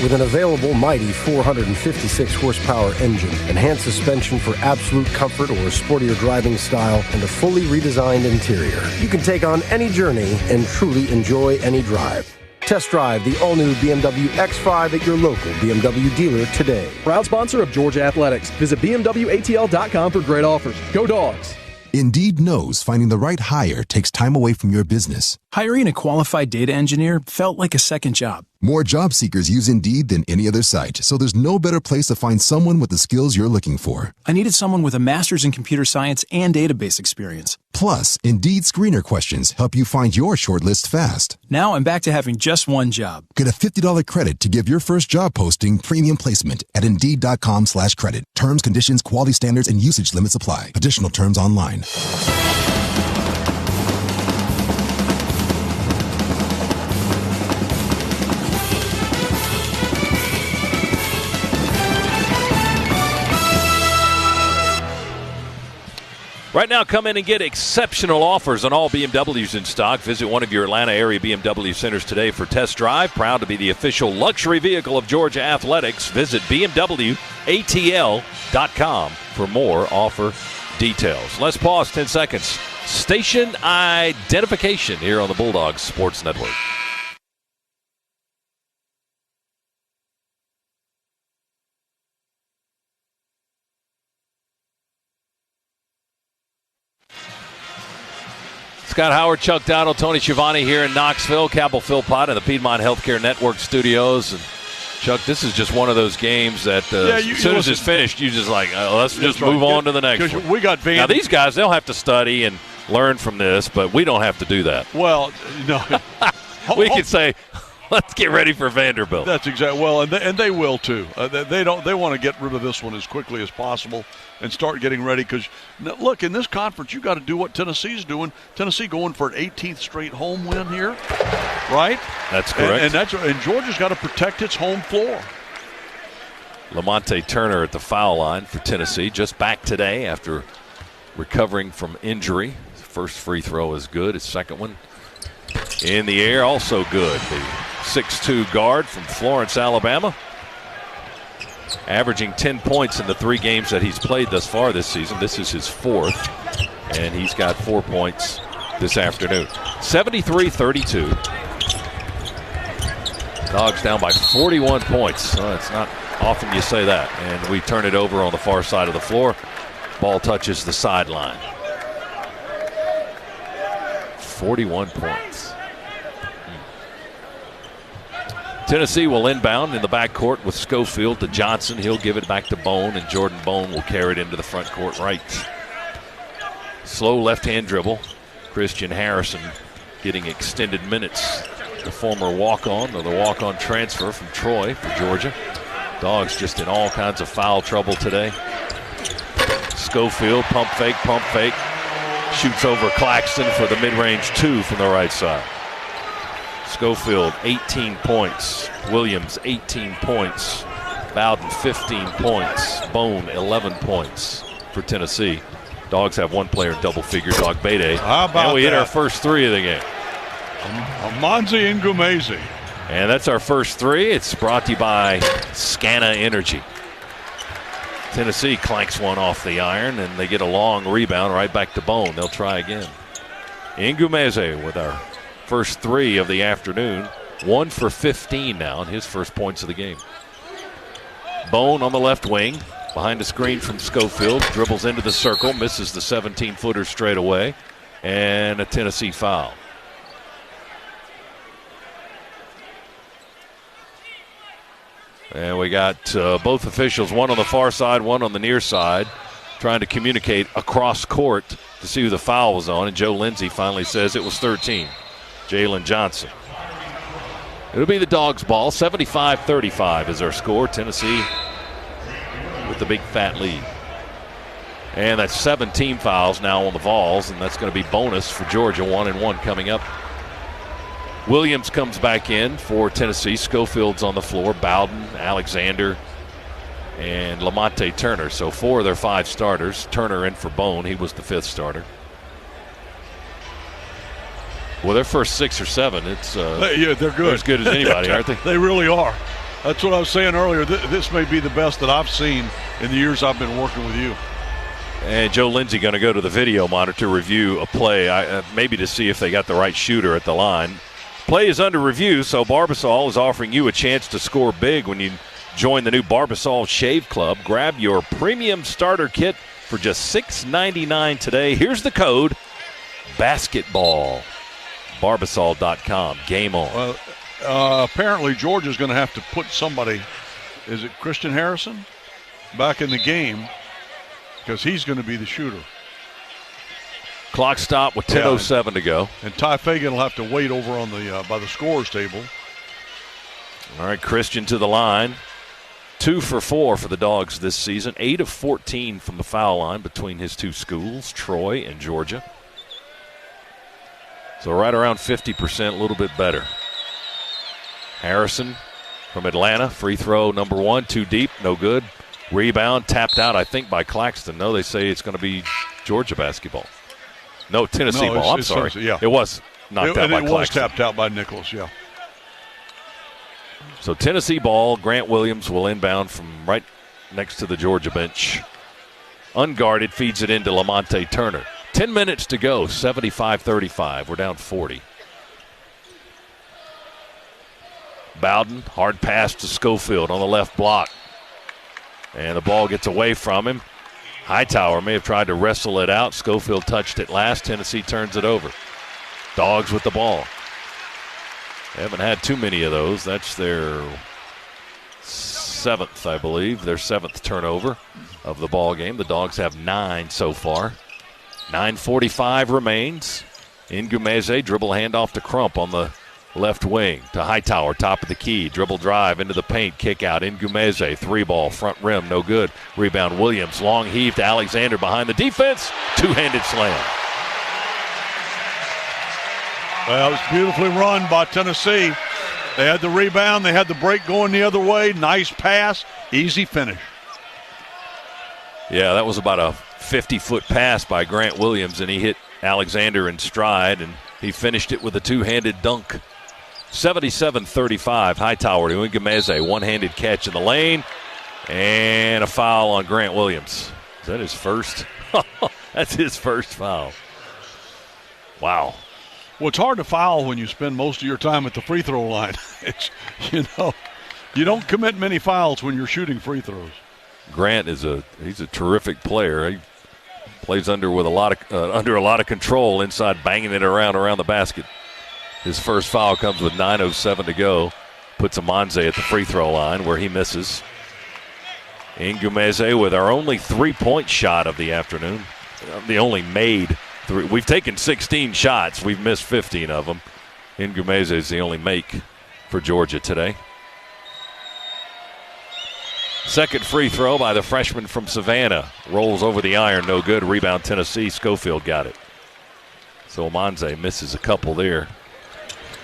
With an available mighty 456 horsepower engine, enhanced suspension for absolute comfort or a sportier driving style, and a fully redesigned interior, you can take on any journey and truly enjoy any drive. Test drive the all-new BMW X5 at your local BMW dealer today. Proud sponsor of Georgia Athletics. Visit BMWATL.com for great offers. Go Dogs! Indeed knows finding the right hire takes time away from your business. Hiring a qualified data engineer felt like a second job. More job seekers use Indeed than any other site, so there's no better place to find someone with the skills you're looking for. I needed someone with a master's in computer science and database experience. Plus, Indeed screener questions help you find your shortlist fast. Now I'm back to having just one job. Get a $50 credit to give your first job posting premium placement at Indeed.com/credit. Terms, conditions, quality standards, and usage limits apply. Additional terms online. Right now, come in and get exceptional offers on all BMWs in stock. Visit one of your Atlanta area BMW centers today for test drive. Proud to be the official luxury vehicle of Georgia Athletics. Visit BMWATL.com for more offer details. Let's pause 10 seconds. Station identification here on the Bulldogs Sports Network. Scott Howard, Chuck Dowdle, Tony Schiavone here in Knoxville, Cabell Philpott and the Piedmont Healthcare Network studios. And Chuck, this is just one of those games that as soon as it's finished, you just like, let's just move on to the next one. We got now, these guys, they'll have to study and learn from this, but we don't have to do that. Well, no. We can say, let's get ready for Vanderbilt. That's exactly. Well, and they will too. They want to get rid of this one as quickly as possible and start getting ready because, look, in this conference, you got to do what Tennessee's doing. Tennessee going for an 18th straight home win here, right? That's correct. And Georgia's got to protect its home floor. Lamonte Turner at the foul line for Tennessee, just back today after recovering from injury. His first free throw is good. His second one in the air, also good. The 6'2" guard from Florence, Alabama, averaging 10 points in the 3 games that he's played thus far this season. This is his 4th, and he's got 4 points this afternoon. 73-32. Dogs down by 41 points. It's not often you say that. And we turn it over on the far side of the floor. Ball touches the sideline. 41 points. Tennessee will inbound in the backcourt with Schofield to Johnson. He'll give it back to Bone, and Jordan Bone will carry it into the front court right. Slow left-hand dribble. Christian Harrison getting extended minutes. The former walk-on, or the walk-on transfer from Troy for Georgia. Dogs just in all kinds of foul trouble today. Schofield, pump fake. Shoots over Claxton for the mid-range 2 from the right side. Schofield, 18 points. Williams, 18 points. Bowden, 15 points. Bone, 11 points for Tennessee. Dogs have one player in double figures, Dog Bede. How about and we that? hit our first 3 of the game. Amanzi Ngumezi. And that's our first 3. It's brought to you by Scana Energy. Tennessee clanks one off the iron, and they get a long rebound right back to Bone. They'll try again. Ngumeze with our first 3 of the afternoon. 1 for 15 now in his first points of the game. Bone on the left wing. Behind the screen from Schofield. Dribbles into the circle. Misses the 17-footer straight away. And a Tennessee foul. And we got both officials, one on the far side, one on the near side, trying to communicate across court to see who the foul was on. And Joe Lindsay finally says it was 13, Jalen Johnson. It'll be the Dogs' ball. 75-35 is our score. Tennessee with the big fat lead. And that's 17 fouls now on the Vols, and that's going to be bonus for Georgia. 1-1 coming up. Williams comes back in for Tennessee. Schofield's on the floor. Bowden, Alexander, and Lamonte Turner. So 4 of their 5 starters. Turner in for Bone. He was the 5th starter. Well, their first 6 or 7, it's yeah, they're good. They're as good as anybody, aren't they? They really are. That's what I was saying earlier. This may be the best that I've seen in the years I've been working with you. And Joe Lindsay going to go to the video monitor, review a play, maybe to see if they got the right shooter at the line. Play is under review, so Barbasol is offering you a chance to score big when you join the new Barbasol Shave Club. Grab your premium starter kit for just $6.99 today. Here's the code, basketball. Barbasol.com. Game on. Well, apparently Georgia's going to have to put somebody, is it Christian Harrison, back in the game, because he's going to be the shooter. Clock stop with 10:07 to go. And Ty Fagan will have to wait over on the by the scorer's table. All right, Christian to the line. 2 for 4 for the Dogs this season. 8 of 14 from the foul line between his 2 schools, Troy and Georgia. So right around 50%, a little bit better. Harrison from Atlanta, free throw number 1, too deep, no good. Rebound, tapped out, I think, by Claxton. No, they say it's going to be Georgia basketball. No, Tennessee ball, I'm sorry. Yeah. It was knocked out by Claxton. It was tapped out by Nicholas, yeah. So Tennessee ball, Grant Williams will inbound from right next to the Georgia bench. Unguarded, feeds it into Lamonte Turner. 10 minutes to go, 75-35. We're down 40. Bowden, hard pass to Schofield on the left block. And the ball gets away from him. Hightower may have tried to wrestle it out. Schofield touched it last. Tennessee turns it over. Dogs with the ball. They haven't had too many of those. That's their 7th, I believe. Their 7th turnover of the ball game. The Dogs have 9 so far. 9:45 remains. Ngumeze dribble handoff to Crump on the left wing to Hightower, top of the key. Dribble drive into the paint, kick out. Ngumeze, 3-ball, front rim, no good. Rebound Williams, long heave to Alexander behind the defense. Two-handed slam. Well, it was beautifully run by Tennessee. They had the rebound. They had the break going the other way. Nice pass. Easy finish. Yeah, that was about a 50-foot pass by Grant Williams, and he hit Alexander in stride, and he finished it with a two-handed dunk. 77-35, Hightower to Ngumeze, one-handed catch in the lane, and a foul on Grant Williams. Is that his first? That's his first foul. Wow. Well, it's hard to foul when you spend most of your time at the free throw line. It's, you don't commit many fouls when you're shooting free throws. Grant he's a terrific player. He plays under a lot of control inside, banging it around the basket. His first foul comes with 9:07 to go. Puts Amanze at the free throw line where he misses. Ngumeze with our only three-point shot of the afternoon. The only made three. We've taken 16 shots. We've missed 15 of them. Ngumeze is the only make for Georgia today. Second free throw by the freshman from Savannah. Rolls over the iron, no good. Rebound Tennessee. Schofield got it. So Amanze misses a couple there.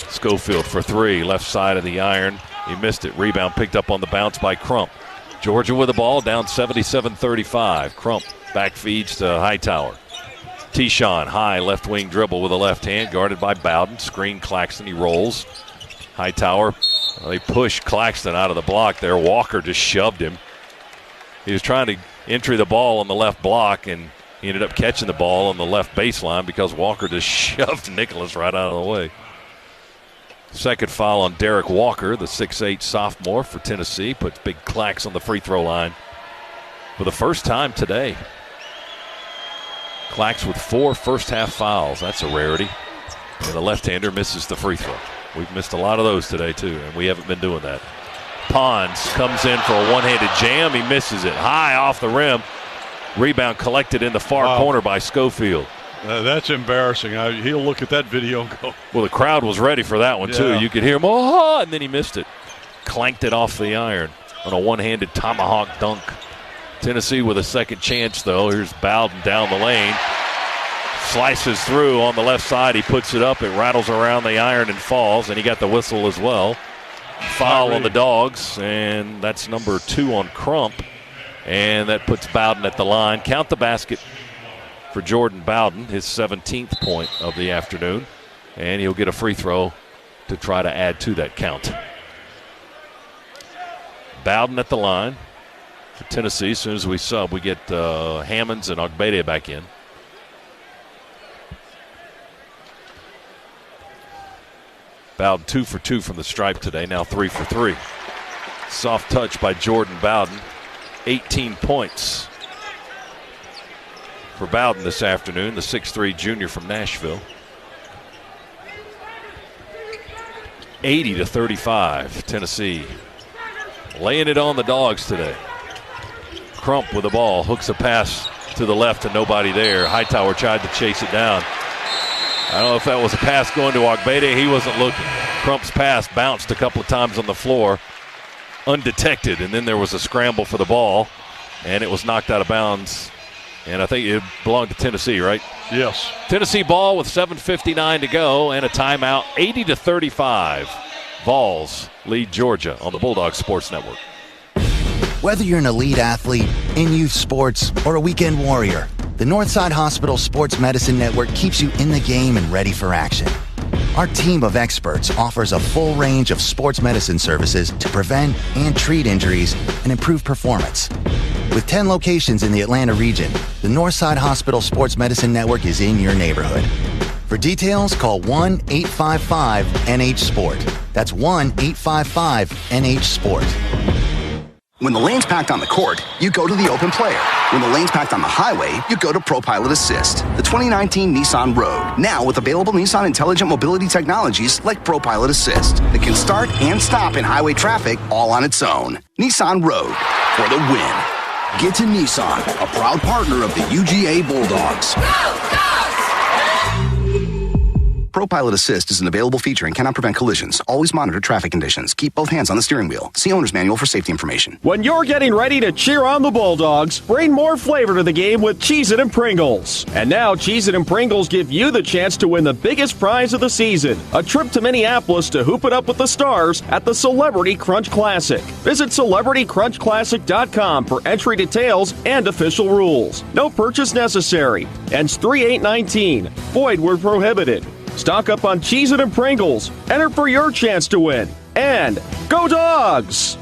Schofield for three, left side of the iron. He missed it. Rebound picked up on the bounce by Crump. Georgia with the ball, down 77-35. Crump back feeds to Hightower. Tishon, high left wing dribble with a left hand, guarded by Bowden. Screen Claxton, he rolls. Hightower, they push Claxton out of the block there. Walker just shoved him. He was trying to entry the ball on the left block, and he ended up catching the ball on the left baseline because Walker just shoved Nicholas right out of the way. Second foul on Derek Walker, the 6'8 sophomore for Tennessee. Puts big Clax on the free throw line for the first time today. Clax with 4 first-half fouls. That's a rarity. And the left-hander misses the free throw. We've missed a lot of those today, too, and we haven't been doing that. Pons comes in for a one-handed jam. He misses it high off the rim. Rebound collected in the far corner by Schofield. That's embarrassing. He'll look at that video and go. Well, the crowd was ready for that one, too. You could hear him, oh, and then he missed it. Clanked it off the iron on a one-handed tomahawk dunk. Tennessee with a second chance, though. Here's Bowden down the lane. Slices through on the left side. He puts it up. It rattles around the iron and falls, and he got the whistle as well. Foul on the Dogs, and that's number 2 on Crump. And that puts Bowden at the line. Count the basket for Jordan Bowden, his 17th point of the afternoon. And he'll get a free throw to try to add to that count. Bowden at the line for Tennessee. As soon as we sub, we get Hammonds and Ogbede back in. Bowden 2 for 2 from the stripe today, now 3 for 3. Soft touch by Jordan Bowden. 18 points for Bowden this afternoon, the 6'3 junior from Nashville. 80-35, Tennessee. Laying it on the Dogs today. Crump with the ball, hooks a pass to the left and nobody there. Hightower tried to chase it down. I don't know if that was a pass going to Ogbede. He wasn't looking. Crump's pass bounced a couple of times on the floor, undetected, and then there was a scramble for the ball, and it was knocked out of bounds. And I think it belonged to Tennessee, right? Yes. Tennessee ball with 7:59 to go and a timeout. 80-35. Vols lead Georgia on the Bulldogs Sports Network. Whether you're an elite athlete, in youth sports, or a weekend warrior, the Northside Hospital Sports Medicine Network keeps you in the game and ready for action. Our team of experts offers a full range of sports medicine services to prevent and treat injuries and improve performance. With 10 locations in the Atlanta region, the Northside Hospital Sports Medicine Network is in your neighborhood. For details, call 1-855-NH-SPORT. That's 1-855-NH-SPORT. When the lane's packed on the court, you go to the open player. When the lane's packed on the highway, you go to ProPilot Assist, the 2019 Nissan Rogue. Now with available Nissan intelligent mobility technologies like ProPilot Assist that can start and stop in highway traffic all on its own. Nissan Rogue for the win. Get to Nissan, a proud partner of the UGA Bulldogs. ProPilot Assist is an available feature and cannot prevent collisions. Always monitor traffic conditions. Keep both hands on the steering wheel. See owner's manual for safety information. When you're getting ready to cheer on the Bulldogs, bring more flavor to the game with Cheez-It and Pringles. And now Cheez-It and Pringles give you the chance to win the biggest prize of the season, a trip to Minneapolis to hoop it up with the stars at the Celebrity Crunch Classic. Visit CelebrityCrunchClassic.com for entry details and official rules. No purchase necessary. Ends 3/8/19. Void where prohibited. Stock up on Cheez-It and Pringles. Enter for your chance to win. And go Dogs!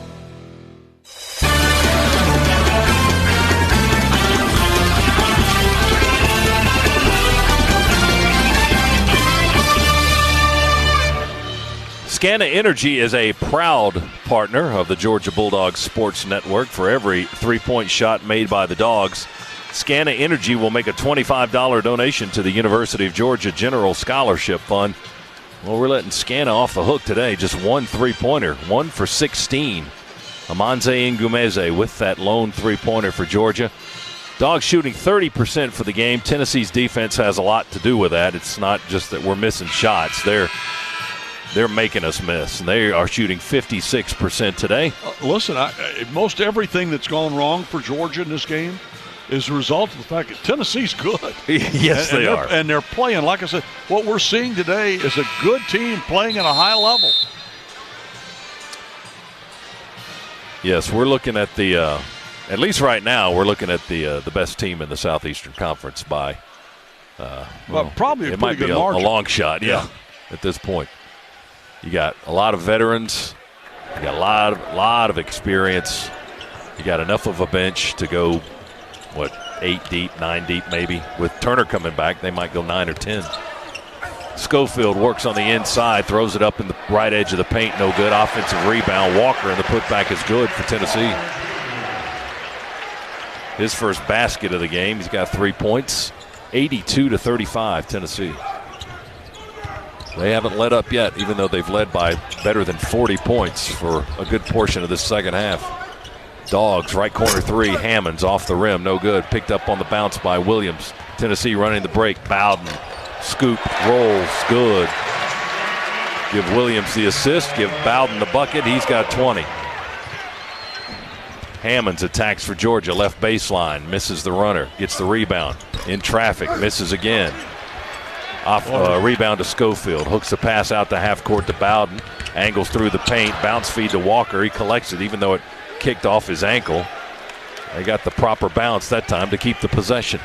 Scana Energy is a proud partner of the Georgia Bulldogs Sports Network. For every three-point shot made by the Dogs, Scana Energy will make a $25 donation to the University of Georgia General Scholarship Fund. Well, we're letting Scana off the hook today. Just one three-pointer, 1 for 16. Amanze Ngumeze with that lone three-pointer for Georgia. Dogs shooting 30% for the game. Tennessee's defense has a lot to do with that. It's not just that we're missing shots. They're making us miss, and they are shooting 56% today. Listen, most everything that's gone wrong for Georgia in this game is a result of the fact that Tennessee's good. Yes, they are. And they're playing, like I said, what we're seeing today is a good team playing at a high level. Yes, we're looking at the, at least right now, we're looking at the best team in the Southeastern Conference by, probably a it might pretty be good margin. a long shot, yeah, at this point. You got a lot of veterans. You got a lot of experience. You got enough of a bench to go, 8 deep, 9 deep maybe. With Turner coming back, they might go 9 or 10. Schofield works on the inside, throws it up in the right edge of the paint, no good. Offensive rebound. Walker, and the putback is good for Tennessee. His first basket of the game. He's got 3 points. 82-35, Tennessee. They haven't led up yet, even though they've led by better than 40 points for a good portion of this second half. Dogs, right corner three. Hammonds off the rim, no good. Picked up on the bounce by Williams. Tennessee running the break. Bowden, scoop, rolls, good. Give Williams the assist, give Bowden the bucket. He's got 20. Hammonds attacks for Georgia, left baseline, misses the runner, gets the rebound. In traffic, misses again. Off rebound to Schofield, hooks the pass out to half court to Bowden, angles through the paint, bounce feed to Walker. He collects it even though it kicked off his ankle. They got the proper bounce that time to keep the possession.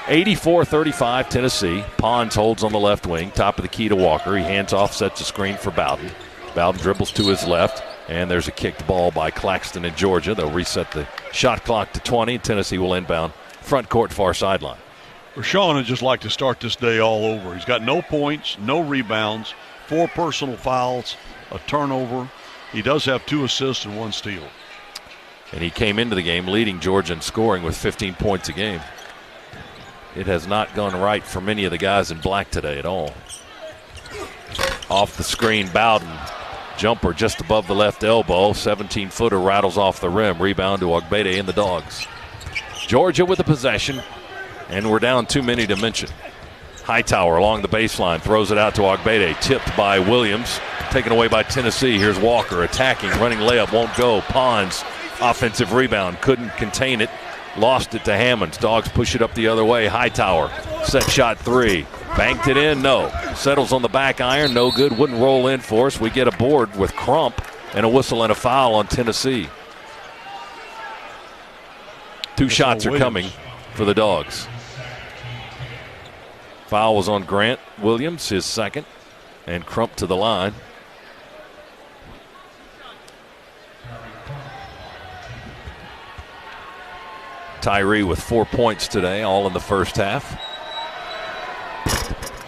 84-35 Tennessee. Pons holds on the left wing, top of the key to Walker. He hands off, sets a screen for Bowden. Bowden dribbles to his left, and there's a kicked ball by Claxton in Georgia. They'll reset the shot clock to 20. Tennessee will inbound front court far sideline. Rashawn would just like to start this day all over. He's got no points, no rebounds, 4 personal fouls, a turnover. He does have 2 assists and 1 steal. And he came into the game leading Georgia in scoring with 15 points a game. It has not gone right for many of the guys in black today at all. Off the screen, Bowden. Jumper just above the left elbow. 17-footer rattles off the rim. Rebound to Ogbede and the Dogs. Georgia with the possession. And we're down too many to mention. Hightower along the baseline, throws it out to Ogbede, tipped by Williams, taken away by Tennessee. Here's Walker attacking, running layup, won't go. Pons, offensive rebound, couldn't contain it, lost it to Hammonds. Dogs push it up the other way. Hightower, set shot 3, banked it in, no. Settles on the back iron, no good, wouldn't roll in for us. We get a board with Crump and a whistle and a foul on Tennessee. 2 shots are coming for the Dogs. Foul was on Grant Williams, his second, and Crump to the line. Tyree with 4 points today, all in the first half.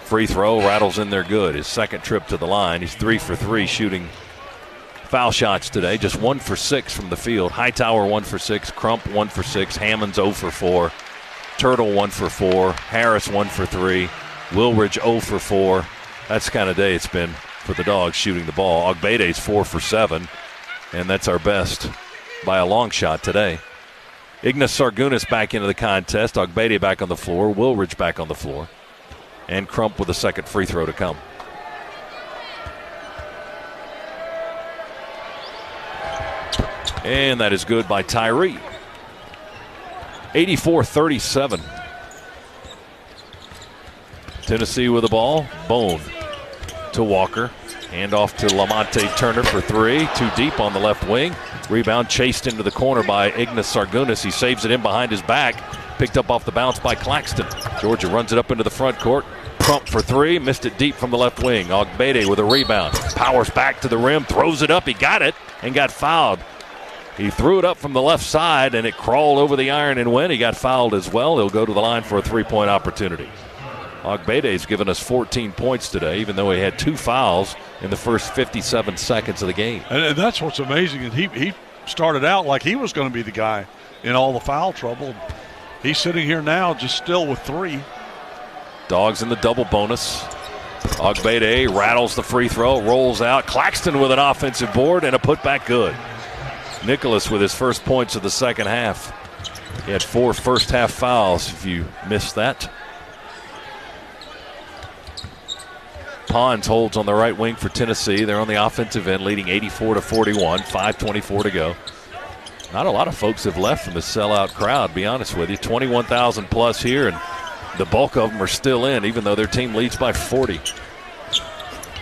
Free throw, rattles in there good. His second trip to the line. He's 3 for 3 shooting foul shots today. Just 1 for 6 from the field. Hightower 1 for 6, Crump 1 for 6, Hammonds 0 for 4. Turtle 1 for 4, Harris 1 for 3, Wilridge 0 for 4. That's the kind of day it's been for the Dogs shooting the ball. Ogbede's 4 for 7, and that's our best by a long shot today. Ignas Sargunas back into the contest. Ogbede back on the floor. Wilridge back on the floor. And Crump with a second free throw to come. And that is good by Tyree. 84-37. Tennessee with the ball. Bone to Walker. Hand off to Lamonte Turner for 3. Too deep on the left wing. Rebound chased into the corner by Ignas Sargunas. He saves it in behind his back. Picked up off the bounce by Claxton. Georgia runs it up into the front court. Crump for 3. Missed it deep from the left wing. Ogbede with a rebound. Powers back to the rim. Throws it up. He got it and got fouled. He threw it up from the left side, and it crawled over the iron and went. He got fouled as well. He'll go to the line for a 3-point opportunity. Ogbede's given us 14 points today, even though he had 2 fouls in the first 57 seconds of the game. And that's what's amazing. And he started out like he was going to be the guy in all the foul trouble. He's sitting here now just still with 3. Dogs in the double bonus. Ogbede rattles the free throw, rolls out. Claxton with an offensive board and a putback good. Nicholas with his first points of the second half. He had 4 first half fouls, if you missed that. Pons holds on the right wing for Tennessee. They're on the offensive end, leading 84-41, 5:24 to go. Not a lot of folks have left from the sellout crowd, to be honest with you. 21,000 plus here, and the bulk of them are still in, even though their team leads by 40.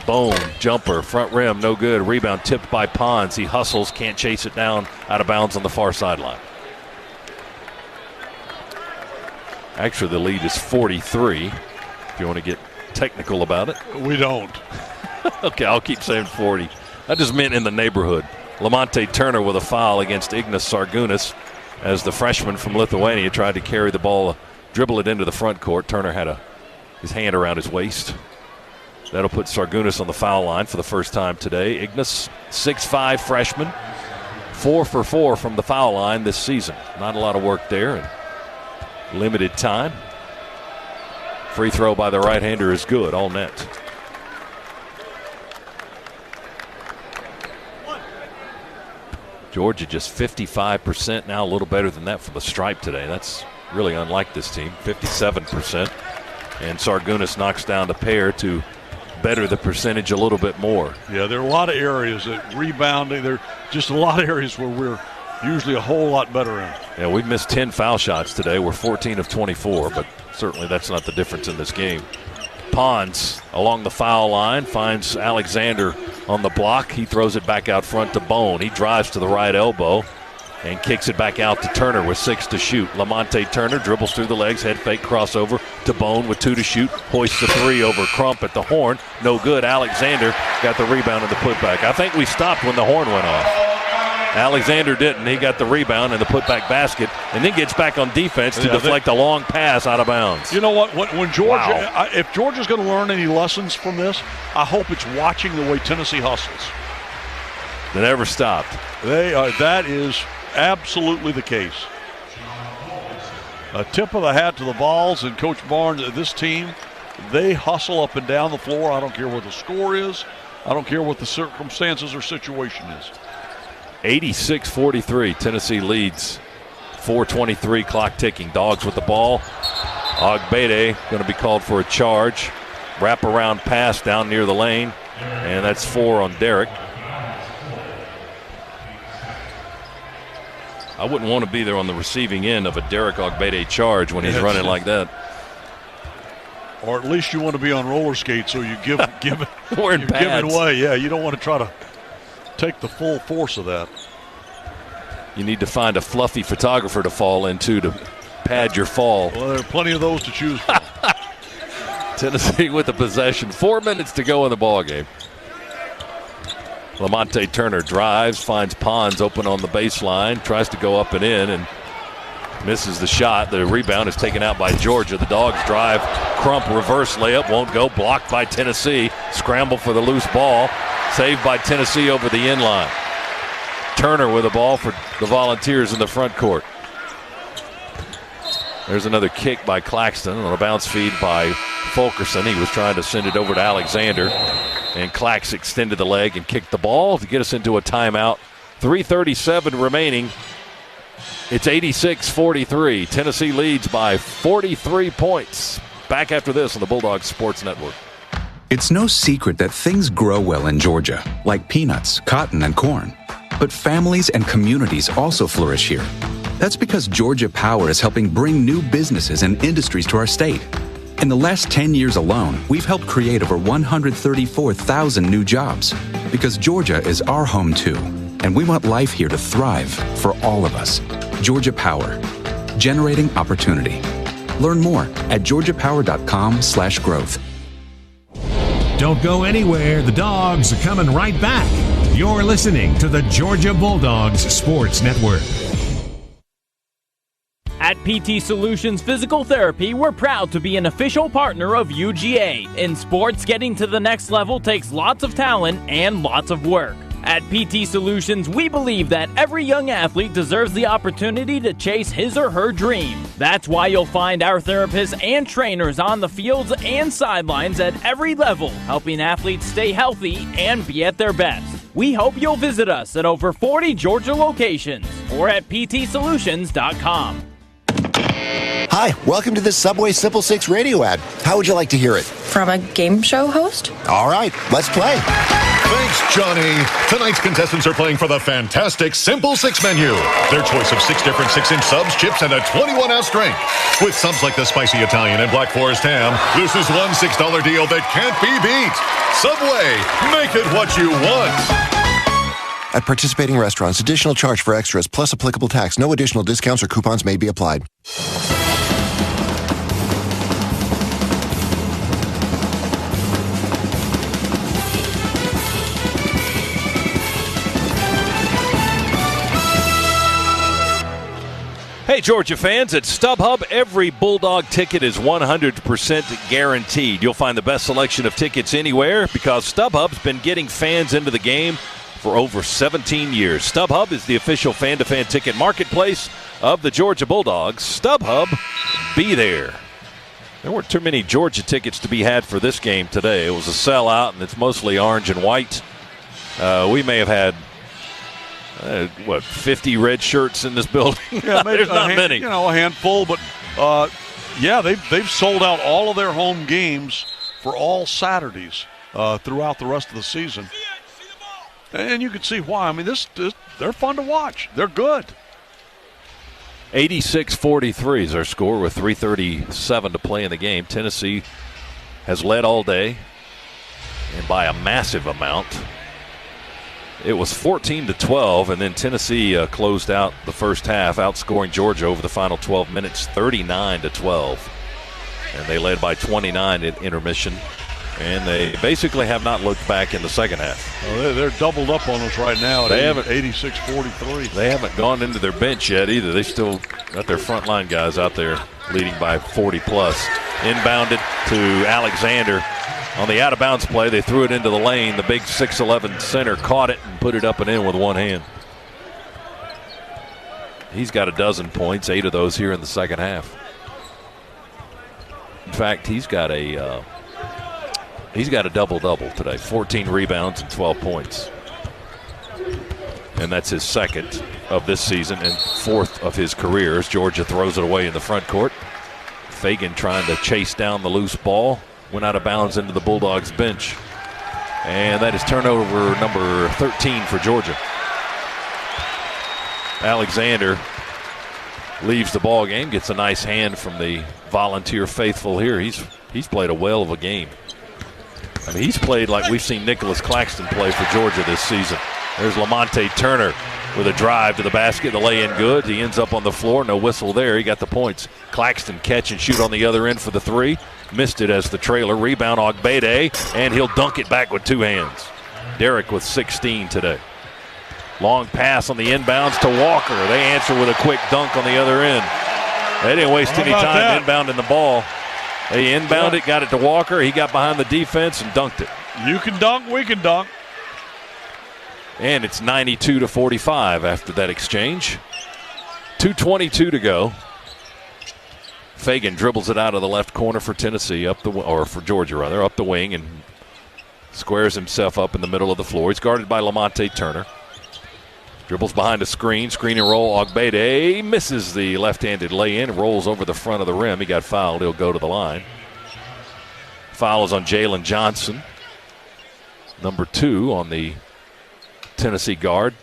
Bone, jumper, front rim, no good. Rebound tipped by Pons. He hustles, can't chase it down, out of bounds on the far sideline. Actually, the lead is 43, if you want to get technical about it. We don't. Okay, I'll keep saying 40. I just meant in the neighborhood. Lamonte Turner with a foul against Ignas Sargunas as the freshman from Lithuania tried to carry the ball, dribble it into the front court. Turner had his hand around his waist. That'll put Sargunas on the foul line for the first time today. Ignas, 6'5" freshman, 4 for 4 from the foul line this season. Not a lot of work there and limited time. Free throw by the right-hander is good, all net. Georgia just 55%, now a little better than that for the stripe today. That's really unlike this team, 57%. And Sargunas knocks down the pair to better the percentage a little bit more. Yeah, there are a lot of areas that rebounding. There are just a lot of areas where we're usually a whole lot better in. Yeah, we've missed 10 foul shots today. We're 14 of 24, but certainly that's not the difference in this game. Pons along the foul line finds Alexander on the block. He throws it back out front to Bone. He drives to the right elbow and kicks it back out to Turner with 6 to shoot. Lamonte Turner dribbles through the legs, head fake crossover to Bone with 2 to shoot. Hoists the 3 over Crump at the horn. No good. Alexander got the rebound and the putback. I think we stopped when the horn went off. Alexander didn't. He got the rebound and the putback basket and then gets back on defense to deflect a long pass out of bounds. You know what? When Georgia, if Georgia's going to learn any lessons from this, I hope it's watching the way Tennessee hustles. They never stopped. They are. That is absolutely the case. A tip of the hat to the Vols and Coach Barnes. This team, they hustle up and down the floor. I don't care what the score is. I don't care what the circumstances or situation is. 86-43, Tennessee leads. 4:23 clock ticking. Dogs with the ball. Ogbede going to be called for a charge. Wraparound pass down near the lane, and that's 4 on Derek. I wouldn't want to be there on the receiving end of a Derek Ogbede charge when he's running like that. Or at least you want to be on roller skates, so you give it Wearing pads. Give it away. Yeah, you don't want to try to take the full force of that. You need to find a fluffy photographer to fall into to pad your fall. Well, there are plenty of those to choose from. Tennessee with the possession. 4 minutes to go in the ball game. Lamonte Turner drives, finds Pons open on the baseline, tries to go up and in, and misses the shot. The rebound is taken out by Georgia. The Dogs drive. Crump reverse layup won't go. Blocked by Tennessee. Scramble for the loose ball. Saved by Tennessee over the end line. Turner with the ball for the Volunteers in the front court. There's another kick by Claxton on a bounce feed by Fulkerson. He was trying to send it over to Alexander, and Clax extended the leg and kicked the ball to get us into a timeout. 3:37 remaining. It's 86-43. Tennessee leads by 43 points. Back after this on the Bulldogs Sports Network. It's no secret that things grow well in Georgia, like peanuts, cotton, and corn. But families and communities also flourish here. That's because Georgia Power is helping bring new businesses and industries to our state. In the last 10 years alone, we've helped create over 134,000 new jobs. Because Georgia is our home too, and we want life here to thrive for all of us. Georgia Power, generating opportunity. Learn more at georgiapower.com/growth. Don't go anywhere. The Dogs are coming right back. You're listening to the Georgia Bulldogs Sports Network. At PT Solutions Physical Therapy, we're proud to be an official partner of UGA. In sports, getting to the next level takes lots of talent and lots of work. At PT Solutions, we believe that every young athlete deserves the opportunity to chase his or her dream. That's why you'll find our therapists and trainers on the fields and sidelines at every level, helping athletes stay healthy and be at their best. We hope you'll visit us at over 40 Georgia locations or at ptsolutions.com. Hi, welcome to the Subway Simple 6 radio ad. How would you like to hear it? From a game show host? All right, let's play. Thanks, Johnny. Tonight's contestants are playing for the fantastic Simple 6 menu. Their choice of 6 different 6-inch subs, chips, and a 21-ounce drink. With subs like the spicy Italian and Black Forest ham, this is one $6 deal that can't be beat. Subway, make it what you want. At participating restaurants, additional charge for extras plus applicable tax. No additional discounts or coupons may be applied. Hey, Georgia fans, at StubHub, every Bulldog ticket is 100% guaranteed. You'll find the best selection of tickets anywhere because StubHub's been getting fans into the game for over 17 years. StubHub is the official fan-to-fan ticket marketplace of the Georgia Bulldogs. StubHub, be there. There weren't too many Georgia tickets to be had for this game today. It was a sellout, and it's mostly orange and white. We may have had 50 red shirts in this building? Yeah, maybe there's not many. A handful, but they've sold out all of their home games for all Saturdays throughout the rest of the season. And you can see why. I mean, they're fun to watch. They're good. 86-43 is our score with 3:37 to play in the game. Tennessee has led all day, and by a massive amount. It was 14-12, and then Tennessee closed out the first half, outscoring Georgia over the final 12 minutes, 39-12. And they led by 29 at intermission. And they basically have not looked back in the second half. Well, they're doubled up on us right now at 86-43. They haven't gone into their bench yet either. They still got their frontline guys out there leading by 40-plus. Inbounded to Alexander. On the out-of-bounds play, they threw it into the lane. The big 6'11 center caught it and put it up and in with one hand. He's got 12 points, 8 of those here in the second half. In fact, he's got a double-double today, 14 rebounds and 12 points. And that's his second of this season and fourth of his career as Georgia throws it away in the front court. Fagan trying to chase down the loose ball. Went out of bounds into the Bulldogs bench. And that is turnover number 13 for Georgia. Alexander leaves the ball game, gets a nice hand from the Volunteer faithful here. He's played a whale of a game. I mean, he's played like we've seen Nicholas Claxton play for Georgia this season. There's Lamonte Turner with a drive to the basket, the lay-in good. He ends up on the floor, no whistle there. He got the points. Claxton catch and shoot on the other end for the three. Missed it as the trailer. Rebound Ogbede, and he'll dunk it back with two hands. Derek with 16 today. Long pass on the inbounds to Walker. They answer with a quick dunk on the other end. They didn't waste any time inbounding the ball. They inbounded, got it to Walker. He got behind the defense and dunked it. You can dunk, we can dunk. And it's 92-45 after that exchange. 2:22 to go. Fagan dribbles it out of the left corner for Tennessee, for Georgia rather, up the wing and squares himself up in the middle of the floor. He's guarded by Lamonte Turner. Dribbles behind a screen and roll. Ogbede misses the left-handed lay-in, rolls over the front of the rim. He got fouled. He'll go to the line. Foul is on Jalen Johnson, number 2 on the Tennessee guard.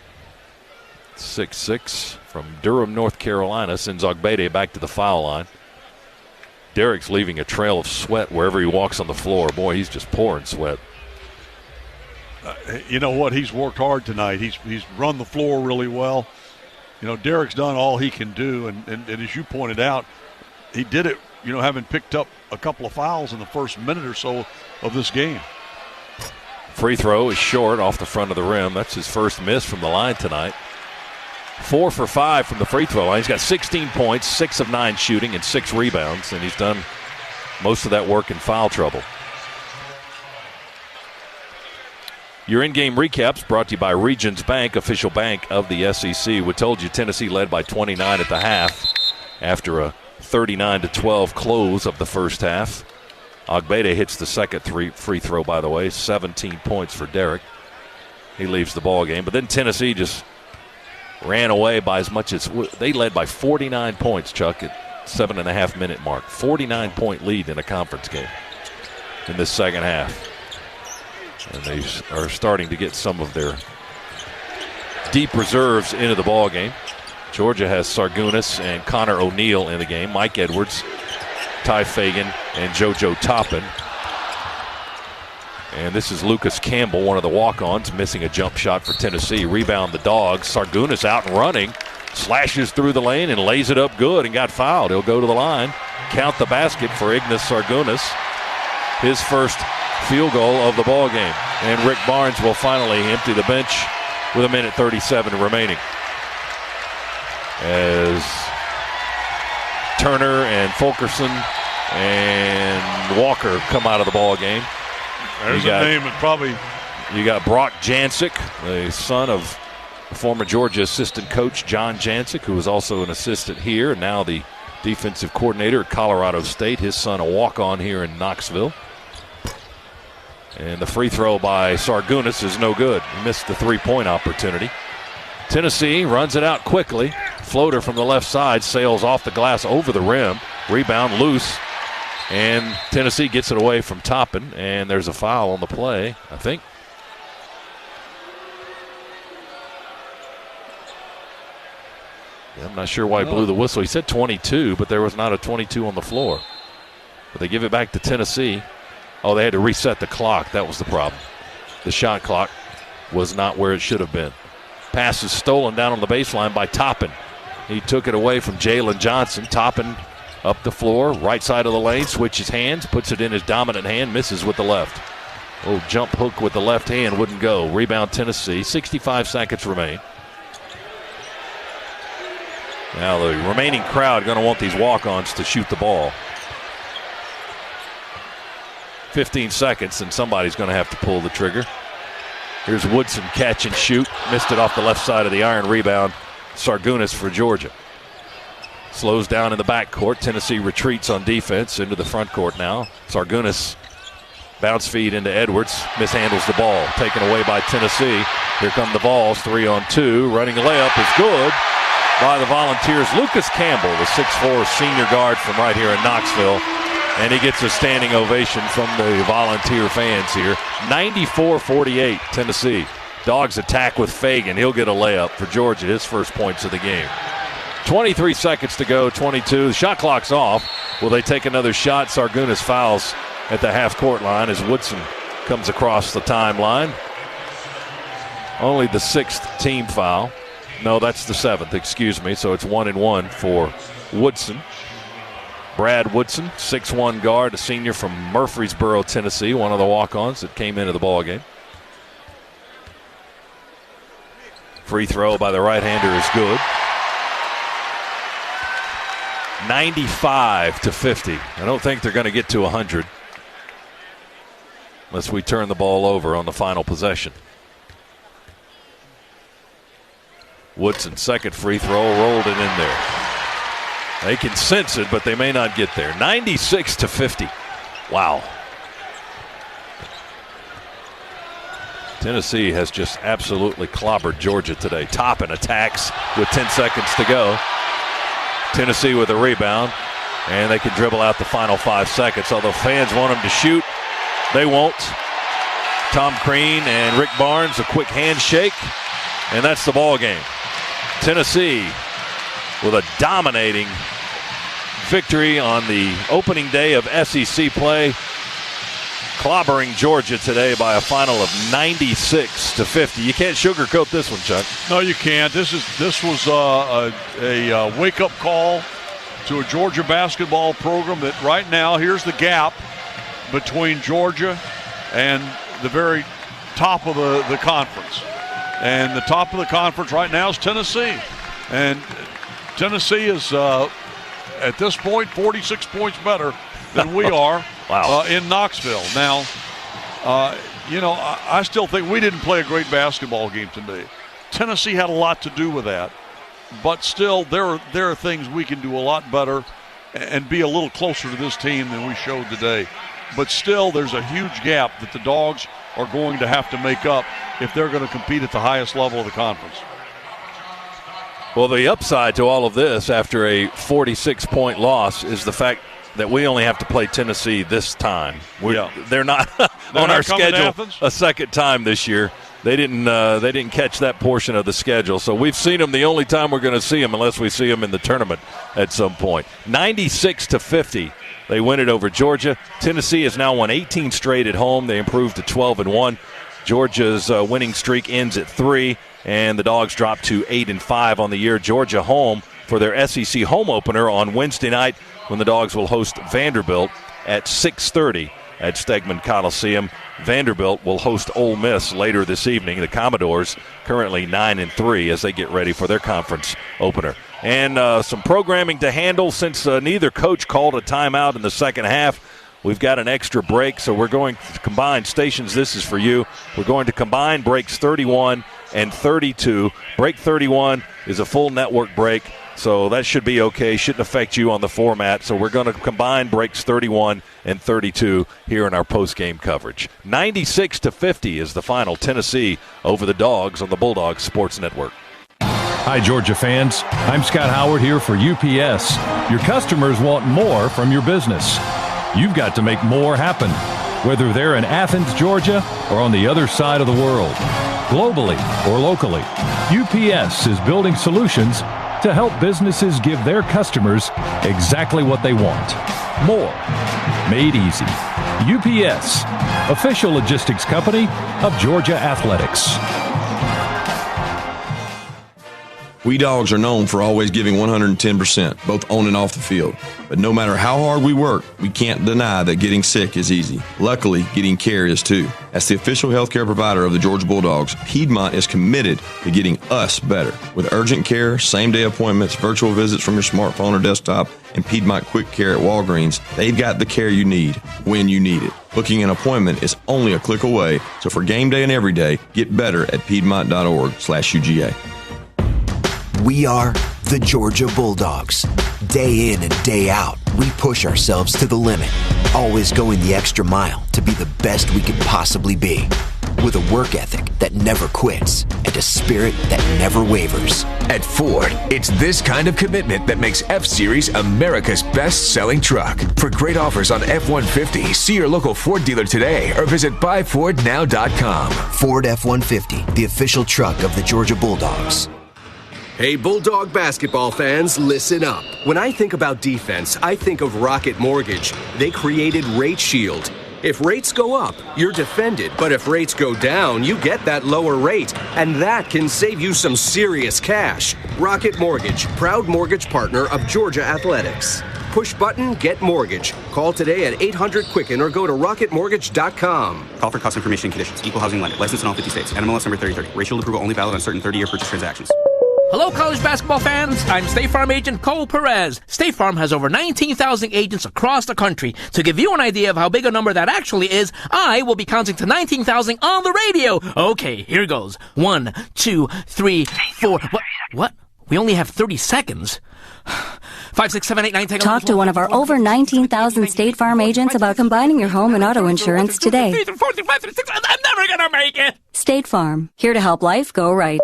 6'6", from Durham, North Carolina, sends Ogbede back to the foul line. Derek's leaving a trail of sweat wherever he walks on the floor. Boy, he's just pouring sweat. You know what? He's worked hard tonight. He's run the floor really well. You know, Derek's done all he can do, and as you pointed out, he did it, having picked up a couple of fouls in the first minute or so of this game. Free throw is short off the front of the rim. That's his first miss from the line tonight. 4 for 5 from the free throw line. He's got 16 points, 6 of 9 shooting, and 6 rebounds, and he's done most of that work in foul trouble. Your in-game recaps brought to you by Regions Bank, official bank of the SEC. We told you Tennessee led by 29 at the half after a 39-12 close of the first half. Ogbede hits the second free throw, by the way. 17 points for Derek. He leaves the ball game. But then Tennessee just ran away by as much as they led by 49 points, Chuck, at 7.5-minute mark. 49-point lead in a conference game in this second half. And they are starting to get some of their deep reserves into the ball game. Georgia has Sargunas and Connor O'Neal in the game. Mike Edwards, Ty Fagan, and JoJo Toppin. And this is Lucas Campbell, one of the walk-ons, missing a jump shot for Tennessee. Rebound the Dogs. Sargunas out and running. Slashes through the lane and lays it up good and got fouled. He'll go to the line. Count the basket for Ignas Sargunas. His first field goal of the ball game. And Rick Barnes will finally empty the bench with 1:37 remaining. As Turner and Fulkerson and Walker come out of the ball game. There's a name that probably... You got Brock Jancic, the son of former Georgia assistant coach John Jancic, who was also an assistant here, and now the defensive coordinator at Colorado State. His son a walk-on here in Knoxville. And the free throw by Sargunas is no good. He missed the three-point opportunity. Tennessee runs it out quickly. Floater from the left side sails off the glass over the rim. Rebound loose. And Tennessee gets it away from Toppin. And there's a foul on the play, I think. I'm not sure why he blew the whistle. He said 22, but there was not a 22 on the floor. But they give it back to Tennessee. Oh, they had to reset the clock. That was the problem. The shot clock was not where it should have been. Pass is stolen down on the baseline by Toppin. He took it away from Jalen Johnson. Toppin up the floor, right side of the lane, switches hands, puts it in his dominant hand, misses with the left. Oh, jump hook with the left hand wouldn't go. Rebound Tennessee. 65 seconds remain. Now the remaining crowd going to want these walk-ons to shoot the ball. 15 seconds, and somebody's going to have to pull the trigger. Here's Woodson, catch and shoot. Missed it off the left side of the iron. Rebound, Sargunas for Georgia. Slows down in the backcourt. Tennessee retreats on defense into the front court now. Sargunas bounce feed into Edwards. Mishandles the ball. Taken away by Tennessee. Here come the Vols. 3-on-2. Running layup is good by the Volunteers. Lucas Campbell, the 6'4" senior guard from right here in Knoxville. And he gets a standing ovation from the Volunteer fans here. 94-48, Tennessee. Dogs attack with Fagan. He'll get a layup for Georgia, his first points of the game. 23 seconds to go, 22. The shot clock's off. Will they take another shot? Sargunas fouls at the half-court line as Woodson comes across the timeline. Only the 6th team foul. No, that's the 7th, excuse me. So it's 1-1 for Woodson. Brad Woodson, 6'1" guard, a senior from Murfreesboro, Tennessee, one of the walk-ons that came into the ballgame. Free throw by the right-hander is good. 95-50. I don't think they're going to get to 100 unless we turn the ball over on the final possession. Woodson, second free throw, rolled it in there. They can sense it, but they may not get there. 96-50. Wow. Tennessee has just absolutely clobbered Georgia today. Toppin attacks with 10 seconds to go. Tennessee with a rebound, and they can dribble out the final 5 seconds. Although fans want them to shoot, they won't. Tom Crean and Rick Barnes, a quick handshake, and that's the ball game. Tennessee with a dominating victory on the opening day of SEC play, clobbering Georgia today by a final of 96-50. You can't sugarcoat this one, Chuck. No, you can't. This was a wake-up call to a Georgia basketball program that right now, here's the gap between Georgia and the very top of the conference. And the top of the conference right now is Tennessee. And Tennessee is, at this point, 46 points better than we are in Knoxville. Now, I still think we didn't play a great basketball game today. Tennessee had a lot to do with that. But still, there are things we can do a lot better and be a little closer to this team than we showed today. But still, there's a huge gap that the Dogs are going to have to make up if they're going to compete at the highest level of the conference. Well, the upside to all of this after a 46-point loss is the fact that we only have to play Tennessee this time. They're not on our schedule a second time this year. They didn't catch that portion of the schedule. So we've seen them the only time we're going to see them unless we see them in the tournament at some point. 96-50. They win it over Georgia. Tennessee has now won 18 straight at home. They improved to 12-1. Georgia's winning streak ends at 3, and the Dogs drop to 8-5 on the year. Georgia home for their SEC home opener on Wednesday night when the Dogs will host Vanderbilt at 6:30 at Stegman Coliseum. Vanderbilt will host Ole Miss later this evening. The Commodores currently 9-3 as they get ready for their conference opener. And some programming to handle since neither coach called a timeout in the second half. We've got an extra break, so we're going to combine stations. This is for you. We're going to combine breaks 31 and 32. Break 31 is a full network break, so that should be okay. Shouldn't affect you on the format. So we're going to combine breaks 31 and 32 here in our post-game coverage. 96-50 is the final. Tennessee over the Dogs on the Bulldogs Sports Network. Hi, Georgia fans. I'm Scott Howard here for UPS. Your customers want more from your business. You've got to make more happen, whether they're in Athens, Georgia, or on the other side of the world. Globally or locally, UPS is building solutions to help businesses give their customers exactly what they want. More. Made easy. UPS, official logistics company of Georgia Athletics. We Dogs are known for always giving 110%, both on and off the field. But no matter how hard we work, we can't deny that getting sick is easy. Luckily, getting care is too. As the official healthcare provider of the Georgia Bulldogs, Piedmont is committed to getting us better. With urgent care, same-day appointments, virtual visits from your smartphone or desktop, and Piedmont Quick Care at Walgreens, they've got the care you need when you need it. Booking an appointment is only a click away, so for game day and every day, get better at piedmont.org/UGA. We are the Georgia Bulldogs. Day in and day out, we push ourselves to the limit, always going the extra mile to be the best we could possibly be. With a work ethic that never quits and a spirit that never wavers. At Ford, it's this kind of commitment that makes F-Series America's best-selling truck. For great offers on F-150, see your local Ford dealer today or visit buyfordnow.com. Ford F-150, the official truck of the Georgia Bulldogs. Hey, Bulldog basketball fans, listen up. When I think about defense, I think of Rocket Mortgage. They created Rate Shield. If rates go up, you're defended. But if rates go down, you get that lower rate. And that can save you some serious cash. Rocket Mortgage, proud mortgage partner of Georgia Athletics. Push button, get mortgage. Call today at 800-QUICKEN or go to rocketmortgage.com. Call for cost information and conditions. Equal housing lender. Licensed in all 50 states. NMLS number 3030. Rate Shield approval only valid on certain 30-year purchase transactions. Hello, college basketball fans. I'm State Farm agent Cole Perez. State Farm has over 19,000 agents across the country. To give you an idea of how big a number that actually is, I will be counting to 19,000 on the radio. Okay, here goes. 1, 2, 3, 4. What? We only have 30 seconds. 5, 6, 7, 8, 9, 10. Talk to one of our over 19,000 State Farm agents about combining your home and auto insurance today. I'm never gonna make it. State Farm, here to help life go right.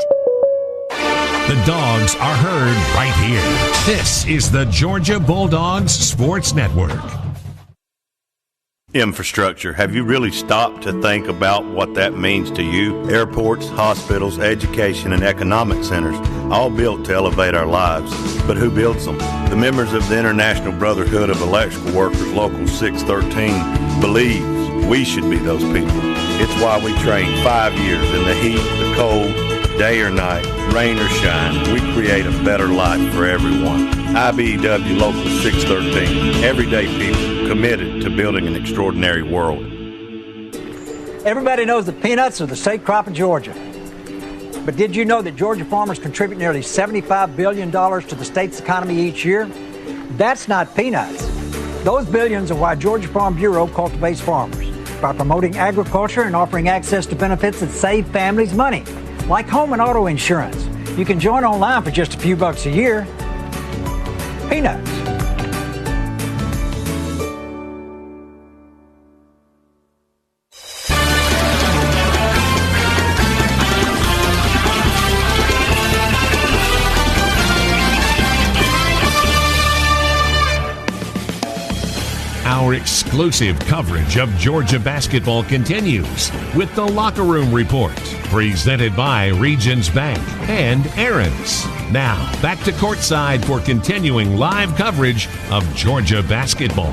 The Dogs are heard right here. This is the Georgia Bulldogs Sports Network. Infrastructure. Have you really stopped to think about what that means to you? Airports, hospitals, education, and economic centers, all built to elevate our lives. But who builds them? The members of the International Brotherhood of Electrical Workers, Local 613, believes we should be those people. It's why we train 5 years in the heat, the cold, day or night, rain or shine. We create a better life for everyone. IBEW Local 613. Everyday people committed to building an extraordinary world. Everybody knows that peanuts are the state crop of Georgia. But did you know that Georgia farmers contribute nearly $75 billion to the state's economy each year? That's not peanuts. Those billions are why Georgia Farm Bureau cultivates farmers by promoting agriculture and offering access to benefits that save families money, like home and auto insurance. You can join online for just a few bucks a year. Peanuts. Our exclusive coverage of Georgia basketball continues with the Locker Room Report, presented by Regions Bank and Aaron's. Now, back to courtside for continuing live coverage of Georgia basketball.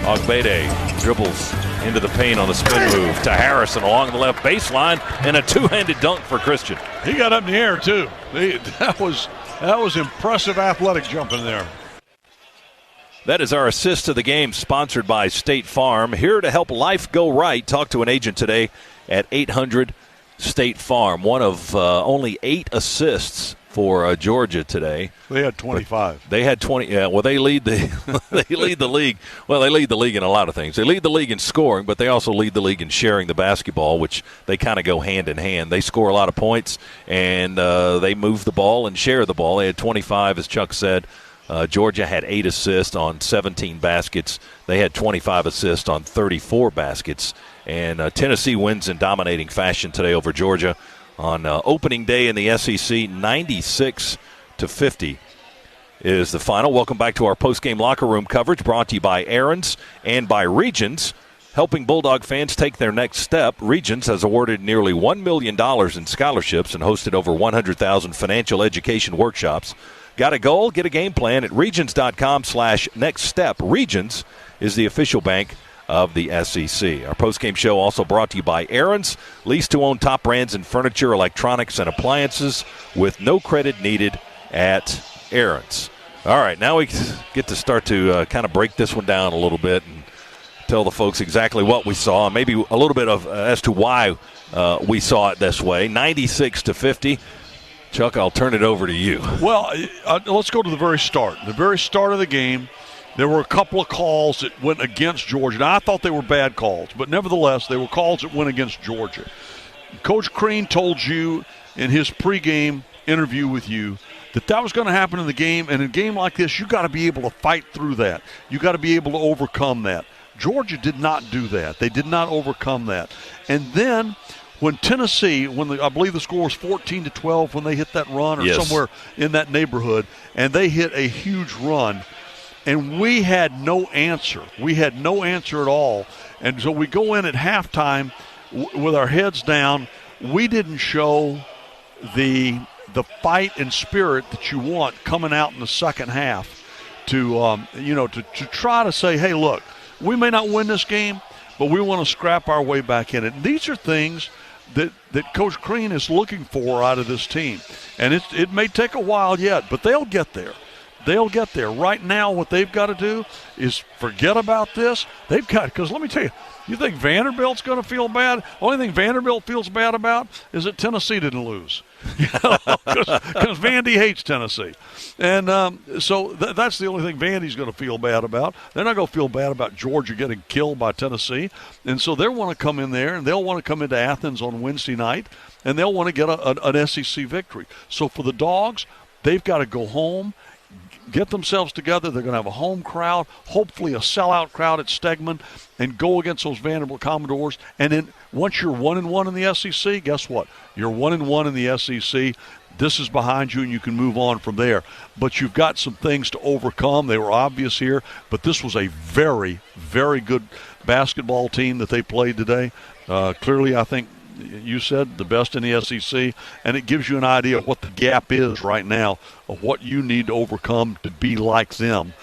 Ogbede dribbles into the paint on the spin move to Harrison along the left baseline, and a two-handed dunk for Christian. He got up in the air, too. That was impressive athletic jumping there. That is our assist to the game, sponsored by State Farm. Here to help life go right. Talk to an agent today at 800 State Farm. One of only 8 assists for Georgia today. They had 25. They had 20. Yeah, well, they lead the they lead the league. Well, they lead the league in a lot of things. They lead the league in scoring, but they also lead the league in sharing the basketball, which they kind of go hand in hand. They score a lot of points, and they move the ball and share the ball. They had 25, as Chuck said. Georgia had 8 assists on 17 baskets. They had 25 assists on 34 baskets. And Tennessee wins in dominating fashion today over Georgia. on opening day in the SEC. 96-50 is the final. Welcome back to our post-game locker room coverage, brought to you by Aaron's and by Regions. Helping Bulldog fans take their next step, Regions has awarded nearly $1 million in scholarships and hosted over 100,000 financial education workshops. Got a goal? Get a game plan at regions.com/nextstep. Regions is the official bank of the SEC. Our postgame show also brought to you by Aaron's, lease to own top brands in furniture, electronics, and appliances with no credit needed at Aaron's. All right, now we get to start to kind of break this one down a little bit and tell the folks exactly what we saw, and maybe a little bit of as to why we saw it this way. 96-50. Chuck, I'll turn it over to you. Well, let's go to the very start. The very start of the game, there were a couple of calls that went against Georgia. Now, I thought they were bad calls, but nevertheless, they were calls that went against Georgia. Coach Crean told you in his pregame interview with you that was going to happen in the game, and in a game like this, you got to be able to fight through that. You got to be able to overcome that. Georgia did not do that. They did not overcome that. And then when Tennessee, I believe the score was 14-12 when they hit that run or somewhere in that neighborhood, and they hit a huge run, and we had no answer. We had no answer at all. And so we go in at halftime with our heads down. We didn't show the fight and spirit that you want coming out in the second half to try to say, hey, look, we may not win this game, but we want to scrap our way back in it. And these are things that Coach Crean is looking for out of this team. And it may take a while yet, but they'll get there. They'll get there. Right now, what they've got to do is forget about this. Because let me tell you, you think Vanderbilt's going to feel bad? Only thing Vanderbilt feels bad about is that Tennessee didn't lose. Because Vandy hates Tennessee. And so that's the only thing Vandy's going to feel bad about. They're not going to feel bad about Georgia getting killed by Tennessee. And so they'll want to come in there, and they'll want to come into Athens on Wednesday night, and they'll want to get an SEC victory. So for the Dogs, they've got to go home, get themselves together. They're going to have a home crowd, hopefully a sellout crowd at Stegman, and go against those Vanderbilt Commodores. And then once you're 1-1 in the SEC, guess what? You're 1-1 in the SEC. This is behind you, and you can move on from there. But you've got some things to overcome. They were obvious here, but this was a very, very good basketball team that they played today. Clearly, I think you said the best in the SEC, and it gives you an idea of what the gap is right now, of what you need to overcome to be like them,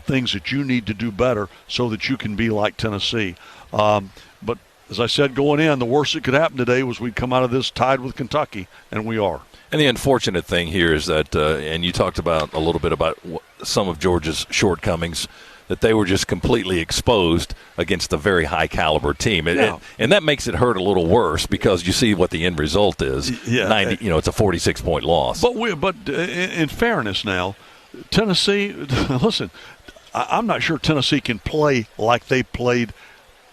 things that you need to do better so that you can be like Tennessee. But as I said going in, the worst that could happen today was we'd come out of this tied with Kentucky, and we are. And the unfortunate thing here is that, and you talked about a little bit about some of Georgia's shortcomings, that they were just completely exposed against a very high-caliber team. And that makes it hurt a little worse because you see what the end result is. Yeah. 90, it's a 46-point loss. But in fairness now, Tennessee, listen, I'm not sure Tennessee can play like they played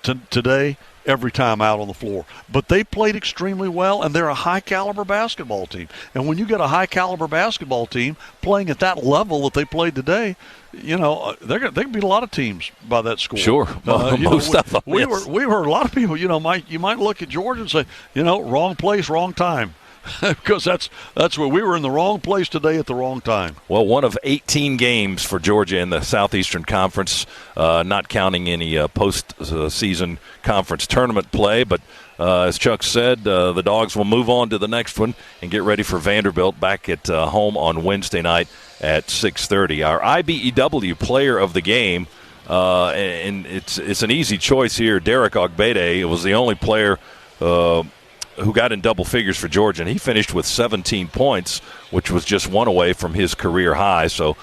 today every time out on the floor. But they played extremely well, and they're a high-caliber basketball team. And when you get a high-caliber basketball team playing at that level that they played today, they can beat a lot of teams by that score. Sure, most of them. We heard a lot of people. You might look at Georgia and say, wrong place, wrong time. Because that's where we were in the wrong place today at the wrong time. Well, one of 18 games for Georgia in the Southeastern Conference, not counting any post-season conference tournament play. But as Chuck said, the Dogs will move on to the next one and get ready for Vanderbilt back at home on Wednesday night at 6:30. Our IBEW player of the game, and it's an easy choice here, Derek Ogbede. It was the only player who got in double figures for Georgia, and he finished with 17 points, which was just one away from his career high. So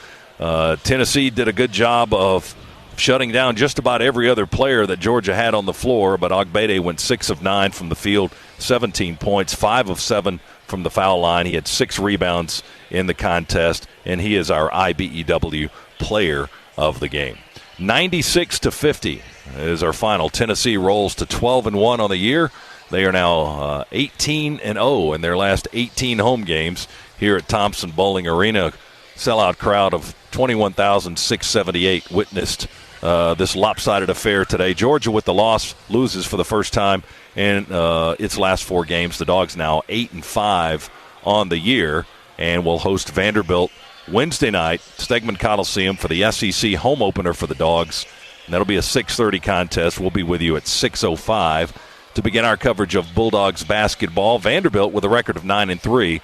Tennessee did a good job of shutting down just about every other player that Georgia had on the floor, but Ogbede went 6 of 9 from the field, 17 points, 5 of 7 from the foul line. He had 6 rebounds in the contest, and he is our IBEW player of the game. 96-50 is our final. Tennessee rolls to 12-1 on the year. They are now 18-0 in their last 18 home games here at Thompson Bowling Arena. Sellout crowd of 21,678 witnessed this lopsided affair today. Georgia with the loss loses for the first time in its last 4 games. The Dogs now 8-5 on the year, and will host Vanderbilt Wednesday night, Stegman Coliseum, for the SEC home opener for the Dogs. And that'll be a 6:30 contest. We'll be with you at 6:05 to begin our coverage of Bulldogs basketball. Vanderbilt, with a record of 9-3,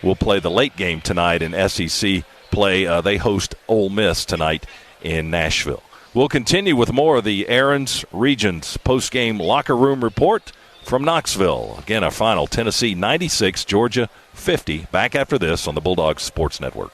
will play the late game tonight in SEC play. They host Ole Miss tonight in Nashville. We'll continue with more of the Aaron's Regions post-game locker room report from Knoxville. Again, our final, Tennessee 96, Georgia 50. Back after this on the Bulldogs Sports Network.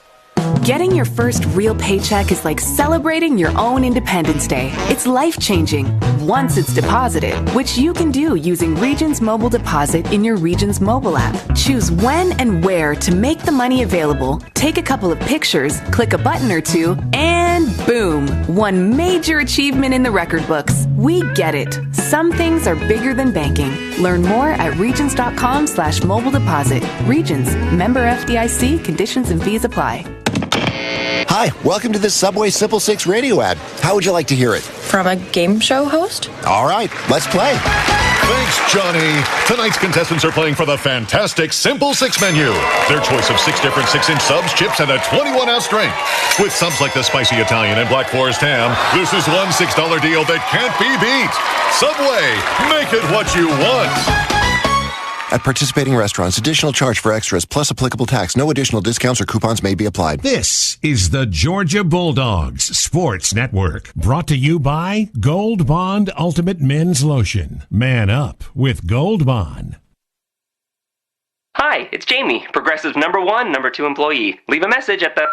Getting your first real paycheck is like celebrating your own Independence Day. It's life-changing once it's deposited, which you can do using Regions Mobile Deposit in your Regions mobile app. Choose when and where to make the money available, take a couple of pictures, click a button or two, and boom, one major achievement in the record books. We get it. Some things are bigger than banking. Learn more at regions.com/mobile deposit. Regions, member FDIC, conditions and fees apply. Hi, welcome to the Subway Simple 6 radio ad. How would you like to hear it? From a game show host? All right, let's play. Thanks, Johnny. Tonight's contestants are playing for the fantastic Simple 6 menu. Their choice of 6 different 6-inch subs, chips, and a 21-ounce drink. With subs like the spicy Italian and Black Forest ham, this is one $6 deal that can't be beat. Subway, make it what you want. At participating restaurants, additional charge for extras plus applicable tax. No additional discounts or coupons may be applied. This is the Georgia Bulldogs Sports Network, brought to you by Gold Bond Ultimate Men's Lotion. Man up with Gold Bond. Hi, it's Jamie, Progressive's #1, #2 employee. Leave a message at the...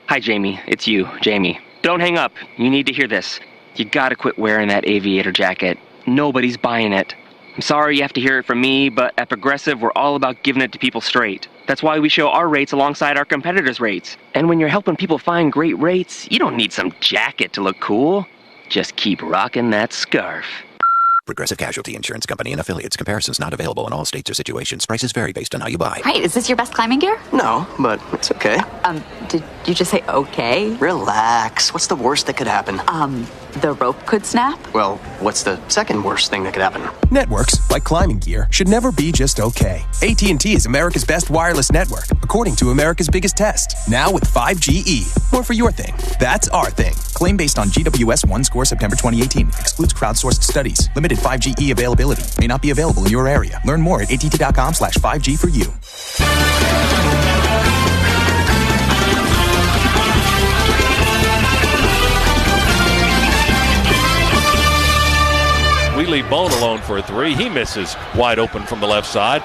Hi, Jamie. It's you, Jamie. Don't hang up. You need to hear this. You gotta quit wearing that aviator jacket. Nobody's buying it. I'm sorry you have to hear it from me, but at Progressive, we're all about giving it to people straight. That's why we show our rates alongside our competitors' rates. And when you're helping people find great rates, you don't need some jacket to look cool. Just keep rocking that scarf. Progressive Casualty Insurance Company and affiliates. Comparisons not available in all states or situations. Prices vary based on how you buy. Hi, is this your best climbing gear? No, but it's okay. Did you just say okay? Relax. What's the worst that could happen? The rope could snap? Well, what's the second worst thing that could happen? Networks, like climbing gear, should never be just okay. AT&T is America's best wireless network, according to America's biggest test. Now with 5GE. More for your thing. That's our thing. Claim based on GWS 1 score September 2018. Excludes crowdsourced studies. Limited 5GE availability. May not be available in your area. Learn more at att.com/5G for you. We leave Bone alone for a 3. He misses wide open from the left side.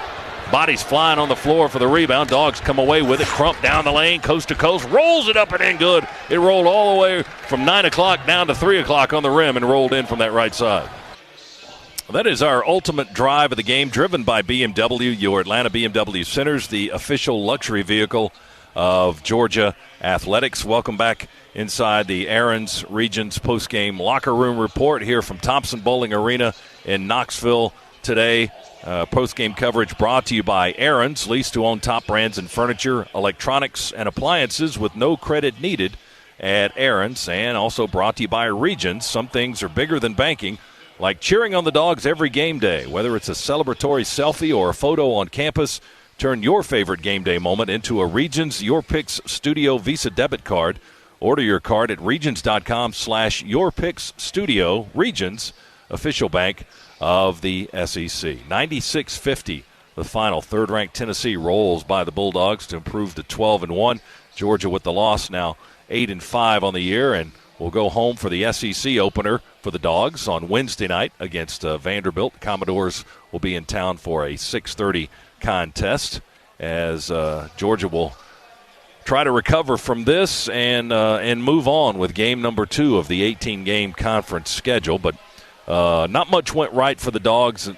Bodies flying on the floor for the rebound. Dogs come away with it. Crump down the lane, coast to coast, rolls it up and in good. It rolled all the way from 9 o'clock down to 3 o'clock on the rim and rolled in from that right side. That is our ultimate drive of the game, driven by BMW, your Atlanta BMW Centers, the official luxury vehicle of Georgia Athletics. Welcome back inside the Aaron's Regions postgame locker room report here from Thompson Bowling Arena in Knoxville today. Postgame coverage brought to you by Aaron's, leased to own top brands in furniture, electronics, and appliances with no credit needed at Aaron's. And also brought to you by Regions. Some things are bigger than banking, like cheering on the Dogs every game day. Whether it's a celebratory selfie or a photo on campus, turn your favorite game day moment into a Regions Your Picks Studio Visa debit card. Order your card at regions.com/yourpicksstudio. Regions, official bank of the SEC. 96-50, the final. Third-ranked Tennessee rolls by the Bulldogs to improve to 12-1. Georgia with the loss now 8-5 on the year, and will go home for the SEC opener for the Dogs on Wednesday night against Vanderbilt. Commodores will be in town for a 6:30 contest as Georgia will try to recover from this and move on with game number 2 of the 18-game conference schedule. But not much went right for the Dogs,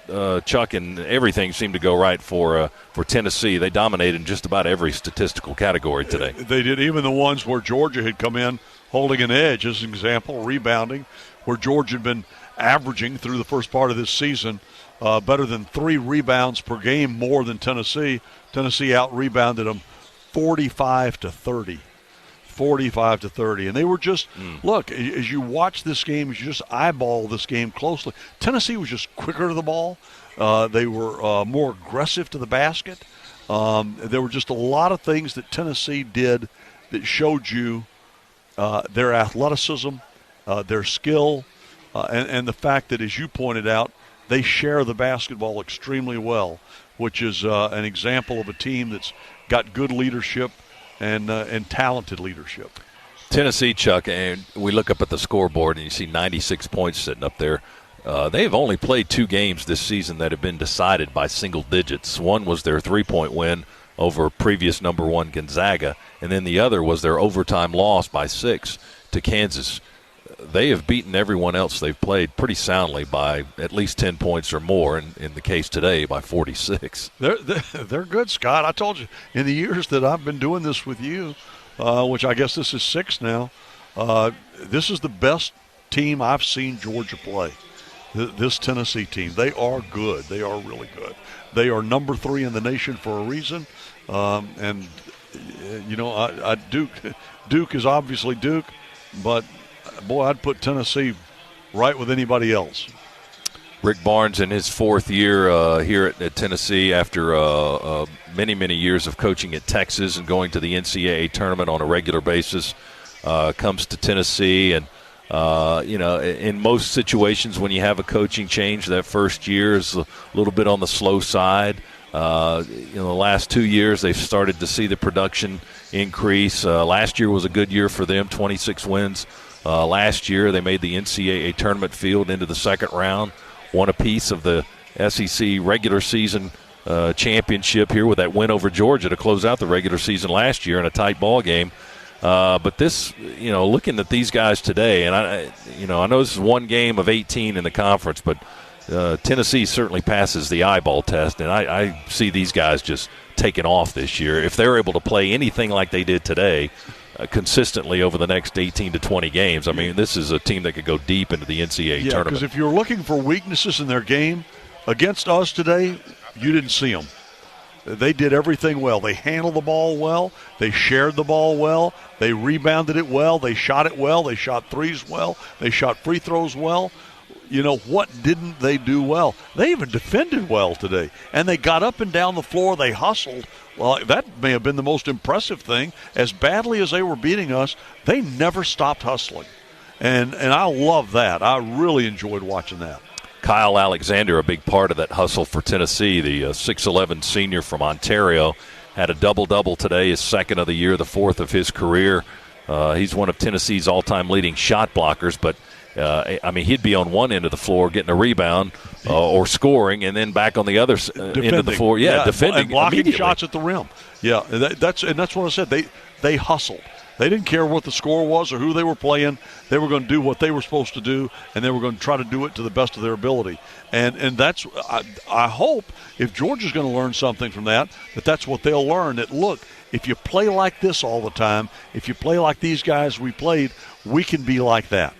Chuck, and everything seemed to go right for Tennessee. They dominated in just about every statistical category today. They did, even the ones where Georgia had come in holding an edge. As an example, rebounding, where Georgia had been averaging through the first part of this season better than 3 rebounds per game more than Tennessee. Tennessee out-rebounded them 45-30. 45-30. And they were just, look, as you watch this game, as you just eyeball this game closely, Tennessee was just quicker to the ball. They were more aggressive to the basket. There were just a lot of things that Tennessee did that showed you their athleticism, their skill, and the fact that, as you pointed out, they share the basketball extremely well, which is an example of a team that's got good leadership and talented leadership. Tennessee, Chuck, and we look up at the scoreboard and you see 96 points sitting up there. They've only played 2 games this season that have been decided by single digits. One was their 3-point win over previous number 1 Gonzaga, and then the other was their overtime loss by 6 to Kansas. They have beaten everyone else they've played pretty soundly by at least 10 points or more, and in the case today by 46. They're good, Scott. I told you, in the years that I've been doing this with you, which I guess this is 6 now, this is the best team I've seen Georgia play. This Tennessee team, they are good. They are really good. They are number 3 in the nation for a reason. And, you know, Duke is obviously Duke, but, boy, I'd put Tennessee right with anybody else. Rick Barnes in his 4th year here at Tennessee after many, many years of coaching at Texas and going to the NCAA tournament on a regular basis, comes to Tennessee. And, you know, in most situations when you have a coaching change, that first year is a little bit on the slow side. You know, the last 2 years they've started to see the production increase. Last year was a good year for them, 26 wins. Last year they made the NCAA tournament field into the second round, won a piece of the SEC regular season championship here with that win over Georgia to close out the regular season last year in a tight ball game. But this, you know, looking at these guys today, and I know this is one game of 18 in the conference, but Tennessee certainly passes the eyeball test, and I see these guys just taking off this year. If they're able to play anything like they did today consistently over the next 18 to 20 games, I mean, this is a team that could go deep into the NCAA tournament. Because if you're looking for weaknesses in their game against us today, you didn't see them. They did everything well. They handled the ball well. They shared the ball well. They rebounded it well. They shot it well. They shot threes well. They shot free throws well. You know, what didn't they do well? They even defended well today. And they got up and down the floor. They hustled. Well, that may have been the most impressive thing. As badly as they were beating us, they never stopped hustling. And I love that. I really enjoyed watching that. Kyle Alexander, a big part of that hustle for Tennessee, the 6'11 senior from Ontario, had a double-double today, his 2nd of the year, the 4th of his career. He's one of Tennessee's all-time leading shot blockers, but, I mean, he'd be on one end of the floor getting a rebound or scoring, and then back on the other end of the floor. Yeah, defending and blocking shots at the rim. Yeah, that's what I said. They hustled. They didn't care what the score was or who they were playing. They were going to do what they were supposed to do, and they were going to try to do it to the best of their ability. And that's I hope if Georgia's going to learn something from that's what they'll learn. That, look, if you play like this all the time, if you play like these guys we played, we can be like that.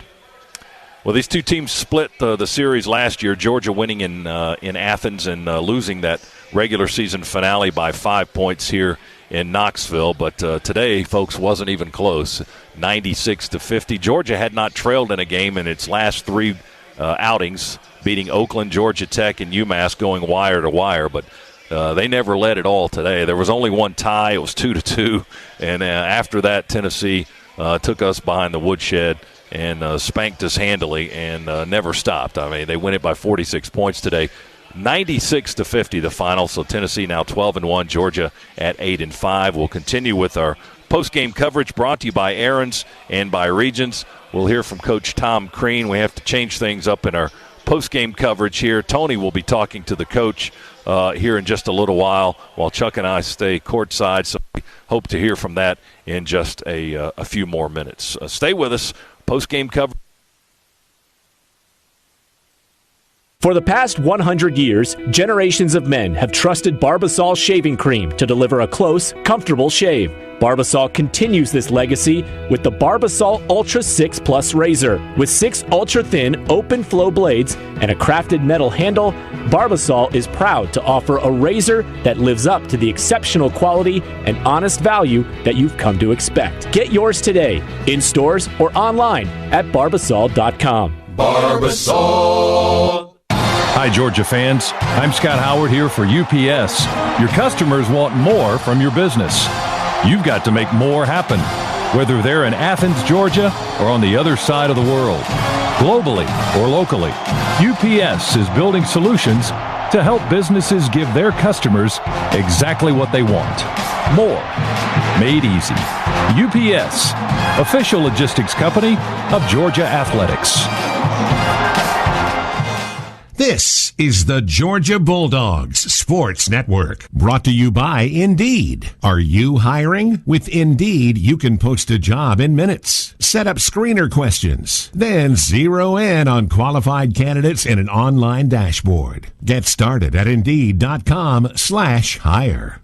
Well, these two teams split the series last year, Georgia winning in Athens and losing that regular season finale by 5 points here in Knoxville. But today, folks, wasn't even close, 96-50. Georgia had not trailed in a game in its last 3 outings, beating Oakland, Georgia Tech, and UMass going wire to wire. But they never led at all today. There was only one tie. It was 2-2. And after that, Tennessee took us behind the woodshed and spanked us handily and never stopped. I mean, they win it by 46 points today. 96-50 the final, so Tennessee now 12-1, Georgia at 8-5. We'll continue with our post-game coverage brought to you by Aaron's and by Regions. We'll hear from Coach Tom Crean. We have to change things up in our post-game coverage here. Tony will be talking to the coach here in just a little while Chuck and I stay courtside, so we hope to hear from that in just a few more minutes. Stay with us. Post-game coverage. For the past 100 years, generations of men have trusted Barbasol shaving cream to deliver a close, comfortable shave. Barbasol continues this legacy with the Barbasol Ultra 6 Plus razor. With 6 ultra-thin, open-flow blades and a crafted metal handle, Barbasol is proud to offer a razor that lives up to the exceptional quality and honest value that you've come to expect. Get yours today, in stores or online at Barbasol.com. Barbasol. Hi, Georgia fans. I'm Scott Howard here for UPS. Your customers want more from your business. You've got to make more happen, whether they're in Athens, Georgia, or on the other side of the world. Globally or locally, UPS is building solutions to help businesses give their customers exactly what they want. More. Made easy. UPS, official logistics company of Georgia Athletics. This is the Georgia Bulldogs Sports Network, brought to you by Indeed. Are you hiring? With Indeed, you can post a job in minutes. Set up screener questions, then zero in on qualified candidates in an online dashboard. Get started at Indeed.com/hire.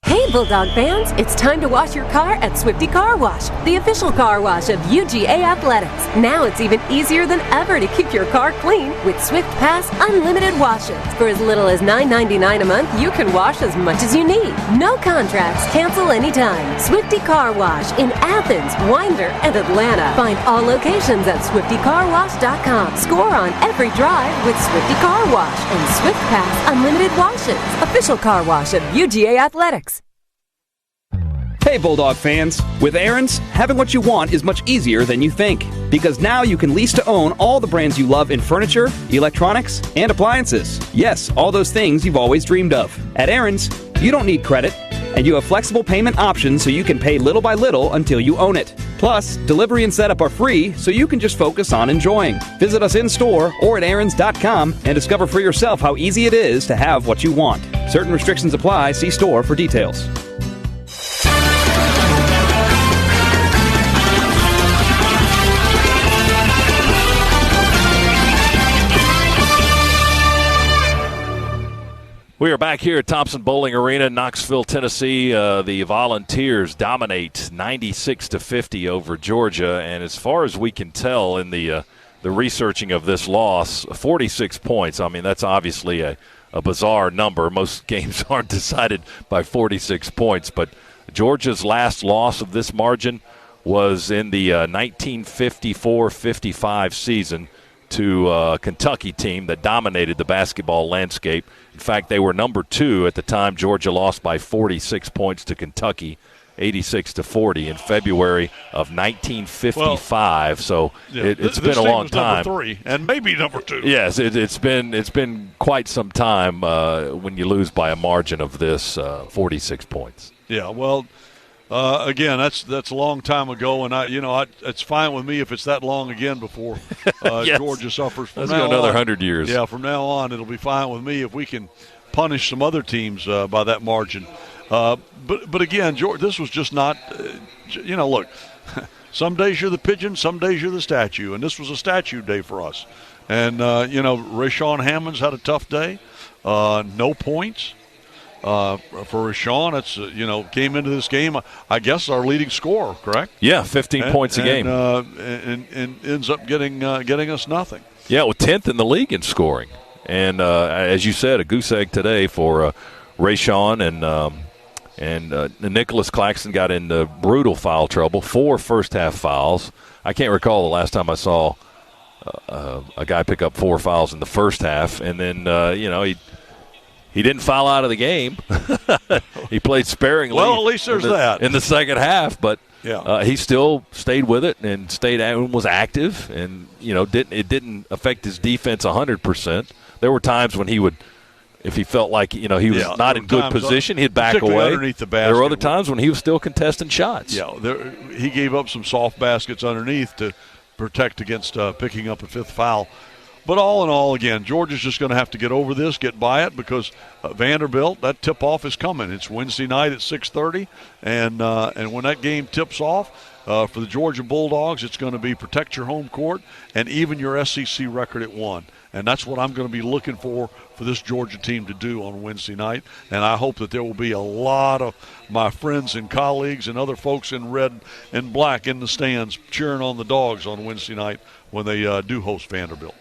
Hey Bulldog fans, it's time to wash your car at Swifty Car Wash, the official car wash of UGA Athletics. Now it's even easier than ever to keep your car clean with Swift Pass Unlimited Washes. For as little as $9.99 a month, you can wash as much as you need. No contracts, cancel anytime. Swifty Car Wash in Athens, Winder, and Atlanta. Find all locations at SwiftyCarWash.com. Score on every drive with Swifty Car Wash and Swift Pass Unlimited Washes, official car wash of UGA Athletics. Hey Bulldog fans, with Aaron's, having what you want is much easier than you think. Because now you can lease to own all the brands you love in furniture, electronics, and appliances. Yes, all those things you've always dreamed of. At Aaron's, you don't need credit, and you have flexible payment options so you can pay little by little until you own it. Plus, delivery and setup are free, so you can just focus on enjoying. Visit us in-store or at Aaron's.com and discover for yourself how easy it is to have what you want. Certain restrictions apply. See store for details. We are back here at Thompson Bowling Arena, Knoxville, Tennessee. The Volunteers dominate 96-50 over Georgia, and as far as we can tell in the researching of this loss, 46 points. I mean, that's obviously a bizarre number. Most games aren't decided by 46 points, but Georgia's last loss of this margin was in the 1954-55 season to a Kentucky team that dominated the basketball landscape. In fact, they were number 2 at the time Georgia lost by 46 points to Kentucky, 86-40 in February of 1955. So it's been a long time. Number 3 and maybe number 2. Yes, it's been quite some time when you lose by a margin of this 46 points. Yeah, well, again, that's a long time ago, and it's fine with me if it's that long again before yes. Georgia suffers. Let's go another 100 years. Yeah, from now on, it'll be fine with me if we can punish some other teams by that margin. But again, George, this was just not. Look, some days you're the pigeon, some days you're the statue, and this was a statue day for us. And Rashawn Hammonds had a tough day. No points. For Rashawn, it's came into this game, I guess, our leading scorer, correct? Yeah, 15 points a game, and ends up getting us nothing. Yeah, well, 10th in the league in scoring, and as you said, a goose egg today for Rashawn and Nicholas Claxton got into brutal foul trouble, 4 first-half fouls. I can't recall the last time I saw a guy pick up 4 fouls in the first half, and then He didn't foul out of the game. He played sparingly. Well, at least there's that in the second half, but yeah. He still stayed with it and was active, and it didn't affect his defense 100%. There were times when he would, if he felt like he was not in good position, he'd back away. Underneath the basket. There were other times when he was still contesting shots. Yeah, he gave up some soft baskets underneath to protect against picking up a 5th foul. But all in all, again, Georgia's just going to have to get over this, get by it, because Vanderbilt, that tip-off is coming. It's Wednesday night at 6:30, and when that game tips off, for the Georgia Bulldogs, it's going to be protect your home court and even your SEC record at 1. And that's what I'm going to be looking for this Georgia team to do on Wednesday night. And I hope that there will be a lot of my friends and colleagues and other folks in red and black in the stands cheering on the Dogs on Wednesday night when they do host Vanderbilt.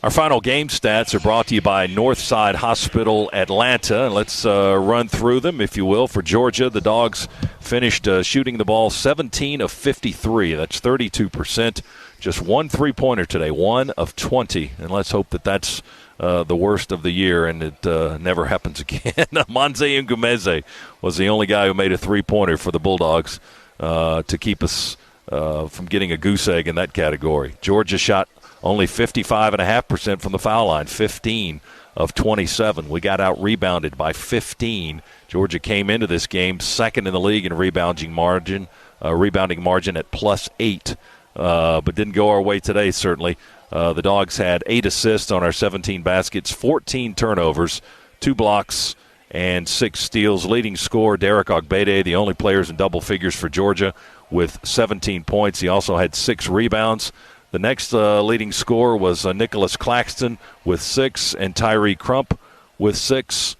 Our final game stats are brought to you by Northside Hospital Atlanta. And let's run through them, if you will. For Georgia, the Dogs finished shooting the ball 17 of 53. That's 32%. Just one three-pointer today, 1 of 20. And let's hope that that's the worst of the year and it never happens again. Manze Ngumeze was the only guy who made a three-pointer for the Bulldogs to keep us from getting a goose egg in that category. Georgia shot only 55.5% from the foul line, 15 of 27. We got out-rebounded by 15. Georgia came into this game second in the league in rebounding margin at +8, but didn't go our way today, certainly. The Dogs had 8 assists on our 17 baskets, 14 turnovers, 2 blocks, and 6 steals. Leading scorer, Derek Ogbede, the only players in double figures for Georgia, with 17 points. He also had 6 rebounds. The next leading scorer was Nicholas Claxton with 6 and Tyree Crump with 6.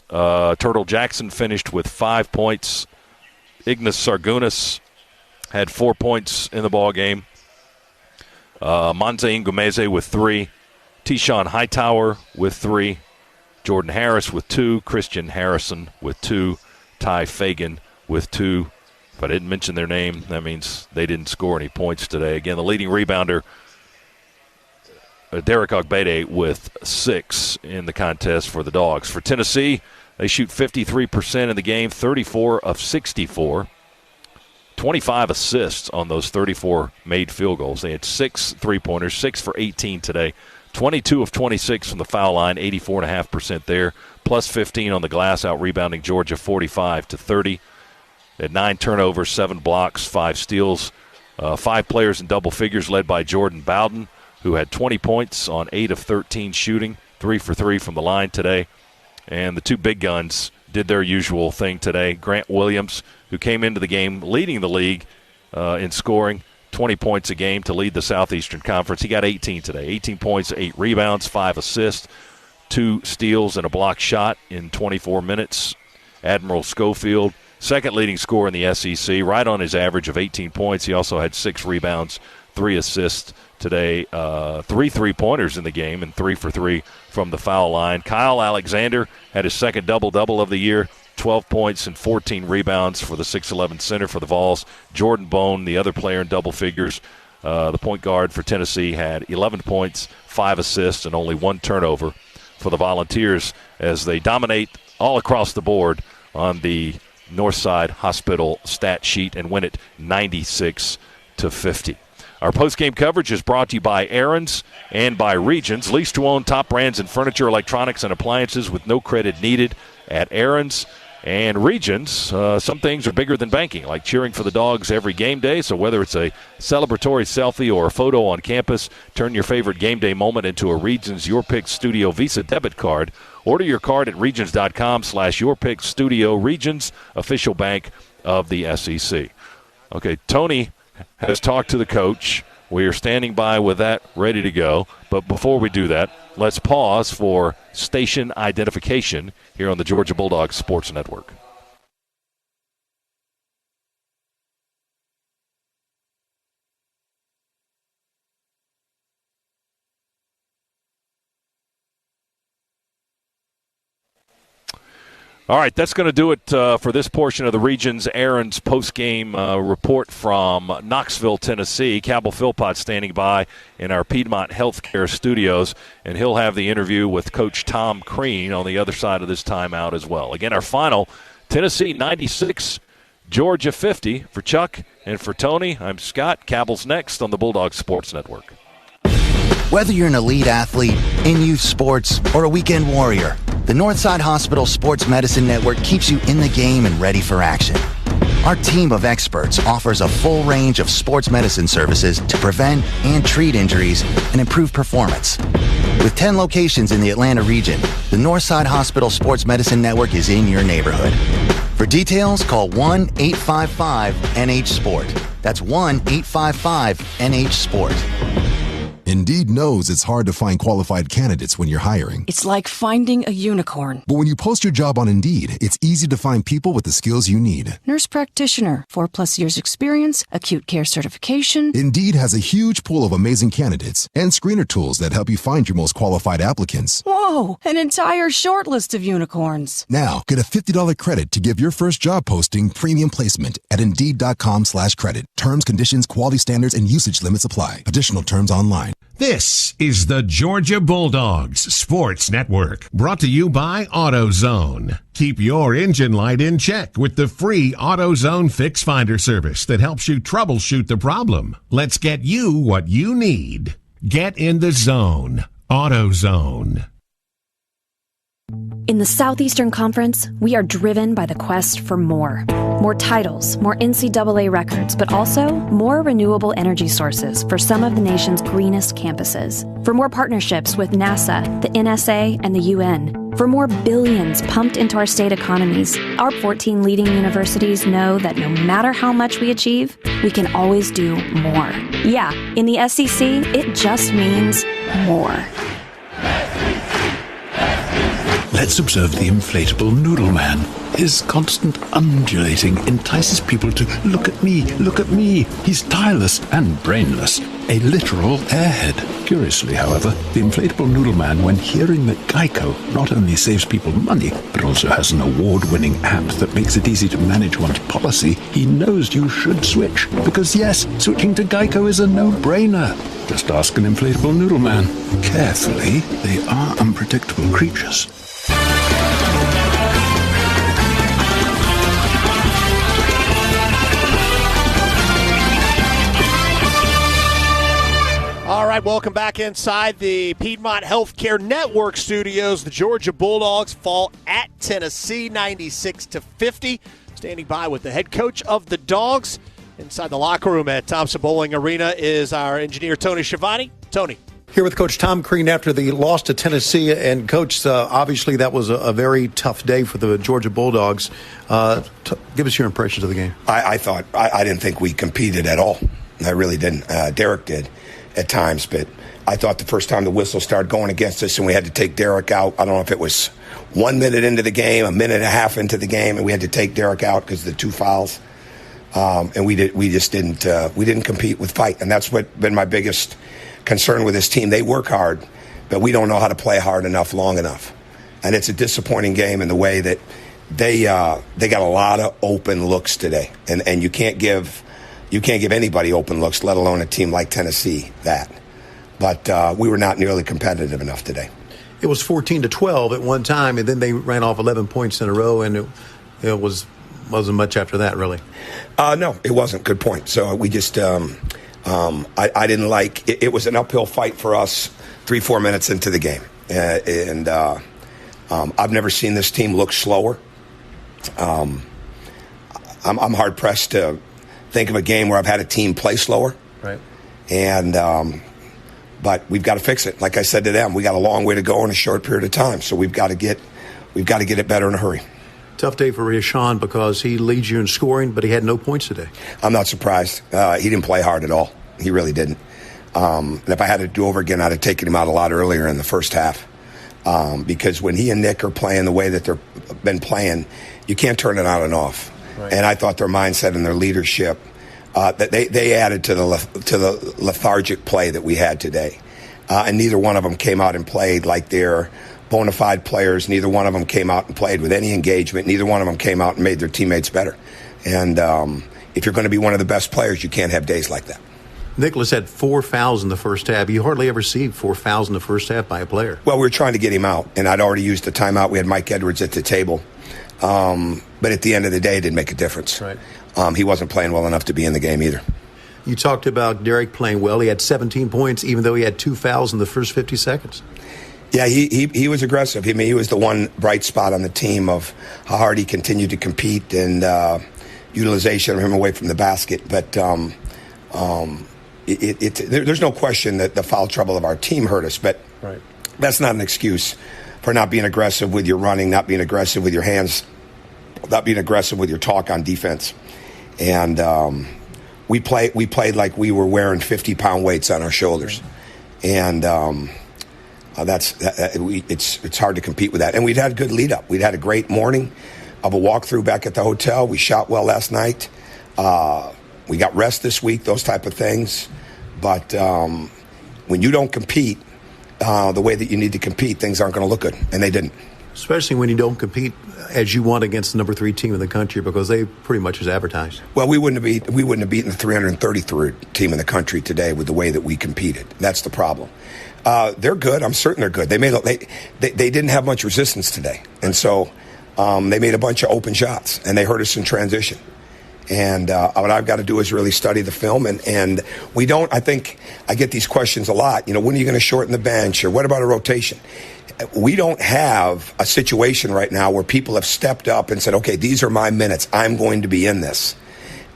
Turtle Jackson finished with 5 points. Ignas Sargunas had 4 points in the ball game. Manze Ngumeze with 3. Tyshawn Hightower with 3. Jordan Harris with 2. Christian Harrison with 2. Ty Fagan with 2. If I didn't mention their name, that means they didn't score any points today. Again, the leading rebounder, Derek Ogbede, with 6 in the contest for the Dogs. For Tennessee, they shoot 53% in the game, 34 of 64. 25 assists on those 34 made field goals. They had 6 three-pointers, 6 for 18 today. 22 of 26 from the foul line, 84.5% there. Plus 15 on the glass, out-rebounding Georgia 45-30. They had 9 turnovers, 7 blocks, 5 steals. 5 players in double figures led by Jordan Bowden, who had 20 points on 8 of 13 shooting, 3 for 3 from the line today. And the 2 big guns did their usual thing today. Grant Williams, who came into the game leading the league in scoring, 20 points a game to lead the Southeastern Conference. He got 18 today, 18 points, 8 rebounds, 5 assists, 2 steals, and a block shot in 24 minutes. Admiral Schofield, second leading scorer in the SEC, right on his average of 18 points. He also had 6 rebounds, 3 assists today, 3 three-pointers in the game, and 3 for 3 from the foul line. Kyle Alexander had his second double-double of the year, 12 points and 14 rebounds for the 6'11 center for the Vols. Jordan Bone, the other player in double figures, the point guard for Tennessee, had 11 points, 5 assists, and only 1 turnover for the Volunteers as they dominate all across the board on the Northside Hospital stat sheet and win it 96-50. Our post-game coverage is brought to you by Aaron's and by Regions. Lease to own top brands in furniture, electronics, and appliances with no credit needed at Aaron's and Regions. Some things are bigger than banking, like cheering for the Dogs every game day. So whether it's a celebratory selfie or a photo on campus, turn your favorite game day moment into a Regions Your Pick Studio Visa debit card. Order your card at regions.com/yourpickstudio. Regions, official bank of the SEC. Okay, Tony has talked to the coach. We are standing by with that ready to go. But before we do that, let's pause for station identification here on the Georgia Bulldogs Sports Network. All right, that's going to do it for this portion of the Regions Aaron's post-game report from Knoxville, Tennessee. Cabell Philpott standing by in our Piedmont Healthcare studios, and he'll have the interview with Coach Tom Crean on the other side of this timeout as well. Again, our final, Tennessee 96, Georgia 50. For Chuck and for Tony, I'm Scott. Cabell's next on the Bulldogs Sports Network. Whether you're an elite athlete, in youth sports, or a weekend warrior, the Northside Hospital Sports Medicine Network keeps you in the game and ready for action. Our team of experts offers a full range of sports medicine services to prevent and treat injuries and improve performance. With 10 locations in the Atlanta region, the Northside Hospital Sports Medicine Network is in your neighborhood. For details, call 1-855-NH-SPORT. That's 1-855-NH-SPORT. Indeed knows it's hard to find qualified candidates when you're hiring. It's like finding a unicorn. But when you post your job on Indeed, it's easy to find people with the skills you need. Nurse practitioner, 4+ years experience, acute care certification. Indeed has a huge pool of amazing candidates and screener tools that help you find your most qualified applicants. Whoa, an entire short list of unicorns. Now, get a $50 credit to give your first job posting premium placement at Indeed.com/credit. Terms, conditions, quality standards, and usage limits apply. Additional terms online. This is the Georgia Bulldogs Sports Network, brought to you by AutoZone. Keep your engine light in check with the free AutoZone Fix Finder service that helps you troubleshoot the problem. Let's get you what you need. Get in the zone. AutoZone. In the Southeastern Conference, we are driven by the quest for more. More titles, more NCAA records, but also more renewable energy sources for some of the nation's greenest campuses. For more partnerships with NASA, the NSA, and the UN. For more billions pumped into our state economies, our 14 leading universities know that no matter how much we achieve, we can always do more. Yeah, in the SEC, it just means more. Let's observe the inflatable noodle man. His constant undulating entices people to look at me, look at me. He's tireless and brainless, a literal airhead. Curiously, however, the inflatable noodle man, when hearing that Geico not only saves people money, but also has an award-winning app that makes it easy to manage one's policy, he knows you should switch. Because yes, switching to Geico is a no-brainer. Just ask an inflatable noodle man. Carefully, they are unpredictable creatures. All right, welcome back inside the Piedmont Healthcare Network studios. The Georgia Bulldogs fall at Tennessee 96-50. Standing by with the head coach of the Dogs inside the locker room at Thompson Bowling Arena is our engineer, Tony Schiavone. Tony. Here with Coach Tom Crean after the loss to Tennessee. And, Coach, obviously that was a very tough day for the Georgia Bulldogs. Give us your impressions of the game. I thought I didn't think we competed at all. I really didn't. Derek did at times, but I thought the first time the whistle started going against us and we had to take Derek out, I don't know if it was 1 minute into the game, a minute and a half into the game, and we had to take Derek out because of the 2 fouls. And we just didn't compete with fight. And that's what been my biggest concern with this team. They work hard, but we don't know how to play hard enough, long enough. And it's a disappointing game in the way that they got a lot of open looks today. And you can't give anybody open looks, let alone a team like Tennessee that. But we were not nearly competitive enough today. It was 14-12 at one time, and then they ran off 11 points in a row, and it wasn't much after that, really. No, it wasn't. Good point. So we just I didn't like it. It was an uphill fight for us 3-4 minutes into the game. And I've never seen this team look slower. I'm hard-pressed to think of a game where I've had a team play slower. Right. And but we've got to fix it. Like I said to them, we got a long way to go in a short period of time. So we've got to get it better in a hurry. Tough day for Rashawn because he leads you in scoring, but he had no points today. I'm not surprised. He didn't play hard at all. He really didn't. And if I had to do over again, I'd have taken him out a lot earlier in the first half. Because when he and Nick are playing the way that they've been playing, you can't turn it on and off. Right. And I thought their mindset and their leadership, that they added to the lethargic play that we had today. And neither one of them came out and played like they're bona fide players. Neither one of them came out and played with any engagement. Neither one of them came out and made their teammates better. And if you're going to be one of the best players, you can't have days like that. Nicholas had 4 fouls in the first half. You hardly ever see 4 fouls in the first half by a player. Well, we were trying to get him out, and I'd already used the timeout. We had Mike Edwards at the table. But at the end of the day, it didn't make a difference. Right. He wasn't playing well enough to be in the game either. You talked about Derek playing well. He had 17 points, even though he had 2 fouls in the first 50 seconds. Yeah, he was aggressive. I mean, he was the one bright spot on the team of how hard he continued to compete and utilization of him away from the basket. But there's no question that the foul trouble of our team hurt us. But right. That's not an excuse for not being aggressive with your running, not being aggressive with your hands, not being aggressive with your talk on defense. And we played like we were wearing 50-pound weights on our shoulders. And it's hard to compete with that. And we'd had a good lead up. We'd had a great morning of a walkthrough back at the hotel. We shot well last night. We got rest this week, those type of things. But when you don't compete the way that you need to compete, things aren't going to look good. And they didn't. Especially when you don't compete as you want against the number 3 team in the country, because they pretty much is advertised. Well, we wouldn't have beaten the 333rd team in the country today with the way that we competed. That's the problem. They're good. I'm certain they're good. They didn't have much resistance today, and so they made a bunch of open shots, and they hurt us in transition. And what I've got to do is really study the film, and we don't. I think I get these questions a lot. When are you going to shorten the bench, or what about a rotation? We don't have a situation right now where people have stepped up and said, okay, these are my minutes. I'm going to be in this.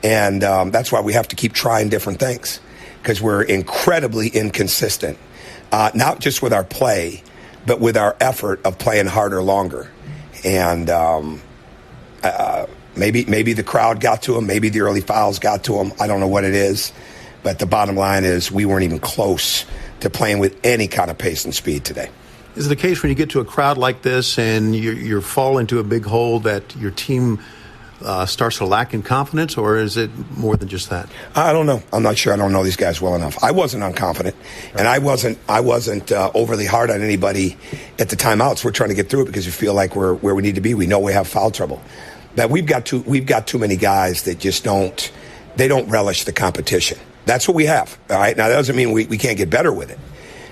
And that's why we have to keep trying different things, because we're incredibly inconsistent, not just with our play, but with our effort of playing harder longer. And maybe the crowd got to them. Maybe the early fouls got to them. I don't know what it is. But the bottom line is we weren't even close to playing with any kind of pace and speed today. Is it the case when you get to a crowd like this and you fall into a big hole that your team starts to lack in confidence, or is it more than just that? I don't know. I'm not sure. I don't know these guys well enough. I wasn't unconfident, and I wasn't overly hard on anybody at the timeouts. We're trying to get through it because we feel like we're where we need to be. We know we have foul trouble, but we've got too many guys that just don't relish the competition. That's what we have. All right. Now that doesn't mean we can't get better with it.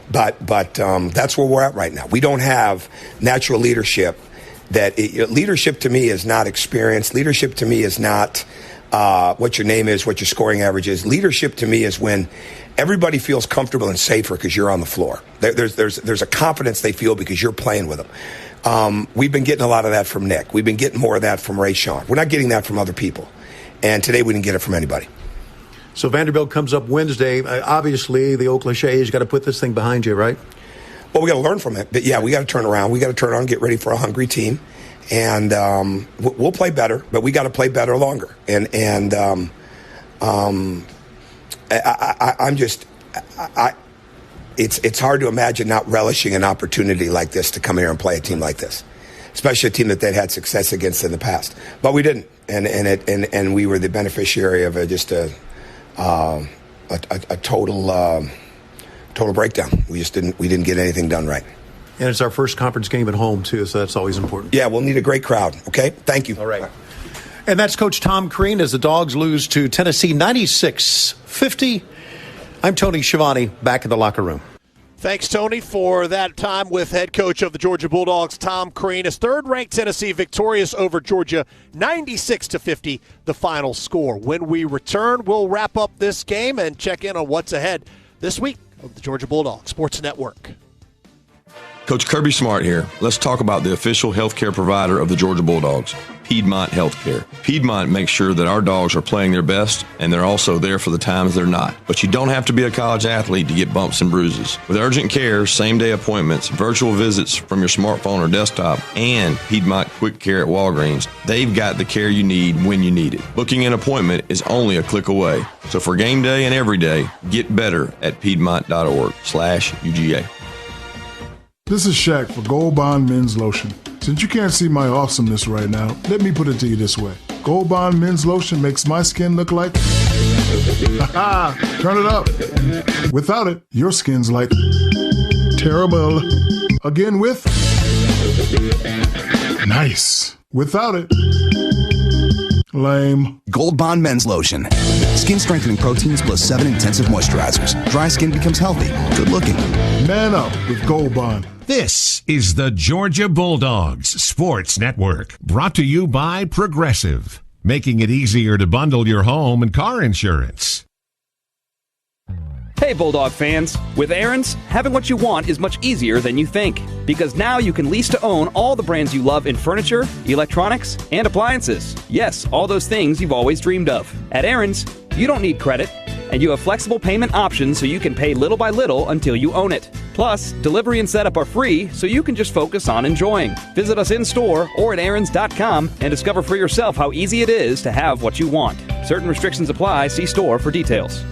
But that's where we're at right now. We don't have natural leadership. Leadership to me is not experience. Leadership to me is not what your name is, what your scoring average is. Leadership to me is when everybody feels comfortable and safer because you're on the floor. There's a confidence they feel because you're playing with them. We've been getting a lot of that from Nick. We've been getting more of that from Ray Sean. We're not getting that from other people. And today we didn't get it from anybody. So Vanderbilt comes up Wednesday. Obviously, the old cliche is you got to put this thing behind you, right? Well, we got to learn from it. But, yeah, we got to turn around. We got to turn around and get ready for a hungry team. And we'll play better, but we got to play better longer. It's hard to imagine not relishing an opportunity like this to come here and play a team like this, especially a team that they'd had success against in the past. But we didn't, and we were the beneficiary of a total breakdown. We didn't get anything done right. And it's our first conference game at home, too, so that's always important. Yeah, we'll need a great crowd, okay? Thank you. All right. And that's Coach Tom Crean as the Dogs lose to Tennessee 96-50. I'm Tony Schiavone, back in the locker room. Thanks, Tony, for that time with head coach of the Georgia Bulldogs, Tom Crean. As third-ranked Tennessee victorious over Georgia, 96-50, the final score. When we return, we'll wrap up this game and check in on what's ahead this week of the Georgia Bulldogs Sports Network. Coach Kirby Smart here. Let's talk about the official healthcare provider of the Georgia Bulldogs, Piedmont Healthcare. Piedmont makes sure that our dogs are playing their best, and they're also there for the times they're not. But you don't have to be a college athlete to get bumps and bruises. With urgent care, same-day appointments, virtual visits from your smartphone or desktop, and Piedmont Quick Care at Walgreens, they've got the care you need when you need it. Booking an appointment is only a click away. So for game day and every day, get better at piedmont.org/UGA. This is Shaq for Gold Bond Men's Lotion. Since you can't see my awesomeness right now, let me put it to you this way. Gold Bond Men's Lotion makes my skin look like... Turn it up. Without it, your skin's like... terrible. Again with... nice. Without it... lame. Gold Bond Men's Lotion. Skin strengthening proteins plus 7 intensive moisturizers. Dry skin becomes healthy. Good looking. Man up with Gold Bond. This is the Georgia Bulldogs Sports Network, brought to you by Progressive, making it easier to bundle your home and car insurance. Hey, Bulldog fans. With Aaron's, having what you want is much easier than you think. Because now you can lease to own all the brands you love in furniture, electronics, and appliances. Yes, all those things you've always dreamed of. At Aaron's, you don't need credit, and you have flexible payment options so you can pay little by little until you own it. Plus, delivery and setup are free, so you can just focus on enjoying. Visit us in-store or at Aaron's.com and discover for yourself how easy it is to have what you want. Certain restrictions apply. See store for details.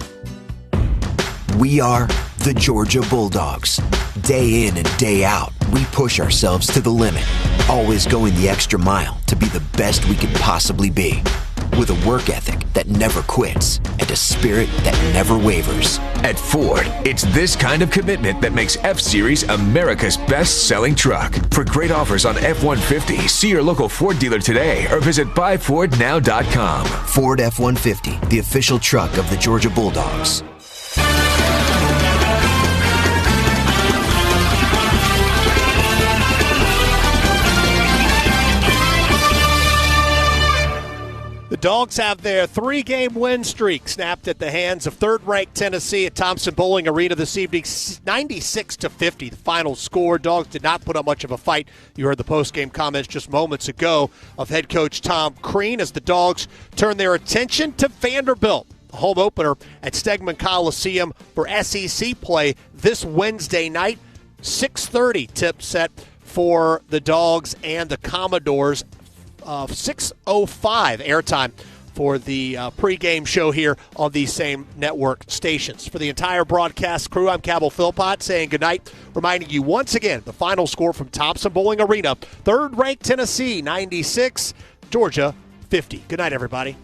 We are the Georgia Bulldogs. Day in and day out, we push ourselves to the limit, always going the extra mile to be the best we can possibly be. With a work ethic that never quits and a spirit that never wavers. At Ford, it's this kind of commitment that makes F-Series America's best-selling truck. For great offers on F-150, see your local Ford dealer today or visit buyfordnow.com. Ford F-150, the official truck of the Georgia Bulldogs. The Dogs have their 3-game win streak snapped at the hands of third-ranked Tennessee at Thompson-Boling Arena this evening, 96-50. The final score. Dogs did not put up much of a fight. You heard the post-game comments just moments ago of head coach Tom Crean as the Dogs turn their attention to Vanderbilt. The home opener at Stegman Coliseum for SEC play this Wednesday night. 6:30 tip set for the Dogs and the Commodores. 6:05 airtime for the pregame show here on these same network stations. For the entire broadcast crew, I'm Cabell Philpott saying goodnight, reminding you once again the final score from Thompson-Boling Arena. Third-ranked Tennessee, 96, Georgia, 50. Good night, everybody.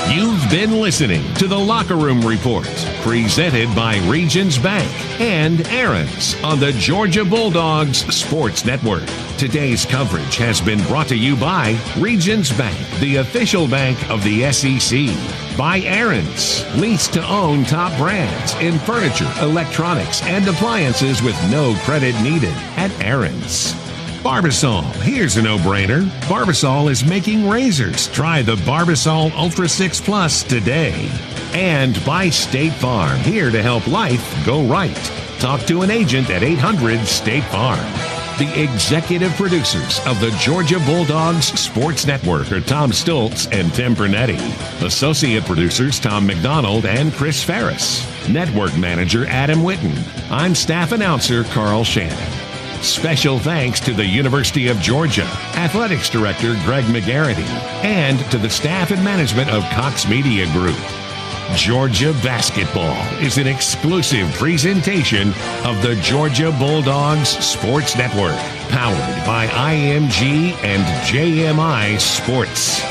You've been listening to the Locker Room Report, presented by Regions Bank and Aaron's on the Georgia Bulldogs Sports Network. Today's coverage has been brought to you by Regions Bank, the official bank of the SEC. By Aaron's, lease to own top brands in furniture, electronics, and appliances with no credit needed at Aaron's. Barbasol, here's a no-brainer. Barbasol is making razors. Try the Barbasol Ultra 6 Plus today. And by State Farm, here to help life go right. Talk to an agent at 800-STATE-FARM. The executive producers of the Georgia Bulldogs Sports Network are Tom Stoltz and Tim Pernetti. Associate producers Tom McDonald and Chris Ferris. Network manager Adam Witten. I'm staff announcer Carl Shannon. Special thanks to the University of Georgia, Athletics Director Greg McGarity, and to the staff and management of Cox Media Group. Georgia Basketball is an exclusive presentation of the Georgia Bulldogs Sports Network, powered by IMG and JMI Sports.